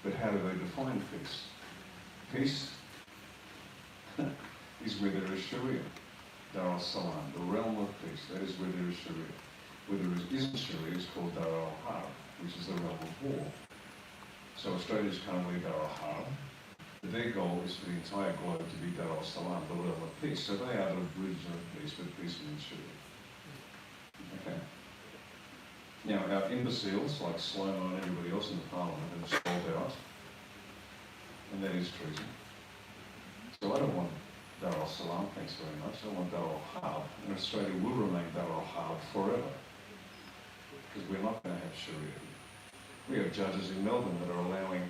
But how do they define peace? Peace is where there is Sharia, Dar al-Salam, the realm of peace. That is where there is Sharia. Where there isn't Sharia, it's called Dar al-Harb, which is the realm of war. So Australia is currently Dar al-Harb, but their goal is for the entire globe to be Dar al-Salam, the realm of peace. So they are the religion of peace, but peace means Sharia. Okay. Now, our imbeciles, like Slomo and everybody else in the parliament, have sold out, and that is treason. So I don't want Dar al-Salam, thanks very much. I want Dar al-Harb, and Australia will remain Dar al-Harb forever, because we're not going to have Sharia. We have judges in Melbourne that are allowing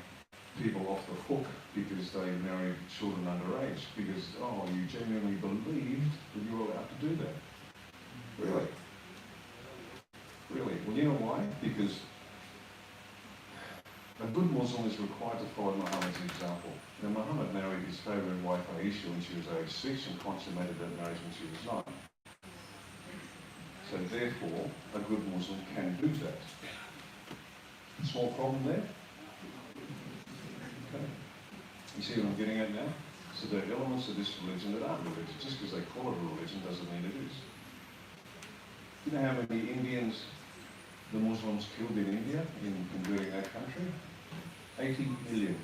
people off the hook because they married children underage, because, oh, you genuinely believed that you were allowed to do that. Really? Really? Well, you know why? Because a good Muslim is required to follow Muhammad's example. Now, Muhammad married his favourite wife Aisha when she was age 6 and consummated that marriage when she was 9. So therefore, a good Muslim can do that. Small problem there? Okay. You see what I'm getting at now? So there are elements of this religion that aren't religious. Just because they call it a religion doesn't mean it is. You know how many Indians the Muslims killed in India in converting that country? 80 million.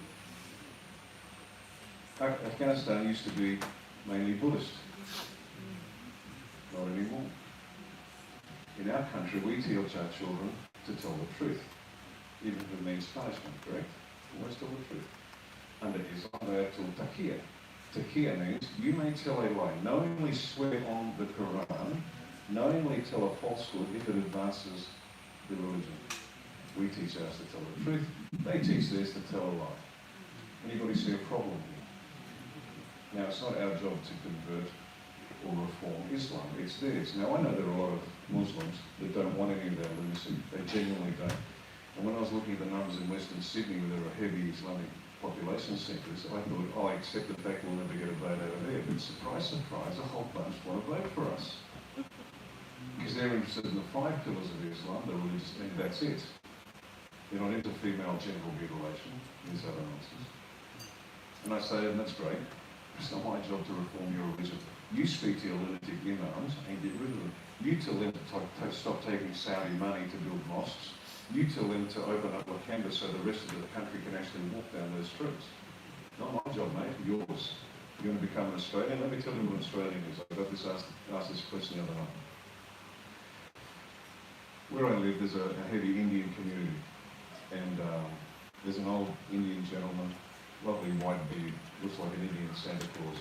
Afghanistan used to be mainly Buddhist. Not anymore. In our country, we teach our children to tell the truth, even if it means punishment, correct? Always tell the truth. Under Islam, they are told taqiyya. Taqiyya means you may tell a lie, knowingly swear on the Quran, knowingly tell a falsehood if it advances the religion. We teach ours to tell the truth, they teach theirs to tell a lie. Anybody see a problem here? Now, it's not our job to convert or reform Islam, it's theirs. Now, I know there are a lot of Muslims that don't want any of that lunacy, they genuinely don't. And when I was looking at the numbers in Western Sydney, where there are heavy Islamic population centres, I thought, oh, I accept the fact we'll never get a vote out of there. But surprise, surprise, a whole bunch want to vote for us. Because they're interested in the 5 pillars of Islam, the religious, and that's it. They're not into female genital mutilation, these other nonsense. And I say, and that's great, it's not my job to reform your religion. You speak to your lunatic imams and get rid of them. You tell them to stop taking Saudi money to build mosques. You tell them to open up Wakanda so the rest of the country can actually walk down those streets. Not my job, mate, yours. You want to become an Australian? Let me tell you what an Australian is. I got this asked this question the other night. Where I live, there's a heavy Indian community. And there's an old Indian gentleman, lovely white beard, looks like an Indian Santa Claus.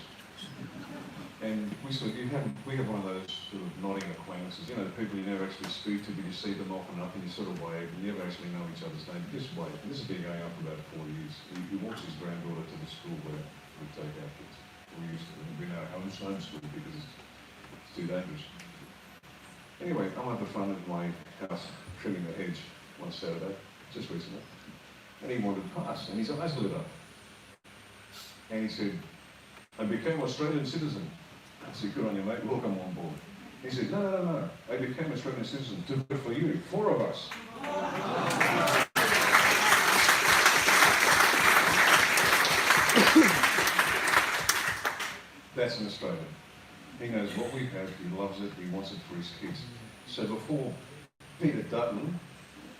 And we have one of those sort of nodding acquaintances, you know, the people you never actually speak to, but you see them often enough and you sort of wave, and you never actually know each other's name, just wave. And this has been going on for about 4 years. He walks his granddaughter to the school where we take our kids. We used to, we now homeschool because it's too dangerous. Anyway, I'm at the front of my house trimming the hedge one Saturday, just recently, and he wandered past, and his eyes lit up. And he said, I became an Australian citizen. I said, good on you, mate, welcome on board. He said, no, I became an Australian citizen to vote for you, 4 of us. That's an Australian. He knows what we have, he loves it, he wants it for his kids. So before Peter Dutton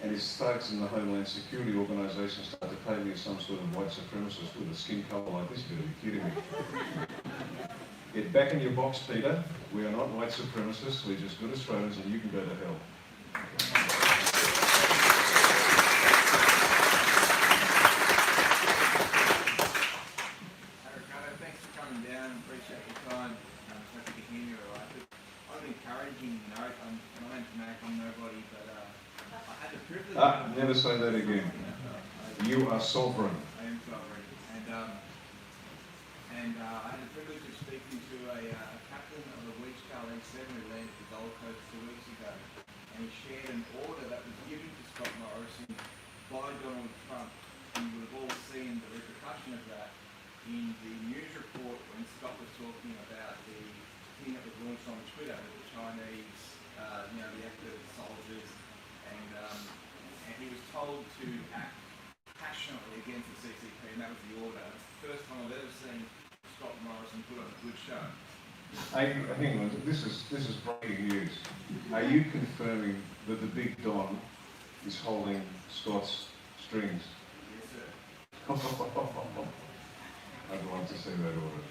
and his thugs in the Homeland Security Organisation start to pay me as some sort of white supremacist with a skin colour like this, you're kidding me. Get back in your box, Peter. We are not white supremacists, we're just good Australians and you can go to hell. Riccardo, thanks for coming down, appreciate your time. I hope you can hear me all right. I've been encouraging, you know, my name's Mac, I'm nobody, but I had the privilege... never say that again. You are sovereign. I am sovereign. And I had the privilege of speaking to a captain of a Weech Carling 7 who landed the Gold Coast 2 weeks ago. And he shared an order that was given to Scott Morrison by Donald Trump. And you would have all seen the repercussion of that in the news report when Scott was talking about the thing that was launched on Twitter with the Chinese, the active soldiers, and he was told to act passionately against the CCP, and that was the order. First time I've ever seen Scott Morrison put on a good show. Hang on, this is breaking news. Are you confirming that the big Don is holding Scott's strings? Yes, sir. I'd like to see that order.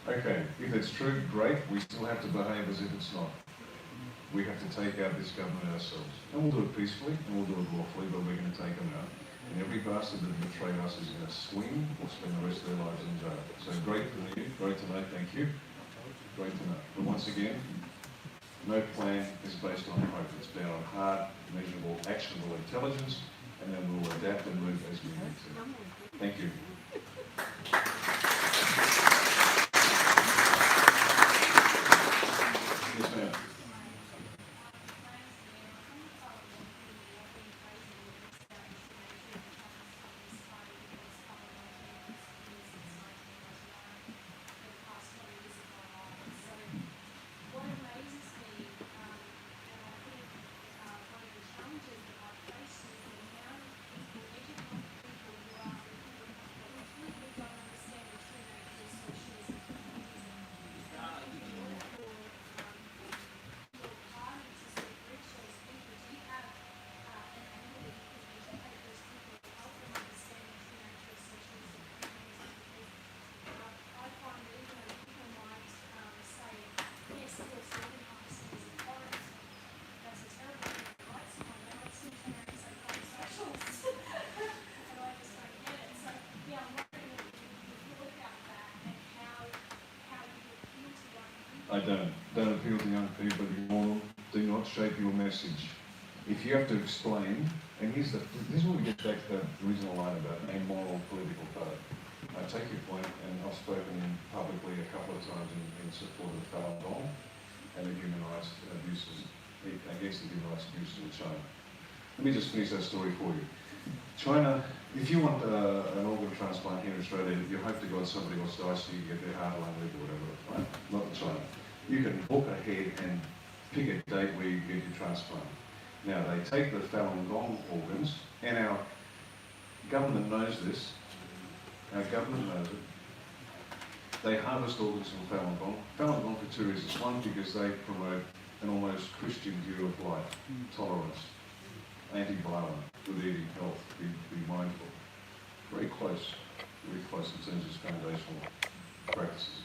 Okay, if it's true, great. We still have to behave as if it's not. We have to take out this government ourselves. And we'll do it peacefully, and we'll do it lawfully, but we're going to take them out. And every bastard that betrayed us is going to swing or spend the rest of their lives in jail. So great to know you, great to know, thank you. Great to know. But once again, no plan is based on hope. It's based on hard, measurable, actionable intelligence, and then we'll adapt and move as we need to. Thank you. Yes, ma'am. still standing on cities and forests. That's a terrible thing for rights for now. It's still turned into homosexuals. And I just don't get it. So, yeah, I'm wondering if you look at that and how you appeal to young people. I don't appeal to young people anymore. Do not shape your message. If you have to explain, and this is where we get back to the original line about amoral political code. I take your point, and I've spoken publicly a couple of times in support of Falun Gong and the human rights abuses, against the human rights abuses in China. Let me just finish that story for you. China, if you want an organ transplant here in Australia, you hope to God somebody else dies so you get their heart, lung, liver, whatever, right? Not in China. You can book ahead and pick a date where you get your transplant. Now, they take the Falun Gong organs, and our government knows this. Our government knows it. They harvest organs from Falun Gong. Falun Gong for two reasons. One, because they promote an almost Christian view of life, tolerance, anti-violence, good eating, health, be mindful. Very close in terms of foundational practices.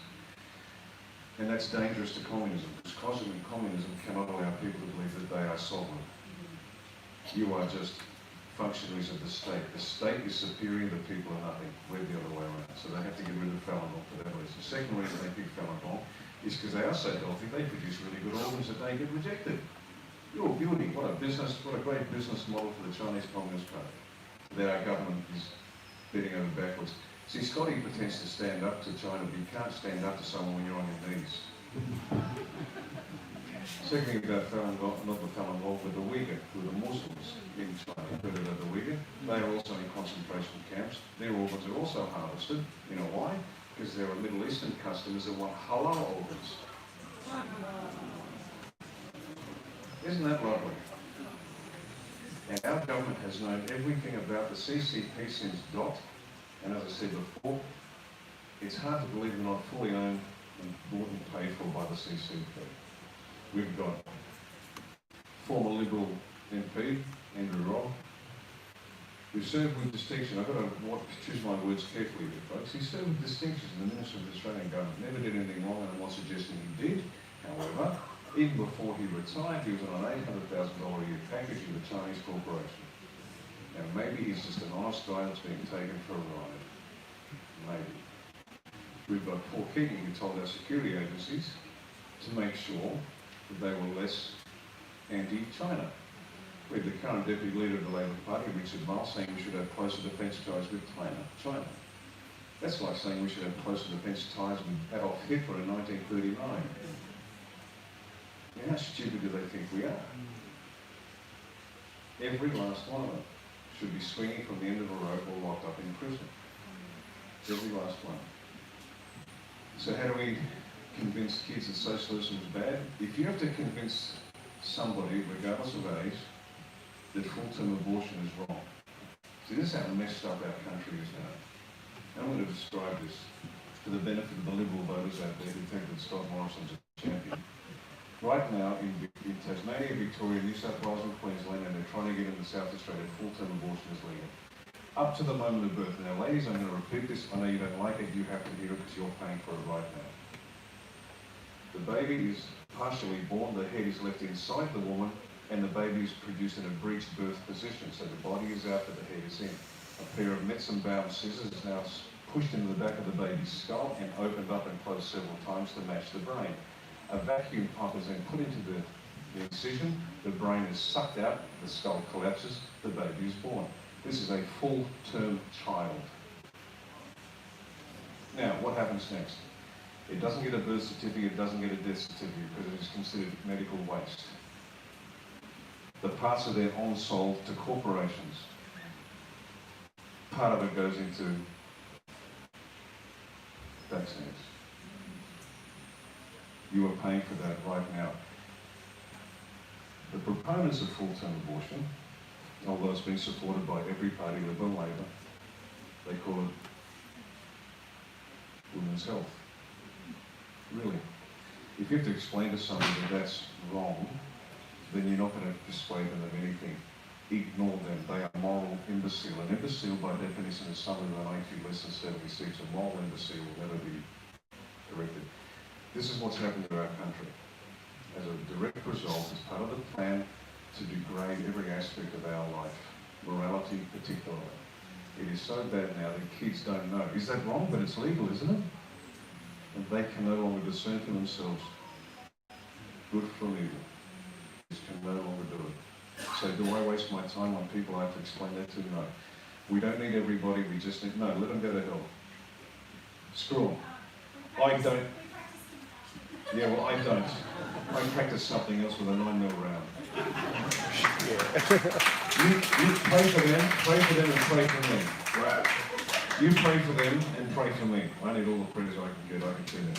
And that's dangerous to communism, because communism cannot allow people to believe that they are sovereign. You are just functionaries of the state. The state is superior, the people are nothing. We're the other way around. So they have to get rid of Falun Gong for that reason. The second reason they pick Falun Gong is because they are so healthy, they produce really good organs that they get rejected. You're beauty. What a great business model for the Chinese Communist Party. That our government is bending over backwards. See, Scotty pretends to stand up to China, but you can't stand up to someone when you're on your knees. Second thing about Falun Gong, not the Falun Gong, but the Uyghur, who are the Muslims in China, heard about the Uyghur. They are also in concentration camps. Their organs are also harvested. You know why? Because there are Middle Eastern customers that want halal organs. Isn't that lovely? And our government has known everything about the CCP since Dot, and as I said before, it's hard to believe they're not fully owned and bought and paid for by the CCP. We've got former Liberal MP, Andrew Robb, who served with distinction. I've got to choose my words carefully here, folks. He served with distinction as the Minister of the Australian Government. Never did anything wrong, and I'm not suggesting he did. However, even before he retired, he was on an $800,000 a year package with a Chinese corporation. Now, maybe he's just an honest guy that's being taken for a ride. Maybe. We've got Paul Keating, who told our security agencies to make sure that they were less anti-China. We have the current deputy leader of the Labor Party, Richard Jammal, saying we should have closer defence ties with China. That's like saying we should have closer defence ties with Adolf Hitler in 1939. How stupid do they think we are? Every last one of them should be swinging from the end of a rope or locked up in prison. Every last one. So how do we convince kids that socialism is bad? If you have to convince somebody, regardless of age, that full-term abortion is wrong. See, this is how messed up our country is now. And I'm going to describe this for the benefit of the Liberal voters out there who think that Scott Morrison's a champion. Right now, in Tasmania, Victoria, New South Wales and Queensland, and they're trying to get into South Australia, full-term abortion is legal. Up to the moment of birth. Now, ladies, I'm going to repeat this. I know you don't like it. You have to hear it because you're paying for it right now. The baby is partially born. The head is left inside the woman, and the baby is produced in a breech birth position. So the body is out, but the head is in. A pair of Metzenbaum scissors is now pushed into the back of the baby's skull and opened up and closed several times to match the brain. A vacuum pump is then put into the incision, the brain is sucked out, the skull collapses, the baby is born. This is a full-term child. Now, what happens next? It doesn't get a birth certificate, it doesn't get a death certificate because it is considered medical waste. The parts are then on-sold to corporations. Part of it goes into vaccines. You are paying for that right now. The proponents of full-term abortion, although it's been supported by every party, Liberal, Labor, they call it women's health. Really. If you have to explain to somebody that that's wrong, then you're not going to persuade them of anything. Ignore them. They are moral imbecile. An imbecile, by definition, is someone with an IQ less than 76. A moral imbecile will never be corrected. This is what's happened to our country. as a direct result, as part of the plan, to degrade every aspect of our life, morality particularly. It is so bad now that kids don't know. Is that wrong? But it's legal, isn't it? And they can no longer discern for themselves good from evil. Kids can no longer do it. So do I waste my time on people I have to explain that to? No. We don't need everybody, we just need, no, let them go to hell. Screw them. I don't. Yeah, well, I don't. I practice something else with a 9mm round. You pray for them and pray for me. Right? You pray for them and pray for me. I need all the prayers I can get, I can tell you.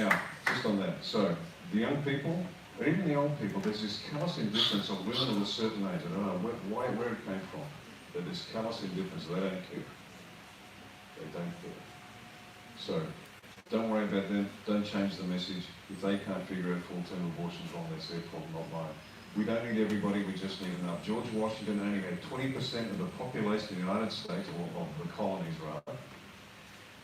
Now, just on that. So, the young people, or even the old people, there's this callous indifference of women of a certain age. I don't know where it came from. But this callous indifference, they don't care. They don't care. So, don't worry about them. Don't change the message. If they can't figure out full-term abortion's wrong, that's their problem, not mine. We don't need everybody, we just need enough. George Washington only had 20% of the population of the United States, or of the colonies rather,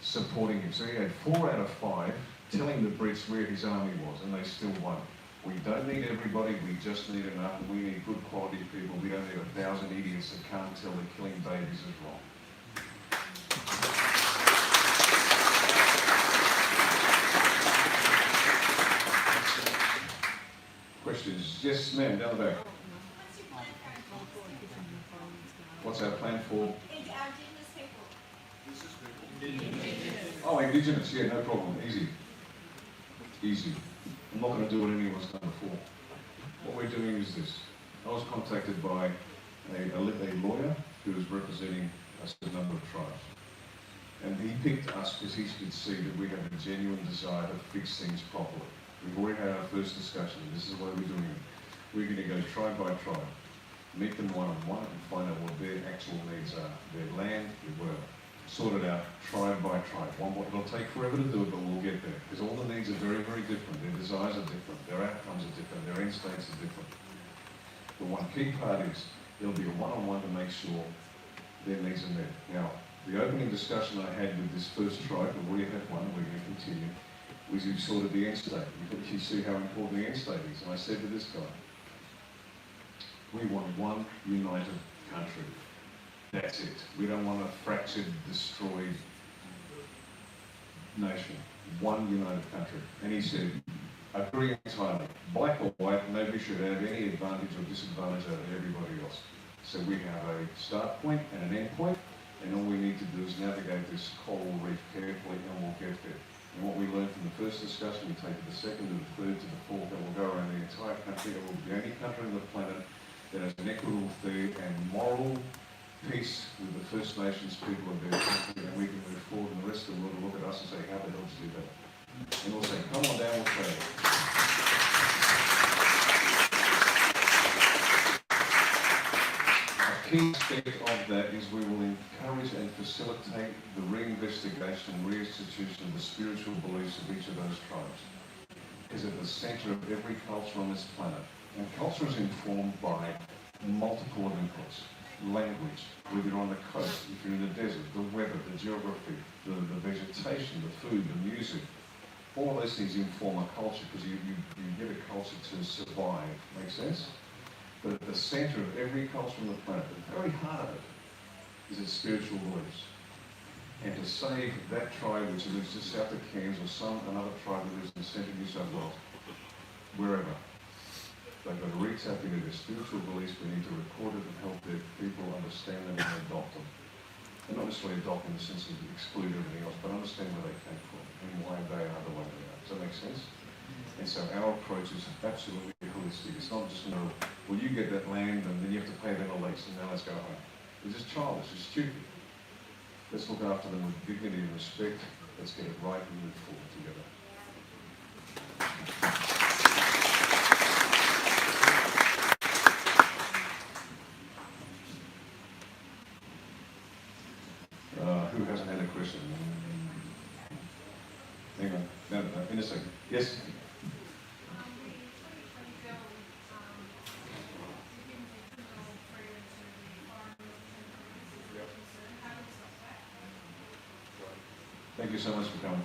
supporting him. So he had 4 out of 5 telling the Brits where his army was, and they still won. We don't need everybody, we just need enough, and we need good quality people. We don't need 1,000 idiots that can't tell that killing babies is wrong. Questions? Yes, ma'am, down the back. What's our plan for? Oh, Indigenous, yeah, no problem. Easy. Easy. I'm not going to do what anyone's done before. What we're doing is this. I was contacted by a lawyer who was representing a certain number of tribes. And he picked us because he could see that we have a genuine desire to fix things properly. We've already had our first discussion. This is why we're doing it. We're going to go tribe by tribe, meet them one-on-one and find out what their actual needs are. Their land, their work. Sort it out tribe by tribe. It'll take forever to do it, but we'll get there. Because all the needs are very, very different. Their desires are different. Their outcomes are different. Their end states are different. The one key part is there'll be a one-on-one to make sure their needs are met. Now, the opening discussion I had with this first tribe, and we had one, we're going to continue, was you sorted the end state. You see how important the end state is. And I said to this guy, we want one united country. That's it. We don't want a fractured, destroyed nation. One united country. And he said, agree entirely. Black or white, nobody should have any advantage or disadvantage over everybody else. So we have a start point and an end point, and all we need to do is navigate this coral reef carefully, and we'll get there. And what we learned from the first discussion, we take it to the second, to the third, to the fourth, and we'll go around the entire country. It will be the only country on the planet that has an equitable, fair, and moral peace with the First Nations people of their country, and we can move forward, and the rest of the world will look at us and say, how the hell did you do that? And we'll say, come on down, we'll play it. A key aspect of that is we will encourage and facilitate the reinvestigation and reinstitution of the spiritual beliefs of each of those tribes. Is at the centre of every culture on this planet. And culture is informed by multiple inputs. Language, whether you're on the coast, if you're in the desert, the weather, the geography, the vegetation, the food, the music. All of those things inform a culture because you get a culture to survive. Make sense? But at the centre of every culture on the planet, the very heart of it, is its spiritual beliefs. And to save that tribe which lives just south of Cairns or another tribe that lives in the centre of New South Wales, wherever, they've got to re-tap into their spiritual beliefs. We need to record it and help their people understand them and adopt them. And not necessarily adopt in the sense of exclude everything else, but understand where they came from and why they are the way they are. Does that make sense? And so our approach is absolutely holistic. It's not just, well, you get that land and then you have to pay them a lease and now let's go home. It's just childish, it's stupid. Let's look after them with dignity and respect. Let's get it right and move forward together. Who hasn't had a question? Hang on. No, in a second. Yes? Thank you so much for coming.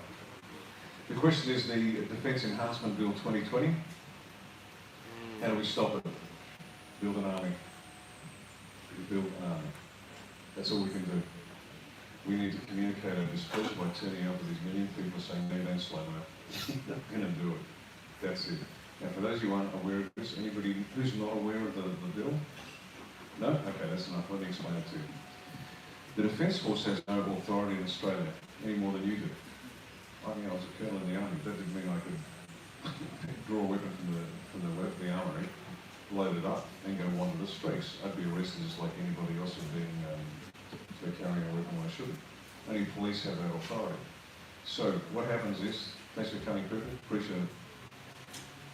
The question is the Defence Enhancement Bill 2020. we stop it? Build an army. Build an army. That's all we can do. We need to communicate our displeasure by turning up with these million people saying, no, don't Slomo. Not going to do it. That's it. Now, for those who aren't aware of this, anybody who's not aware of the bill? No? Okay, that's enough. Let me explain it to you. The Defence Force has no authority in Australia, any more than you do. I mean, I was a colonel in the army. That didn't mean I could draw a weapon from the armory, load it up, and go wander the streets. I'd be arrested just like anybody else for being for carrying a weapon when I shouldn't. Only police have that authority. So what happens is, thanks for coming, Griffin, appreciate it.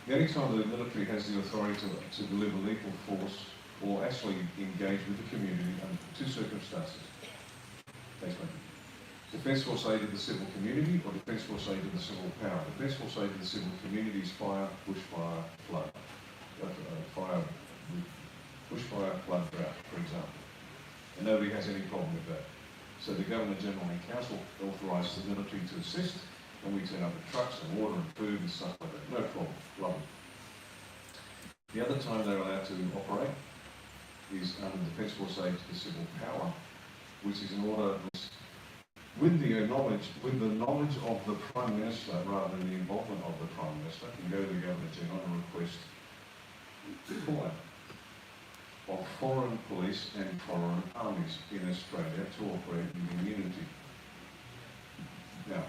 The only time the military has the authority to deliver lethal force or actually engage with the community under two circumstances. Thanks, mate. Defence Force aid to the civil community or Defence Force aid to the civil power. Defence Force aid to the civil community is fire, bushfire, flood. Bushfire, flood, drought, for example. And nobody has any problem with that. So the Governor General and Council authorise the military to assist, and we turn up with trucks and water and food and stuff like that. No problem. Love it. The other time they're allowed to operate is under Defence Force aid to the civil power, which is an order with the knowledge of the Prime Minister rather than the involvement of the Prime Minister, can go to the Governor General and request deployment of foreign police and foreign armies in Australia to operate in immunity. Now,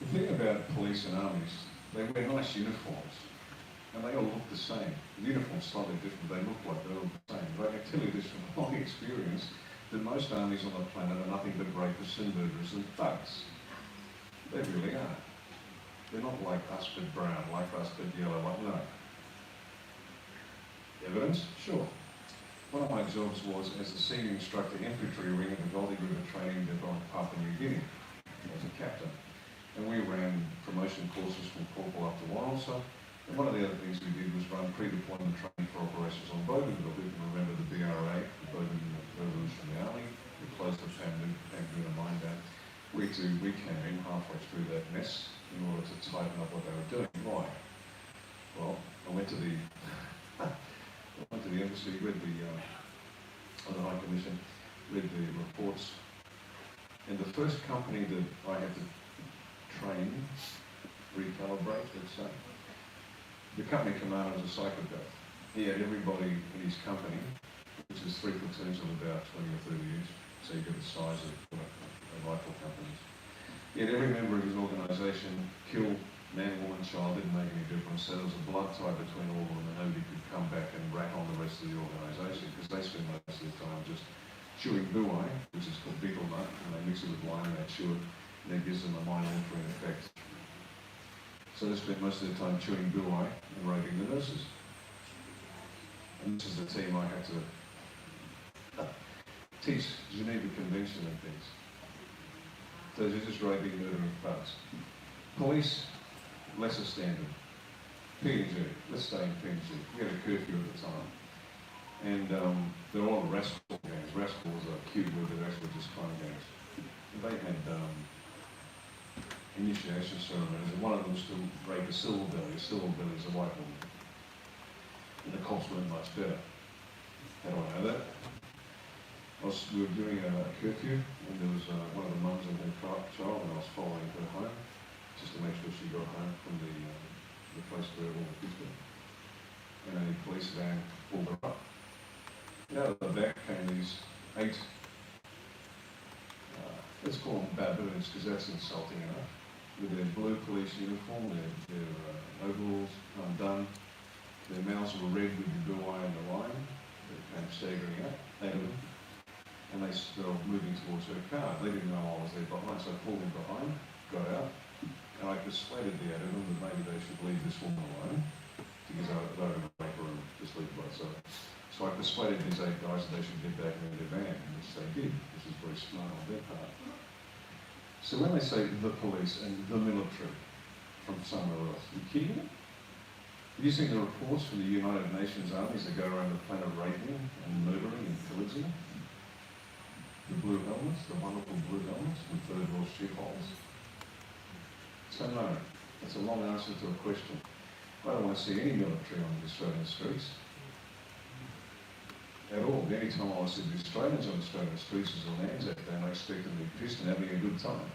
the thing about police and armies, they wear nice uniforms, and they all look the same. The uniform's slightly different, they look like they're all the same. But I can tell you this from my experience, that most armies on the planet are nothing but rapists and murderers and thugs. They really are. They're not like us but brown, like us but yellow, like no. Evidence? Sure. One of my jobs was as a senior instructor infantry wing at the Goldie River Training Depot in Papua New Guinea. I was a captain. And we ran promotion courses from corporal up to one officer. And one of the other things we did was run pre-deployment training for operations on Bougainville. We can remember the BRA, the Bougainville Revolutionary Army. We closed the Panguna mine down. We came in halfway through that mess in order to tighten up what they were doing. Why? Well, I went to the embassy, read on the High Commission, read the reports, and the first company that I had to train, recalibrate, let's say, the company commander was a psychopath. He had everybody in his company, which is 3 platoons of about 20 or 30 each, so you get the size of rifle companies. He had every member of his organisation kill man, woman, child, didn't make any difference. So there was a blood tie between all of them, and nobody could come back and rat on the rest of the organisation because they spend most of their time just chewing buai, which is called betel nut, and they mix it with wine and they chew it, and that gives them a mind-altering effect. So they spent most of their time chewing buai and raping the nurses. And this is the team I had to teach Geneva Convention and things. So they're just raping, murdering thugs. Police, lesser standard. PNG, let's stay in PNG. We had a curfew at the time. And they're all rascal gangs. Rascals are cute word, they're actually just crime gangs. And they had initiation ceremonies, and one of them was to rape a silver belly. A silver belly is a white woman. And the cops weren't much better. How do I know that? We were doing a curfew, and there was one of the mums and her child, and I was following her home, just to make sure she got home from the place where all the kids were. And a police van pulled her up. And out of the back came these 8, let's call them baboons, because that's insulting enough, with their blue police uniform, their overalls undone, their mouths were red with the blue eye and the line. They came staggering up, 8 of them, and they were moving towards her car. They didn't know I was there behind, so I pulled them behind, got out, and I persuaded the 8 of them that maybe they should leave this woman alone, because they were going to make her and just leave by herself. So I persuaded these 8 guys that they should get back in their van, which they did, which is very smart on their part. So when they say the police and the military from somewhere else, are you kidding me? Have you seen the reports from the United Nations armies that go around the planet raping and murdering and pillaging? The blue helmets, the wonderful blue helmets with third world shipholes. So no, that's a long answer to a question. I don't want to see any military on the Australian streets at all. The only time I see the Australians on the Australian streets is on Anzac Day, and I expect them to be pissed and having a good time.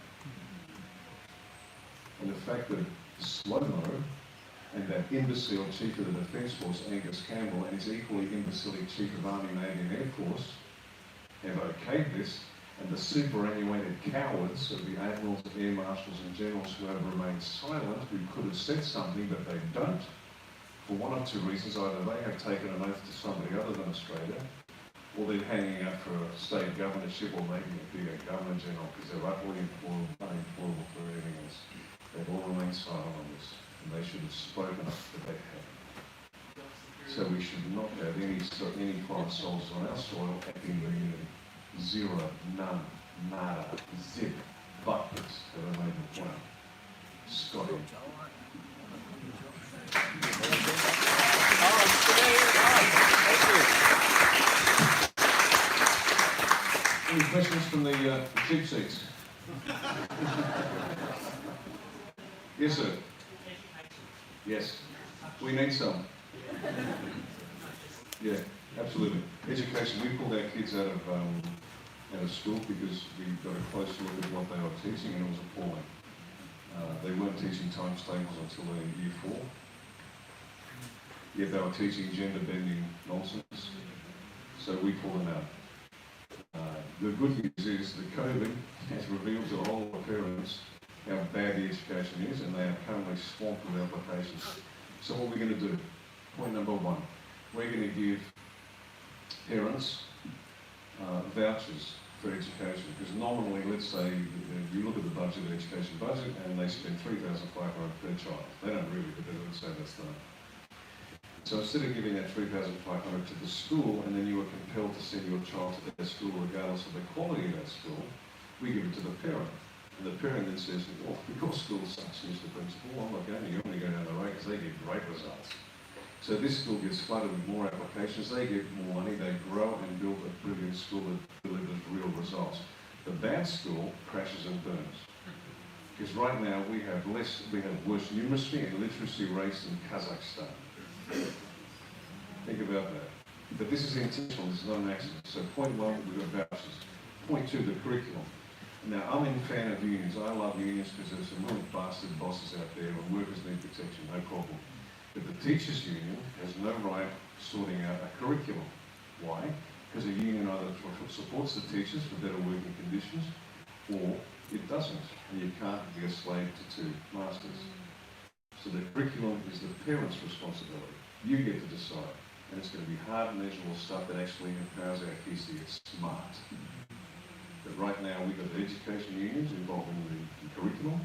And the fact that Slomo and that imbecile Chief of the Defence Force, Angus Campbell, and his equally imbecile Chief of Army, Navy and Air Force have okayed this, and the superannuated cowards of the admirals, air marshals and generals who have remained silent, who could have said something but they don't, for one of two reasons: either they have taken an oath to somebody other than Australia, or they're hanging out for a state governorship, or maybe a bigger governor general, because they're utterly unemployable for anything else. They've all remained silent on this, and they should have spoken up, but they haven't. So we should not have any foreign soldiers on our soil acting in unity. Zero, none, nada, zip, buckets that are made of one. Scotty. Any questions from the cheap seats? Yes, sir. Yes. We need some. Yeah, absolutely. Education. We pulled our kids out of school because we got a close look at what they were teaching, and it was appalling. They weren't teaching times tables until year 4. Yet they were teaching gender-bending nonsense. So we pulled them out. The good news is that COVID has revealed to all the parents how bad the education is, and they are currently swamped with applications. So what we're going to do, point number 1, we're going to give parents vouchers for education, because nominally, let's say, you look at the budget, the education budget, and they spend $3,500 per child. They don't really, but they would say that's the number. So instead of giving that $3,500 to the school, and then you are compelled to send your child to that school regardless of the quality of that school, we give it to the parent. And the parent then says, well, your school sucks, Mr. Principal, I'm not going to, you're going to go down the road because they get great results. So this school gets flooded with more applications, they get more money, they grow and build a brilliant school that delivers real results. The bad school crashes and burns. Because right now we have worse numeracy and literacy rates than Kazakhstan. Think about that. But this is intentional, this is not an accident. So point 1, we've got vouchers. Point 2, the curriculum. Now, I'm a fan of unions. I love unions because there's some real bastard bosses out there and workers need protection, no problem. But the teachers' union has no right sorting out a curriculum. Why? Because a union either supports the teachers for better working conditions, or it doesn't, and you can't be a slave to 2 masters. So the curriculum is the parents' responsibility. You get to decide, and it's going to be hard, measurable stuff that actually empowers our kids to get smart. But right now we've got the education unions involved in the curriculum.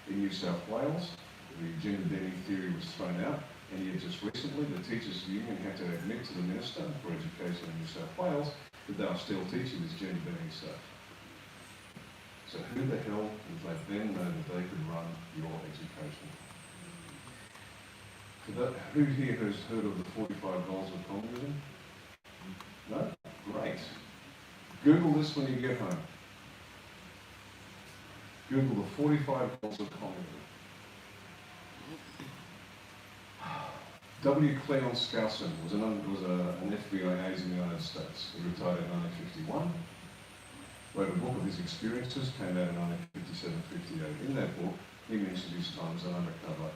In New South Wales, the gender bending theory was thrown out, and yet just recently the teachers' union had to admit to the Minister for Education in New South Wales that they are still teaching this gender bending stuff. So who the hell would they then know that they could run your education? Who here has heard of the 45 goals of communism? No? Great. Google this when you get home. Google the 45 goals of communism. W. Cleon Skousen was an FBI agent in the United States. He retired in 1951. Wrote a book of his experiences, came out in 1957-58. In that book, he mentioned his time as an undercover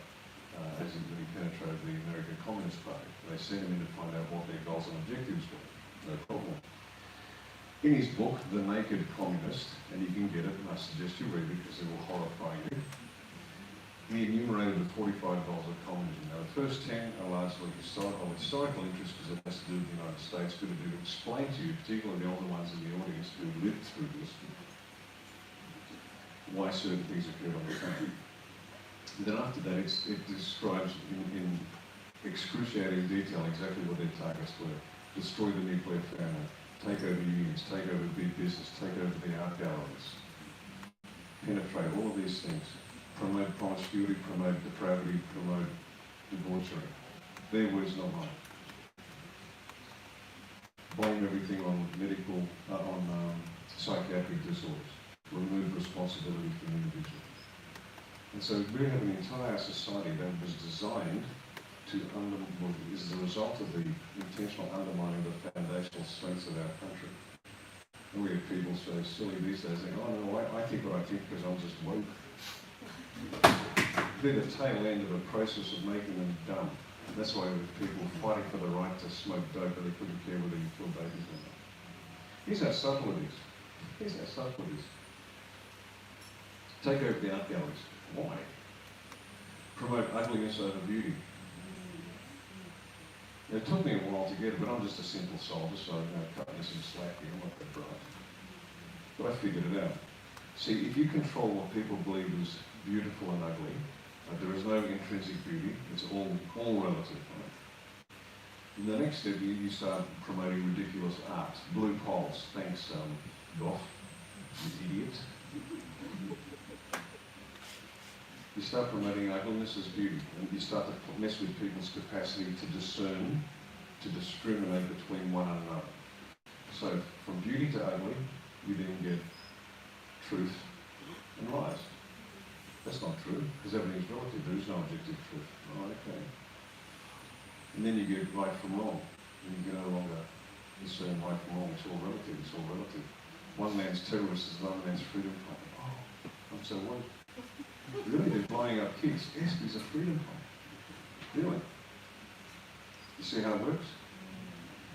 as he penetrated the American Communist Party. They sent him in to find out what their goals and objectives were. No problem. In his book, The Naked Communist, and you can get it, and I suggest you read it because it will horrify you, he enumerated the 45 goals of communism. Now, the first 10 are largely historical interest because it has to do with the United States, but to explain to you, particularly the older ones in the audience who lived through this, why certain things occurred on the planet. Then after that, it describes in excruciating detail exactly what their targets were. Destroy the nuclear family, take over unions, take over big business, take over the art galleries, penetrate all of these things, promote promiscuity, promote depravity, promote debauchery. Their words, not mine. Blame everything on psychiatric disorders. Remove responsibility from the individual. And so we have an entire society that was designed to is the result of the intentional undermining of the foundational strengths of our country. And we have people so silly these days saying, oh no, I think what I think because I'm just woke. They're the tail end of a process of making them dumb. That's why we have people fighting for the right to smoke dope, but they couldn't care whether you kill babies or not. Here's how subtle it is. Here's how subtle it is. Take over the art galleries. Why? Promote ugliness over beauty. It took me a while to get it, but I'm just a simple soldier, so cutting this in slack here, I'm not that bright. But I figured it out. See, if you control what people believe is beautiful and ugly, there is no intrinsic beauty, it's all relative. Right? In the next step, you start promoting ridiculous art. Blue poles, thanks, Goff, you idiot. You start promoting ugliness as beauty, and you start to mess with people's capacity to discern, to discriminate between one another. So, from beauty to ugly, you then get truth and lies. That's not true, because everything's relative. There is no objective truth. Oh, okay. And then you get right from wrong, and you can no longer discern right from wrong. It's all relative. It's all relative. One man's terrorist is another man's freedom fighter. Oh, I'm so woke. Really, they're blowing up kids. Yes, there's a freedom fighter. Really? You see how it works?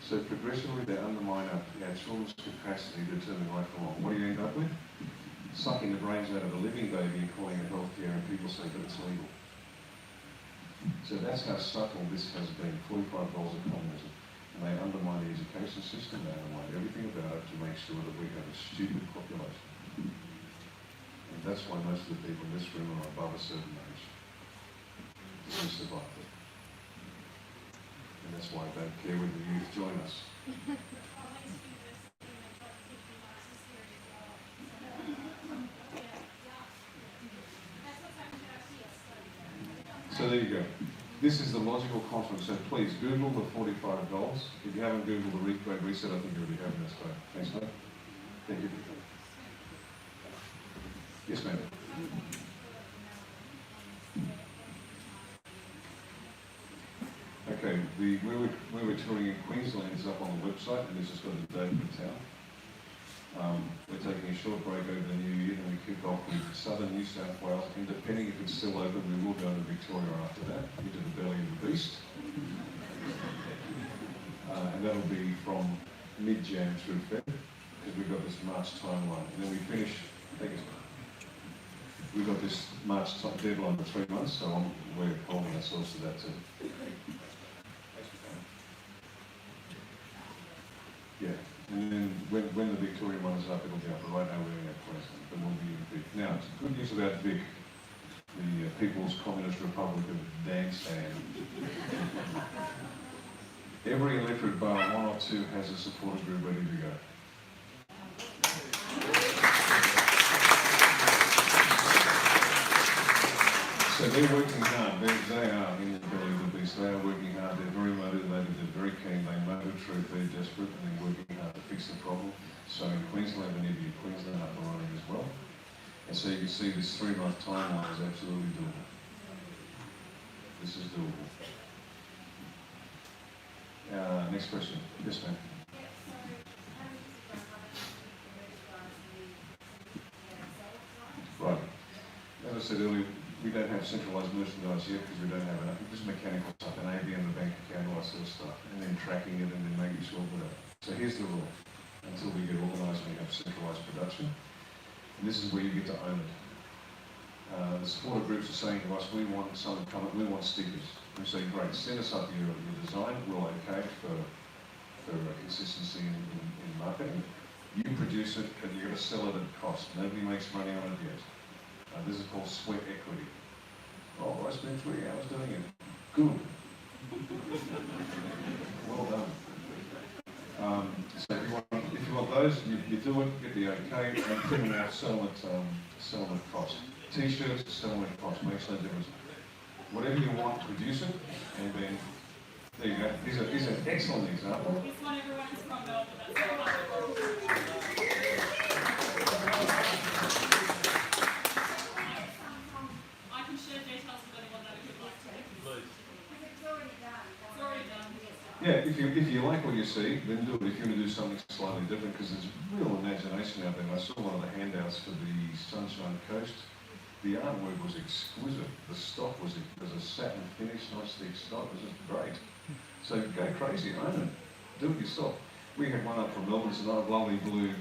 So progressively they undermine our children's capacity to determine right from wrong. What do you end up with? Sucking the brains out of a living baby and calling it healthcare, and people say that it's legal. So that's how subtle this has been. 45 goals of communism. And they undermine the education system, they undermine everything about it to make sure that we have a stupid population. And that's why most of the people in this room are above a certain age. To survive it. And that's why I don't care whether the youth join us. So there you go. This is the logical consequence. So please Google the 45 goals. If you haven't Googled the Great Reset, I think you already have in this way. Thanks, mate. Thank you. Yes, ma'am. Okay, where we're touring in Queensland is up on the website, and this has got the date of the town. We're taking a short break over the new year, and we kick off with southern New South Wales, and depending if it's still open, we will go to Victoria after that, into the belly of the beast. And that'll be from mid-Jan through Feb, because we've got this March timeline. And then we finish, we've got this March deadline for 3 months, so we're holding ourselves to that too. Yeah, and then when the Victorian one is up, it'll be up. But right now we're in Queensland, but we'll be in Vic. Now, it's good news about Vic, the People's Communist Republic of Dangstan. Every electorate bar, 1 or 2, has a supporter group ready to go. So they're working hard. They are in the belly of the beast. They are working hard. They're very motivated. They're very keen. They know the truth. They're desperate, and they're working hard to fix the problem. So in Queensland, we need to get Queensland up and running as well. And so you can see this 3-month timeline is absolutely doable. This is doable. Next question. Yes, ma'am. Right. As I said earlier, we don't have centralised merchandise yet because we don't have enough. Just mechanical stuff, an ABN, the bank account, all that sort of stuff, and then tracking it and then making sure that. So here's the rule. Until we get organised and we have centralised production, and this is where you get to own it. The supporter groups are saying to us, we want someone to come up, we want stickers. We say, great, send us up your design, we'll okay for consistency in marketing. You produce it, but you're going to sell it at cost. Nobody makes money on it yet. This is called sweat equity. Oh, I spent 3 hours doing it. Good. Well done. So if you want those, you do it, get the okay, and print them out, sell them at cost. T-shirts, sell them at cost, makes no difference. Whatever you want, produce it, and then, there you go. Here's an excellent example. This one everyone's from Melbourne. Yeah, if you like what you see, then do it. If you want to do something slightly different, because there's real imagination out there. And I saw one of the handouts for the Sunshine Coast. The artwork was exquisite. The stock was a satin finish, nice thick stock. It was just great. So go crazy, own it. Do it yourself. We had one up from Melbourne tonight, a lovely blue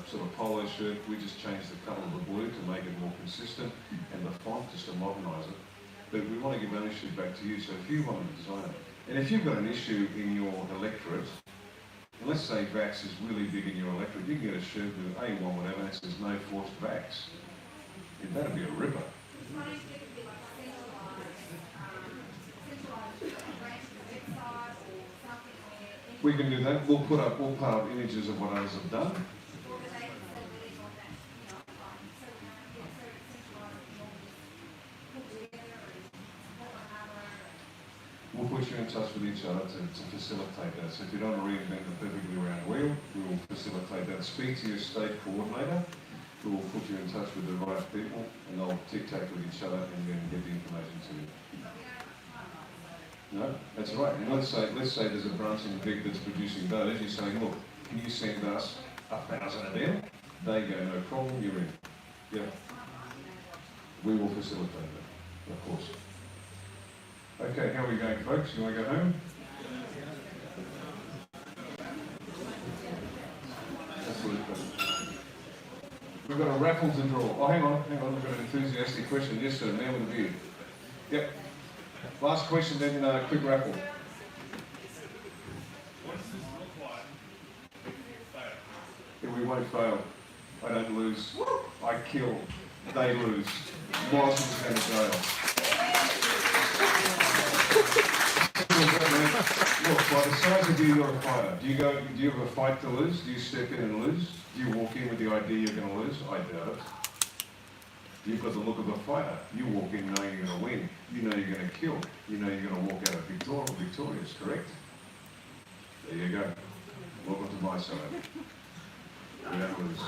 sort of polo shirt. We just changed the colour of the blue to make it more consistent, and the font just to modernise it. But we want to give ownership back to you. So if you want to design it, and if you've got an issue in your electorate, and let's say vax is really big in your electorate, you can get a shirt with A1 whatever, and it says no forced vax. Yeah, that'd be a ripper. We can do that. We'll put up images of what others have done. We'll put you in touch with each other to facilitate that. So if you don't want to reinvent the perfectly round wheel, we will facilitate that. Speak to your state coordinator, who will put you in touch with the right people, and they'll tic-tac with each other and then get the information to you. No, that's right. And let's say there's a branch in Vic that's producing those. You say, look, can you send us 1,000 of them? They go, no problem, you're in. Yeah. We will facilitate that, of course. Okay, how are we going, folks? You want to go home? We've got a raffle to draw. Oh, hang on. We've got an enthusiastic question. Yes, sir, man with a beard. Yep. Last question, then quick raffle. What does this look like if you fail? Yeah, we won't fail. I don't lose. I kill. They lose. Morrison's going to jail. Look, by the size of you, you're a fighter. Do you have a fight to lose? Do you step in and lose? Do you walk in with the idea you're going to lose? I doubt it. You've got the look of a fighter. You walk in knowing you're going to win. You know you're going to kill. You know you're going to walk out of victorious, correct? There you go. Welcome to my side. We don't lose.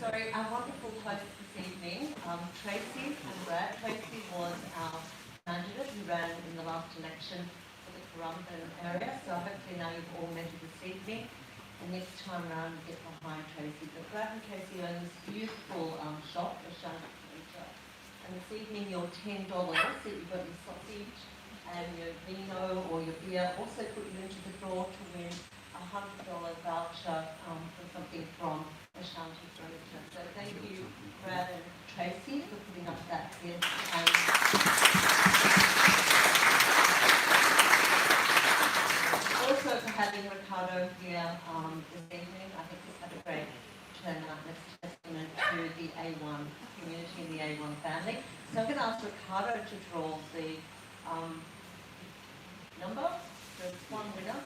Sorry, our wonderful host this evening, Tracy and Brad. Tracy was our candidate who ran in the last election for the Currumbin area, so hopefully now you've all met her this evening. And next time around, you get behind Tracy. But Brad and Tracy own this beautiful shop, a shanty furniture. And this evening, your $10, so you've got your sausage and your vino or your beer, also put you into the draw to win a $100 voucher for something from Ashanti Furniture. So thank you, Brad and Tracy, for putting up that bid. And also for having Riccardo here this evening. I think he's had a great turnout. It's testament to the A1 community and the A1 family. So I'm going to ask Riccardo to draw the number. There's one winner.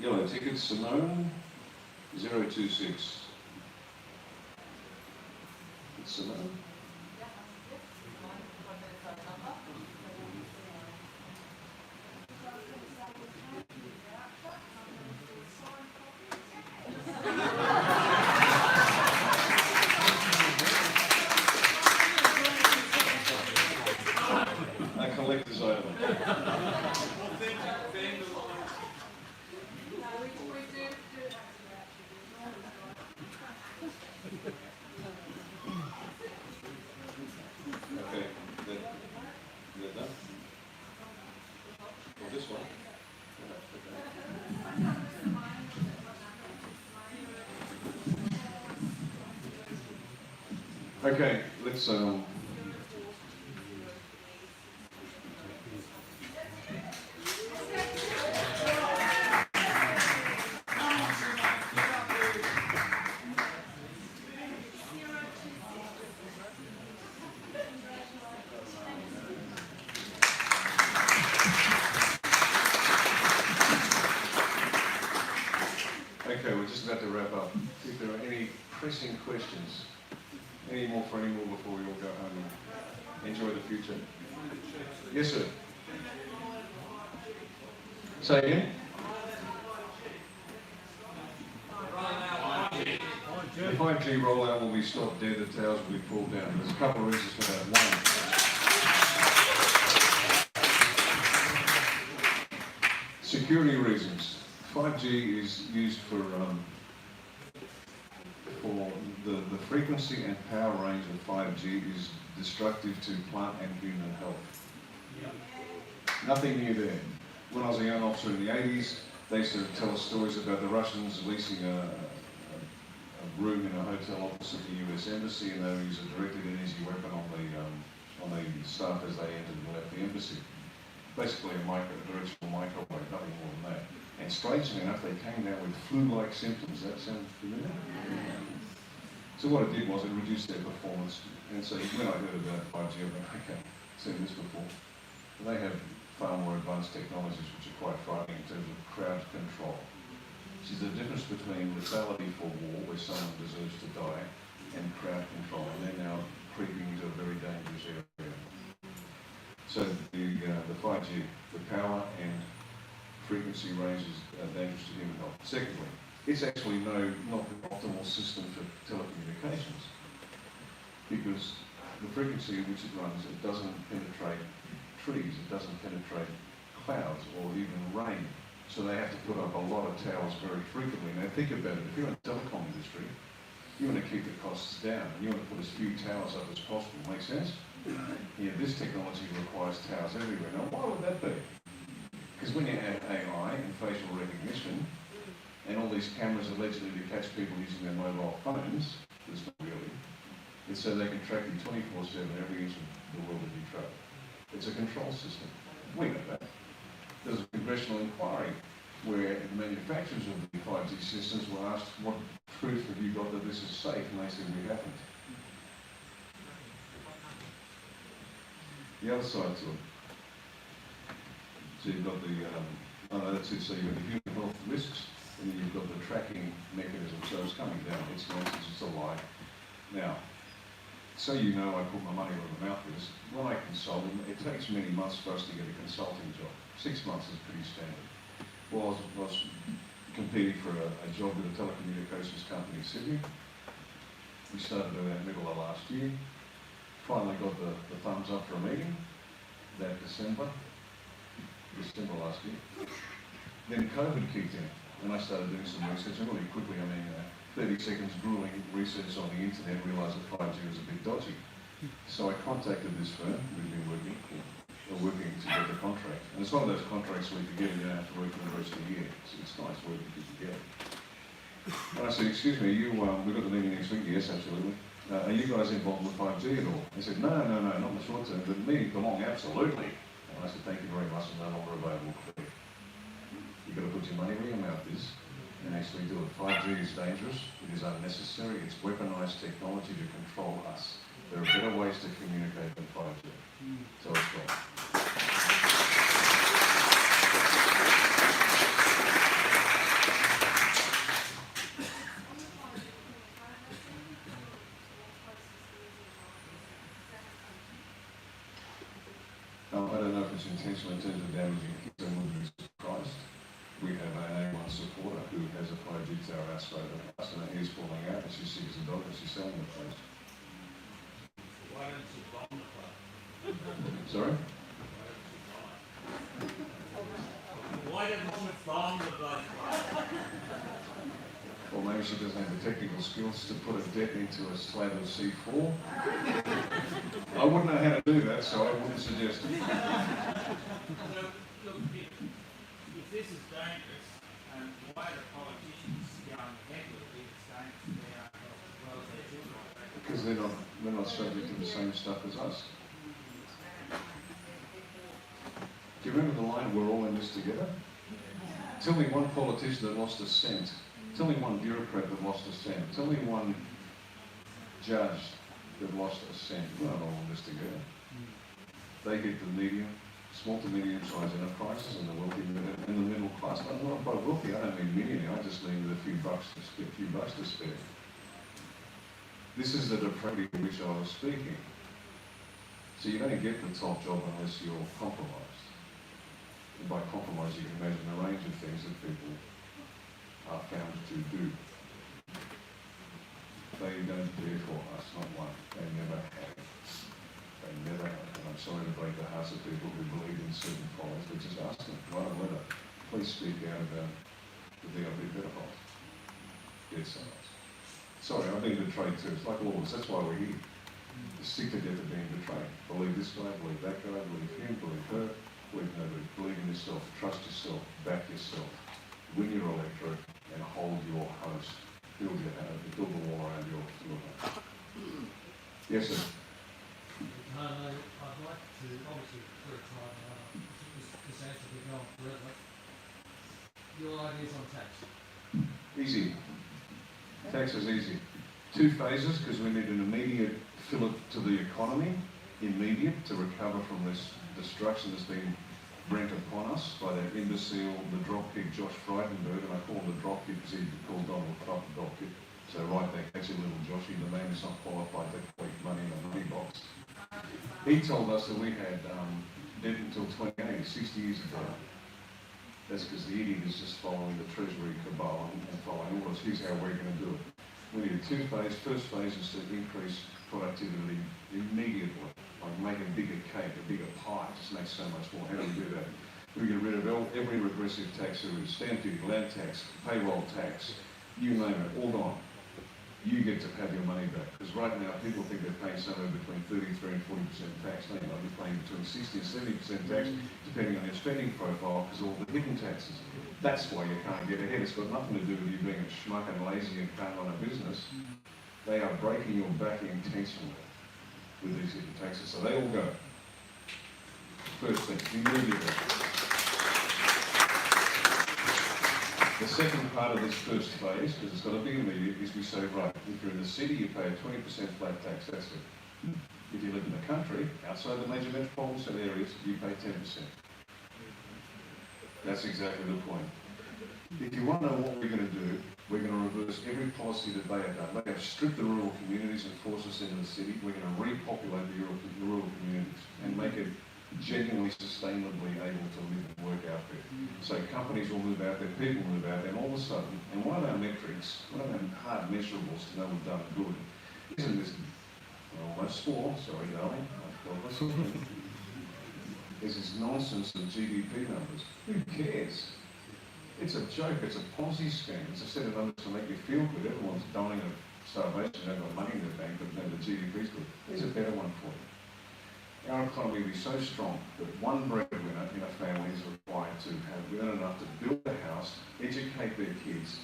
Yellow ticket, Simone, 026. It's Simone. A collector's item. Okay, let's pressing questions? Any more for any more before we all go home and enjoy the future? Yes, sir. Say again? The 5G rollout will be stopped dead, the towers will be pulled down. There's a couple of reasons for that. One, security reasons. 5G is used for the frequency and power range of 5G is destructive to plant and human health. Nothing new there. When I was a young officer in the 80s, they used to tell us stories about the Russians leasing a room in a hotel opposite the US Embassy, and they would use a directed energy weapon on the staff as they entered and left the embassy. Basically a directional microwave, nothing more than that. And strangely enough, they came down with flu-like symptoms. That sound familiar? So what it did was it reduced their performance. And so when I heard about 5G, I went, okay, I've seen this before. And they have far more advanced technologies which are quite frightening in terms of crowd control. Which is the difference between lethality for war, where someone deserves to die, and crowd control. And they're now creeping into a very dangerous area. So the 5G, the power and frequency range is dangerous to human health. Secondly, it's actually not the optimal system for telecommunications, because the frequency at which it runs, it doesn't penetrate trees, it doesn't penetrate clouds or even rain. So they have to put up a lot of towers very frequently. Now think about it, if you're in the telecom industry, you want to keep the costs down, and you want to put as few towers up as possible. Make sense? Yeah, this technology requires towers everywhere. Now why would that be? Because when you add AI and facial recognition, and all these cameras allegedly to catch people using their mobile phones, it's not really. It's so they can track you 24/7 every inch of the world that you travel. It's a control system. We know that. There's a congressional inquiry where the manufacturers of the 5G systems were asked, what proof have you got that this is safe? And they said, we haven't. The other side to it. So you've got that's it. So you've got the human health risks, and then you've got the tracking mechanism. So it's coming down. It's nonsense. It's a lie. Now, so you know, I put my money where my mouth is. When I consult, it takes many months for us to get a consulting job. 6 months is pretty standard. Well, I was competing for a job with a telecommunications company in Sydney. We started in the middle of last year. Finally got the thumbs up for a meeting that December last year. Then COVID kicked in, and I started doing some research, and really quickly, 30 seconds grueling research on the internet, realised that 5G was a bit dodgy. So I contacted this firm we've been working to get the contract. And it's one of those contracts where if you get it, you don't have to work for the rest of the year. It's nice work because you get it. And I said, excuse me, we've got the meeting next week. Yes, absolutely. Are you guys involved with 5G at all? They said, no, not in the short term, but meeting belong, absolutely. And I said, thank you very much, I'm no longer available. You've got to put your money where your mouth is and actually do it. 5G is dangerous, it is unnecessary, it's weaponized technology to control us. There are better ways to communicate than 5G. So it's gone. I don't know if it's intentional in terms of damaging kids, and would be surprised. We have an A1 supporter who has a 5G tower outside of the house, and he's falling out, and she sees a dog, and she's selling the place. Why don't you bomb the place? Sorry? Why didn't you bomb the place? Or maybe she doesn't have the technical skills to put a deck into a slab of C4. I wouldn't know how to do that, so I wouldn't suggest it. Look, if this is dangerous, why are the politicians going ahead with it if it's dangerous to our health as well as their children? Because they're not subject to the same stuff as us. Do you remember the line, we're all in this together? Tell me one politician that lost a cent. Tell me one bureaucrat that lost a cent. Tell me one judge that lost a cent. We're not all in this together. They hit the small to medium-sized enterprises and the wealthy and the middle class. But by wealthy, I don't mean millionaire. I just mean with a few bucks to spare. This is the depravity of which I was speaking. So you don't get the top job unless you're compromised. And by compromise, you can imagine a range of things that people are found to do. They don't care for us, not one. They never have. They never have. And I'm sorry to break the hearts of people who believe in certain follies, but just ask them, write a letter. Please speak out about the DLP pedophiles. Get silence. Sorry, I've been betrayed too. It's like all of us. That's why we're here. You're sick to death of being betrayed. Believe this guy, believe that guy, believe him, believe her, believe nobody. Believe in yourself, trust yourself, back yourself, win your electorate, and hold your host. Build your house, build the wall around your house. Yes, sir. I'd like to, obviously, for a time, this answer will go on forever. Your ideas on tax? Easy. Tax is easy. 2 phases, because we need an immediate fillip to the economy, immediate, to recover from this destruction that's been rent upon us by that imbecile, the dropkick Josh Frydenberg, and I call him the dropkick because he called Donald Trump a dropkick. So right there, that's your little Joshy, the man is not qualified to collect money in a money box. He told us that we had debt until 2080, 60 years ago. That's because the idiot is just following the Treasury cabal and following orders. Here's how we're going to do it. We need a 2-phase. First phase is to increase productivity immediately. Like make a bigger cake, a bigger pie, just make so much more. How do we do that? We get rid of every regressive tax there is, stamp duty, land tax, payroll tax, you name it, all gone. You get to have your money back. Because right now, people think they're paying somewhere between 33 and 40% tax. They might be paying between 60 and 70% tax, depending on your spending profile, because all the hidden taxes. That's why you can't get ahead. It's got nothing to do with you being a schmuck and lazy and can't run a business. They are breaking your back intentionally with these hidden taxes. So they all go. First thing, immediately. The second part of this first phase, because it's got to be immediate, is we say, right, if you're in the city, you pay a 20% flat tax, that's it. If you live in the country, outside the major metropolitan areas, you pay 10%. That's exactly the point. If you want to know what we're going to do, we're going to reverse every policy that they have done. They have stripped the rural communities and forced us into the city. We're going to repopulate the rural communities and make it genuinely, sustainably able to live and work out there. So companies will move out there, people move out there, and all of a sudden, and one of our metrics, one of our hard measurables to know we've done good, isn't this, almost swore, sorry darling, is this nonsense of GDP numbers. Who cares? It's a joke, it's a Ponzi scheme, it's a set of numbers to make you feel good. Everyone's dying of starvation, they haven't got money in their bank, but no, the GDP's good. Here's a better one for you. Our economy will be so strong that one breadwinner in a family is required to have earned enough to build a house, educate their kids,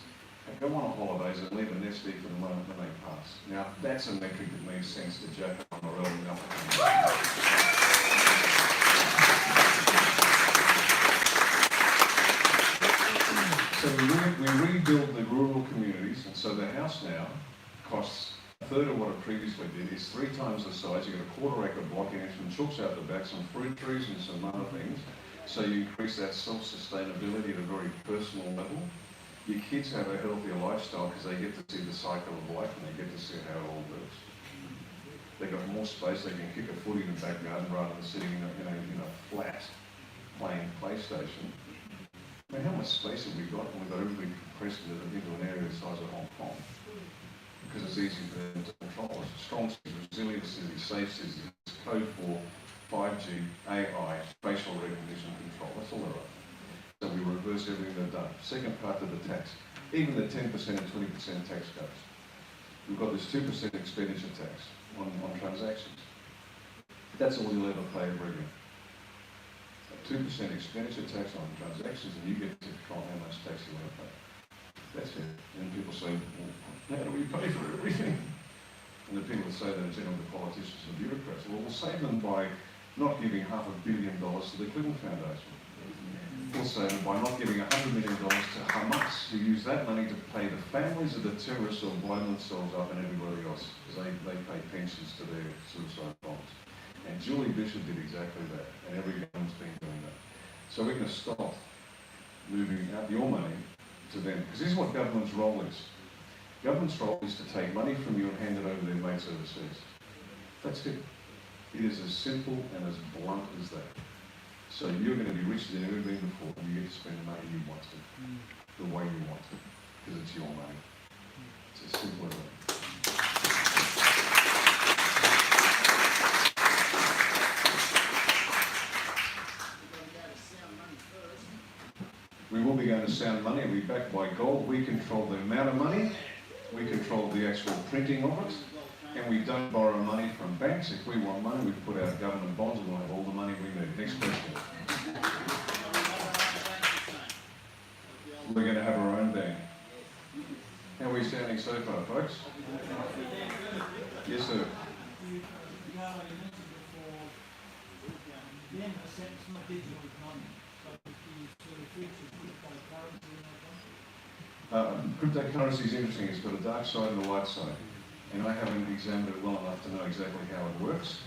and go on holidays and leave a nest egg for the moment when they pass. Now, that's a metric that makes sense to Jack Morrell and So we rebuild the rural communities, and so the house now costs a third of what it previously did. Is 3 times the size. You've got a quarter-acre block, and some chooks out the back, some fruit trees and some other things. So you increase that self-sustainability at a very personal level. Your kids have a healthier lifestyle because they get to see the cycle of life and they get to see how it all works. They've got more space. They can kick a footy in the back garden rather than sitting in a flat playing PlayStation. I mean, how much space have we got when we've got everything compressed into an area the size of Hong Kong? Because it's easy for them to control. It's a strong city, resilient city, safe city, it's code for 5G, AI, facial recognition control. That's all they're after. So we reverse everything they've done. Second part of the tax, even the 10% and 20% tax cuts. We've got this 2% expenditure tax on transactions. That's all you'll ever pay ever again. 2% expenditure tax on transactions, and you get to control how much tax you want to pay. That's it. And people say, well, how do we pay for everything? And the people that say that are generally the politicians and bureaucrats. Well, we'll save them by not giving $500 million to the Clinton Foundation. We'll save them by not giving $100 million to Hamas, who use that money to pay the families of the terrorists who have blown themselves up and everybody else, because they pay pensions to their suicide bombs. And Julie Bishop did exactly that, and every government's been doing that. So we're going to stop moving out your money to them, because this is what government's role is. Government's role is to take money from you and hand it over to their mates overseas. That's it. It is as simple and as blunt as that. So you're going to be richer than you've ever been before, and you get to spend the money you want to, the way you want to, because it's your money. It's as simple as that. We will be going to sound money, and we'll be backed by gold. We control the amount of money, we control the actual printing of it, and we don't borrow money from banks. If we want money, we put out government bonds and we'll have all the money we need. Next question. We're going to have our own bank. How are we sounding so far, folks? Yes, sir. Cryptocurrency is interesting. It's got a dark side and a light side. And I haven't examined it well enough to know exactly how it works.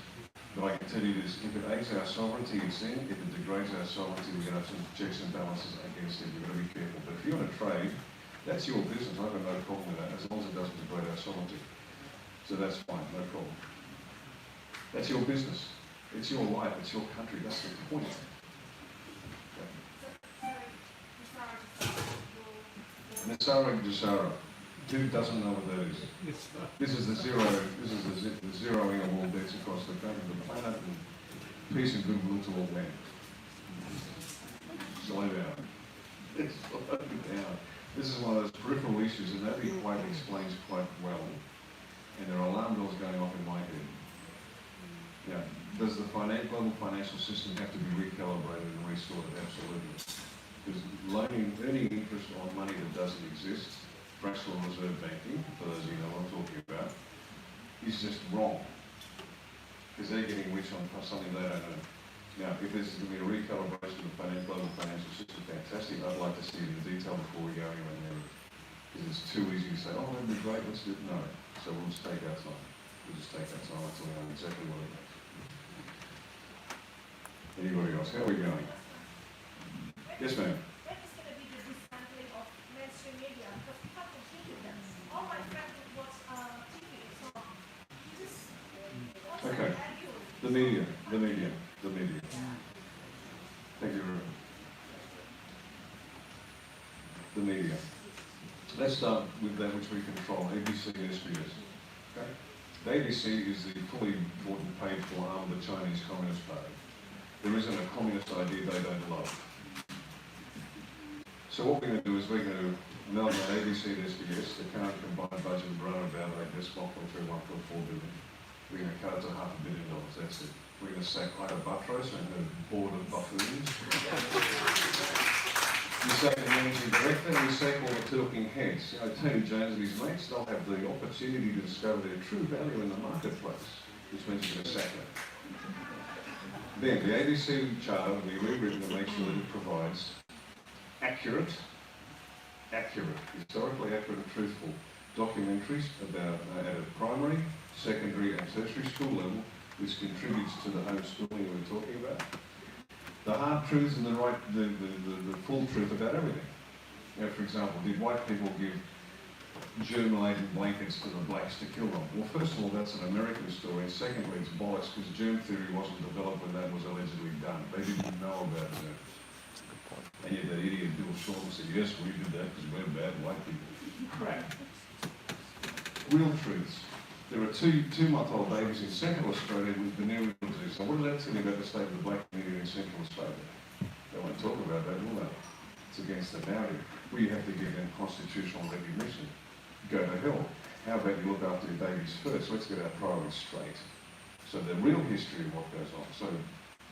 But I can tell you this, if it aids our sovereignty, it's in. If it degrades our sovereignty, we're going to have some checks and balances against it. We've got to be careful. But if you want to trade, that's your business. I've got no problem with that, as long as it doesn't degrade our sovereignty. So that's fine, no problem. That's your business. It's your life, it's your country. That's the point. Nasara Jasara. Who doesn't know what that is? This is the zeroing of all debts across the planet, and peace and goodwill to all men. Slow down. Slow down. This is one of those peripheral issues that nobody quite explains quite well, and there are alarm bells going off in my head. Yeah. Does the global financial system have to be recalibrated and restored? Absolutely. Because earning interest on money that doesn't exist, fractional reserve banking, for those of you know what I'm talking about, is just wrong. Because they're getting rich on something they don't know. Now, if there's going to be a recalibration of the global financial system, fantastic. I'd like to see it in detail before we go anywhere near it. Because it's too easy to say, oh, that'd be great, let's do it. No. So we'll just take our time. We'll just take our time until we know exactly what it is. Anybody else? How are we going? Yes, ma'am. That is going to be the dismantling of mainstream media, because people can think that. All my friends watch TV, so just Okay. The media. Thank you very much. The media. Let's start with that which we control, ABC and SBS. Okay? The ABC is the fully important paid-for arm of the Chinese Communist Party. There isn't a communist idea they don't love. So what we're going to do is we're going to amalgamate ABC and SBS, the current combined budget of around about, I guess, 1.3, 1.4 billion. We're going to cut it to $500 million, that's it. We're going to sack Ida Buttrose and her board of buffoons. We sack the managing director and we sack all the talking heads. You know, Tony Jones and his mates, they'll have the opportunity to discover their true value in the marketplace, which means you're going to sack them. Then the ABC charter will be rewritten to make sure that it provides accurate, historically accurate and truthful documentaries about at a primary, secondary and tertiary school level, which contributes to the homeschooling we were talking about. The hard truths and the full truth about everything. You know, for example, did white people give germ-laden blankets to the blacks to kill them? Well, first of all, that's an American story, and secondly, it's bollocks, because germ theory wasn't developed when that was allegedly done. They didn't know about germs. And yet that idiot Bill Shorten said, yes, we did that because we're bad white people. Crap. Real truths. There are two-month-old babies in Central Australia with venereal disease. So what does that tell you about the state of the black community in Central Australia? They won't talk about that, will they? It's against the narrative. Well, you have to give them constitutional recognition. Go to hell. How about you look after your babies first? Let's get our priorities straight. So the real history of what goes on. So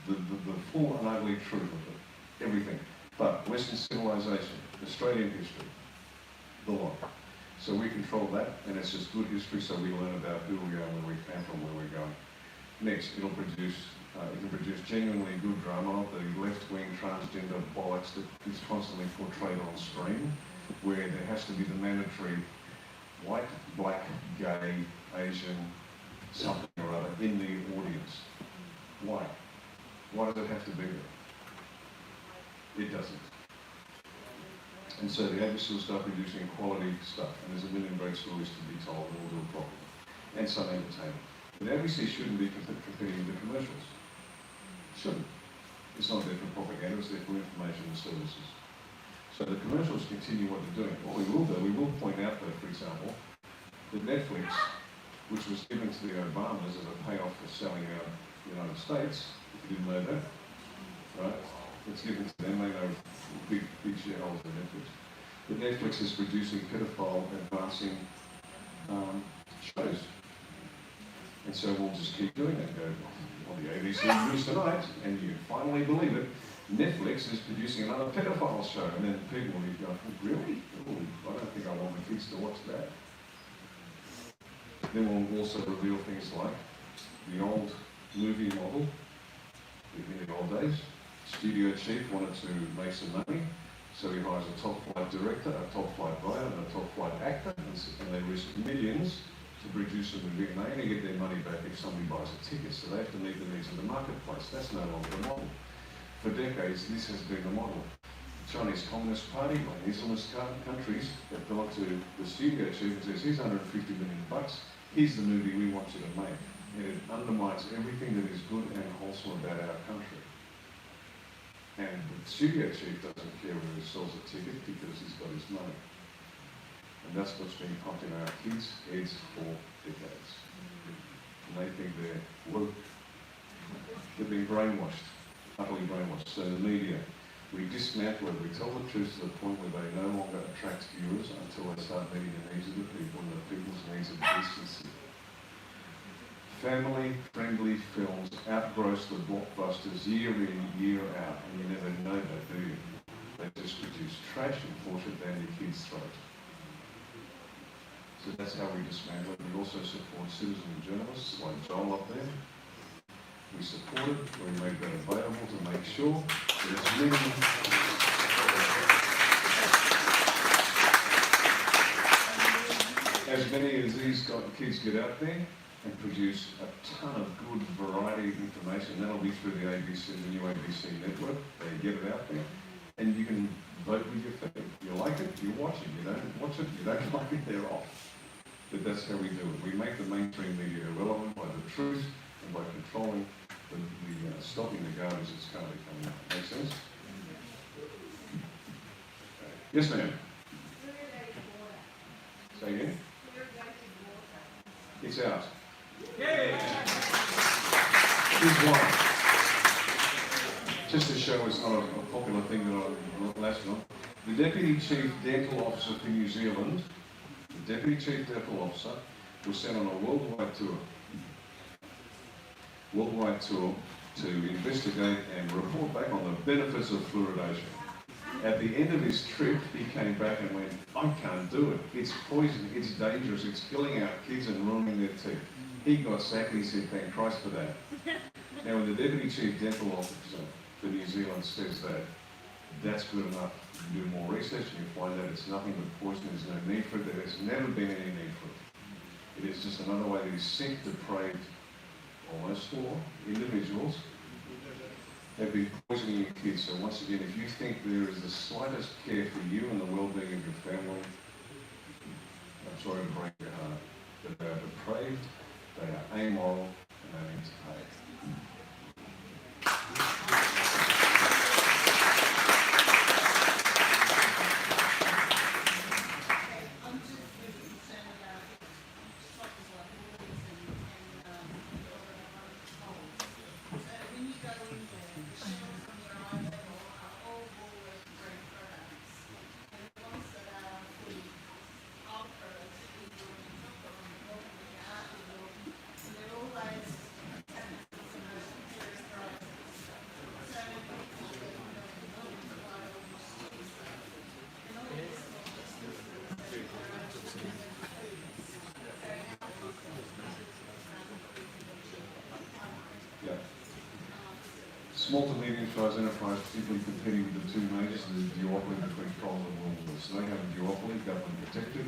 the full and ugly truth of it. Everything. But Western civilization, Australian history, the lot. So we control that, and it's just good history, so we learn about who we are, where we came from, where we're going. Next, it can produce genuinely good drama, the left-wing transgender bollocks that is constantly portrayed on screen, where there has to be the mandatory white, black, gay, Asian, something or other in the audience. Why? Why does it have to be there? It doesn't. And so the ABC will start producing quality stuff, and there's a million great stories to be told, and we'll do it properly. And some entertainment. But ABC shouldn't be competing with the commercials. Shouldn't. It's not there for propaganda, it's there for information and services. So the commercials continue what they're doing. What we will do, we will point out though, for example, that Netflix, which was given to the Obamas as a payoff for selling out the United States, if you didn't know that, right? It's given to them, they know big shareholders of Netflix. But Netflix is producing pedophile advancing shows. And so we'll just keep doing that. Go, well, the ABC News tonight, and you finally believe it, Netflix is producing another pedophile show. And then people will be going, really? Oh, I don't think I want my kids to watch that. Then we'll also reveal things like the old movie model, in the old days. Studio chief wanted to make some money, so he hires a top flight director, a top flight writer, and a top flight actor, and they risk millions to produce a movie, and they only get their money back if somebody buys a ticket, so they have to meet the needs of the marketplace. That's no longer the model. For decades, this has been the model. The Chinese Communist Party, like Islamist countries, have gone to the studio chief and says, here's $150 million, here's the movie we want you to make. And it undermines everything that is good and wholesome about our country. And the studio chief doesn't care whether he sells a ticket because he's got his money. And that's what's been pumped in our kids' heads for decades. And they think they're woke. They've been brainwashed, utterly brainwashed. So the media, we dismantle it, we tell the truth to the point where they no longer attract viewers until they start meeting the needs of the people and the people's needs of decency. Family-friendly films outgross the blockbusters year in, year out, and you never know that, do you? They just produce trash and force it down your kids' throats. So that's how we dismantle it. We also support citizen journalists like Joel up there. We support it, we make that available to make sure that as many as these kids get out there and produce a ton of good variety of information. That'll be through the ABC, the new ABC network. They get it out there, and you can vote with your feet. You like it, you watch it. You don't watch it, you don't like it, they're off. But that's how we do it. We make the mainstream media irrelevant by the truth and by controlling the stopping the garbage that's currently coming out. Make sense? Yes, ma'am. Say again. It's out. Yay! Here's why. Just to show it's not a popular thing that I'm last on. The Deputy Chief Dental Officer for New Zealand, the Deputy Chief Dental Officer, was sent on a worldwide tour to investigate and report back on the benefits of fluoridation. At the end of his trip, he came back and went, I can't do it. It's poison, it's dangerous, it's killing our kids and ruining their teeth. He got sacked, he said, thank Christ for that. Now, when the Deputy Chief Dental Officer for New Zealand says that, that's good enough. You do more research and you find out it's nothing but poison, there's no need for it, there has never been any need for it. It is just another way that these sick, depraved, almost all individuals have been poisoning your kids. So once again, if you think there is the slightest care for you and the well-being of your family, I'm sorry to break your heart, but they are depraved, they are amoral, and they need to pay. Small to medium-sized enterprise, particularly competing with the two majors, the duopoly between Coles and Woolworths. So they have a duopoly, government protected.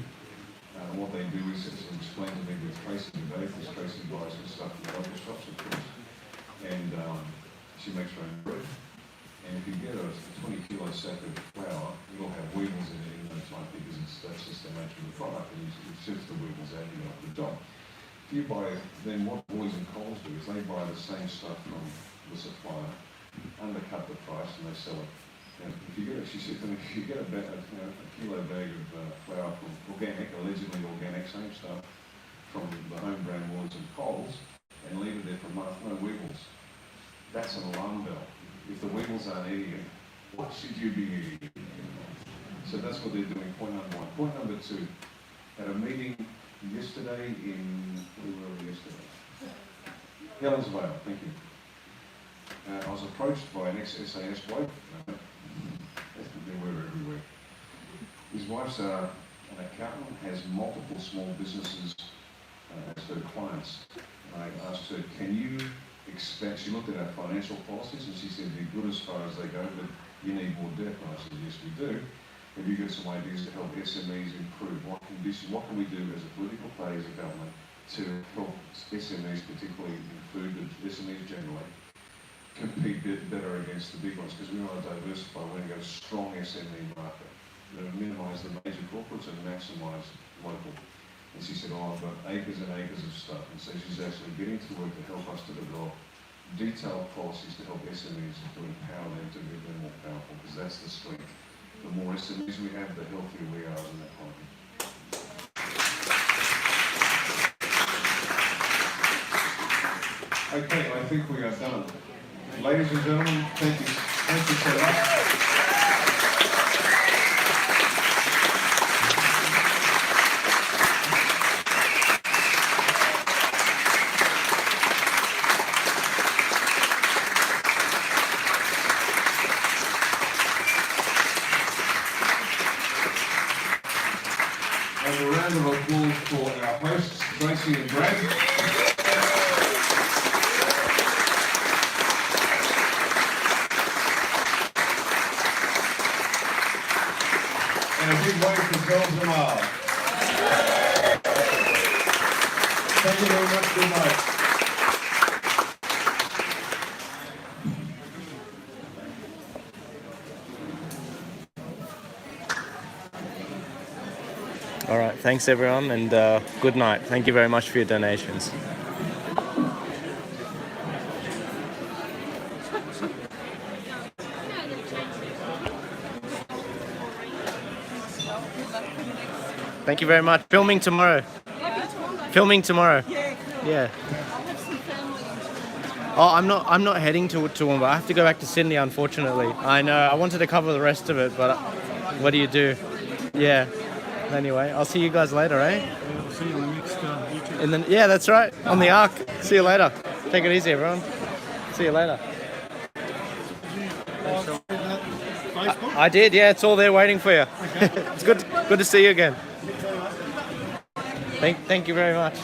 What they do is explain to me with Tracy today, because Tracy buys her stuff from the local shops, of course. And she makes her own bread. And if you get a 20 kilo sack of flour, you'll have weevils in it in no time because that's just the nature of the product, and it shoots the weevils out, you know, the job. If you buy, then what Boys and Coles do is they buy the same stuff from the supplier, undercut the price, and they sell it. And if you get, she said to me, if you get a kilo bag of flour from organic, allegedly organic, same stuff, from the home brand Boys and Coles, and leave it there for a month, no weevils. That's an alarm bell. If the weevils aren't eating it, what should you be eating? So that's what they're doing, point number one. Point number two, at a meeting yesterday where were we yesterday? Helens Vale, thank you. I was approached by an ex-SAS bloke. They were everywhere. His wife's an accountant, has multiple small businesses as her clients. I asked her, can you expect, she looked at our financial policies and she said, they're good as far as they go, but you need more depth. And I said, yes, we do. Have you got some ideas to help SMEs improve? What can we do as a political party, as a government, to help SMEs, particularly in food, but SMEs generally, compete better against the big ones? Because we want to diversify, we want to go strong SME market. We want to minimise the major corporates and maximise local. And she said, oh, I've got acres and acres of stuff. And so she's actually getting to work to help us to develop detailed policies to help SMEs to empower them to be a bit more powerful, because that's the strength. The more SMEs we have, the healthier we are as an economy. Okay, I think we are done. Ladies and gentlemen, thank you so much. And a round of applause for our hosts, Tracy and Brad. And a big wave for Jammal. Thank you very much. Good night. All right, thanks everyone, and good night. Thank you very much for your donations. Thank you very much. Filming tomorrow. Filming tomorrow. Yeah. Oh, I'm not heading to Toowoomba. I have to go back to Sydney, unfortunately. I know. I wanted to cover the rest of it, but what do you do? Yeah. Anyway, I'll see you guys later, eh? We'll see you on the next YouTube. And then, yeah, that's right. On the Arc. See you later. Take it easy, everyone. See you later. I did, yeah. It's all there waiting for you. Okay. It's good to see you again. Thank you very much.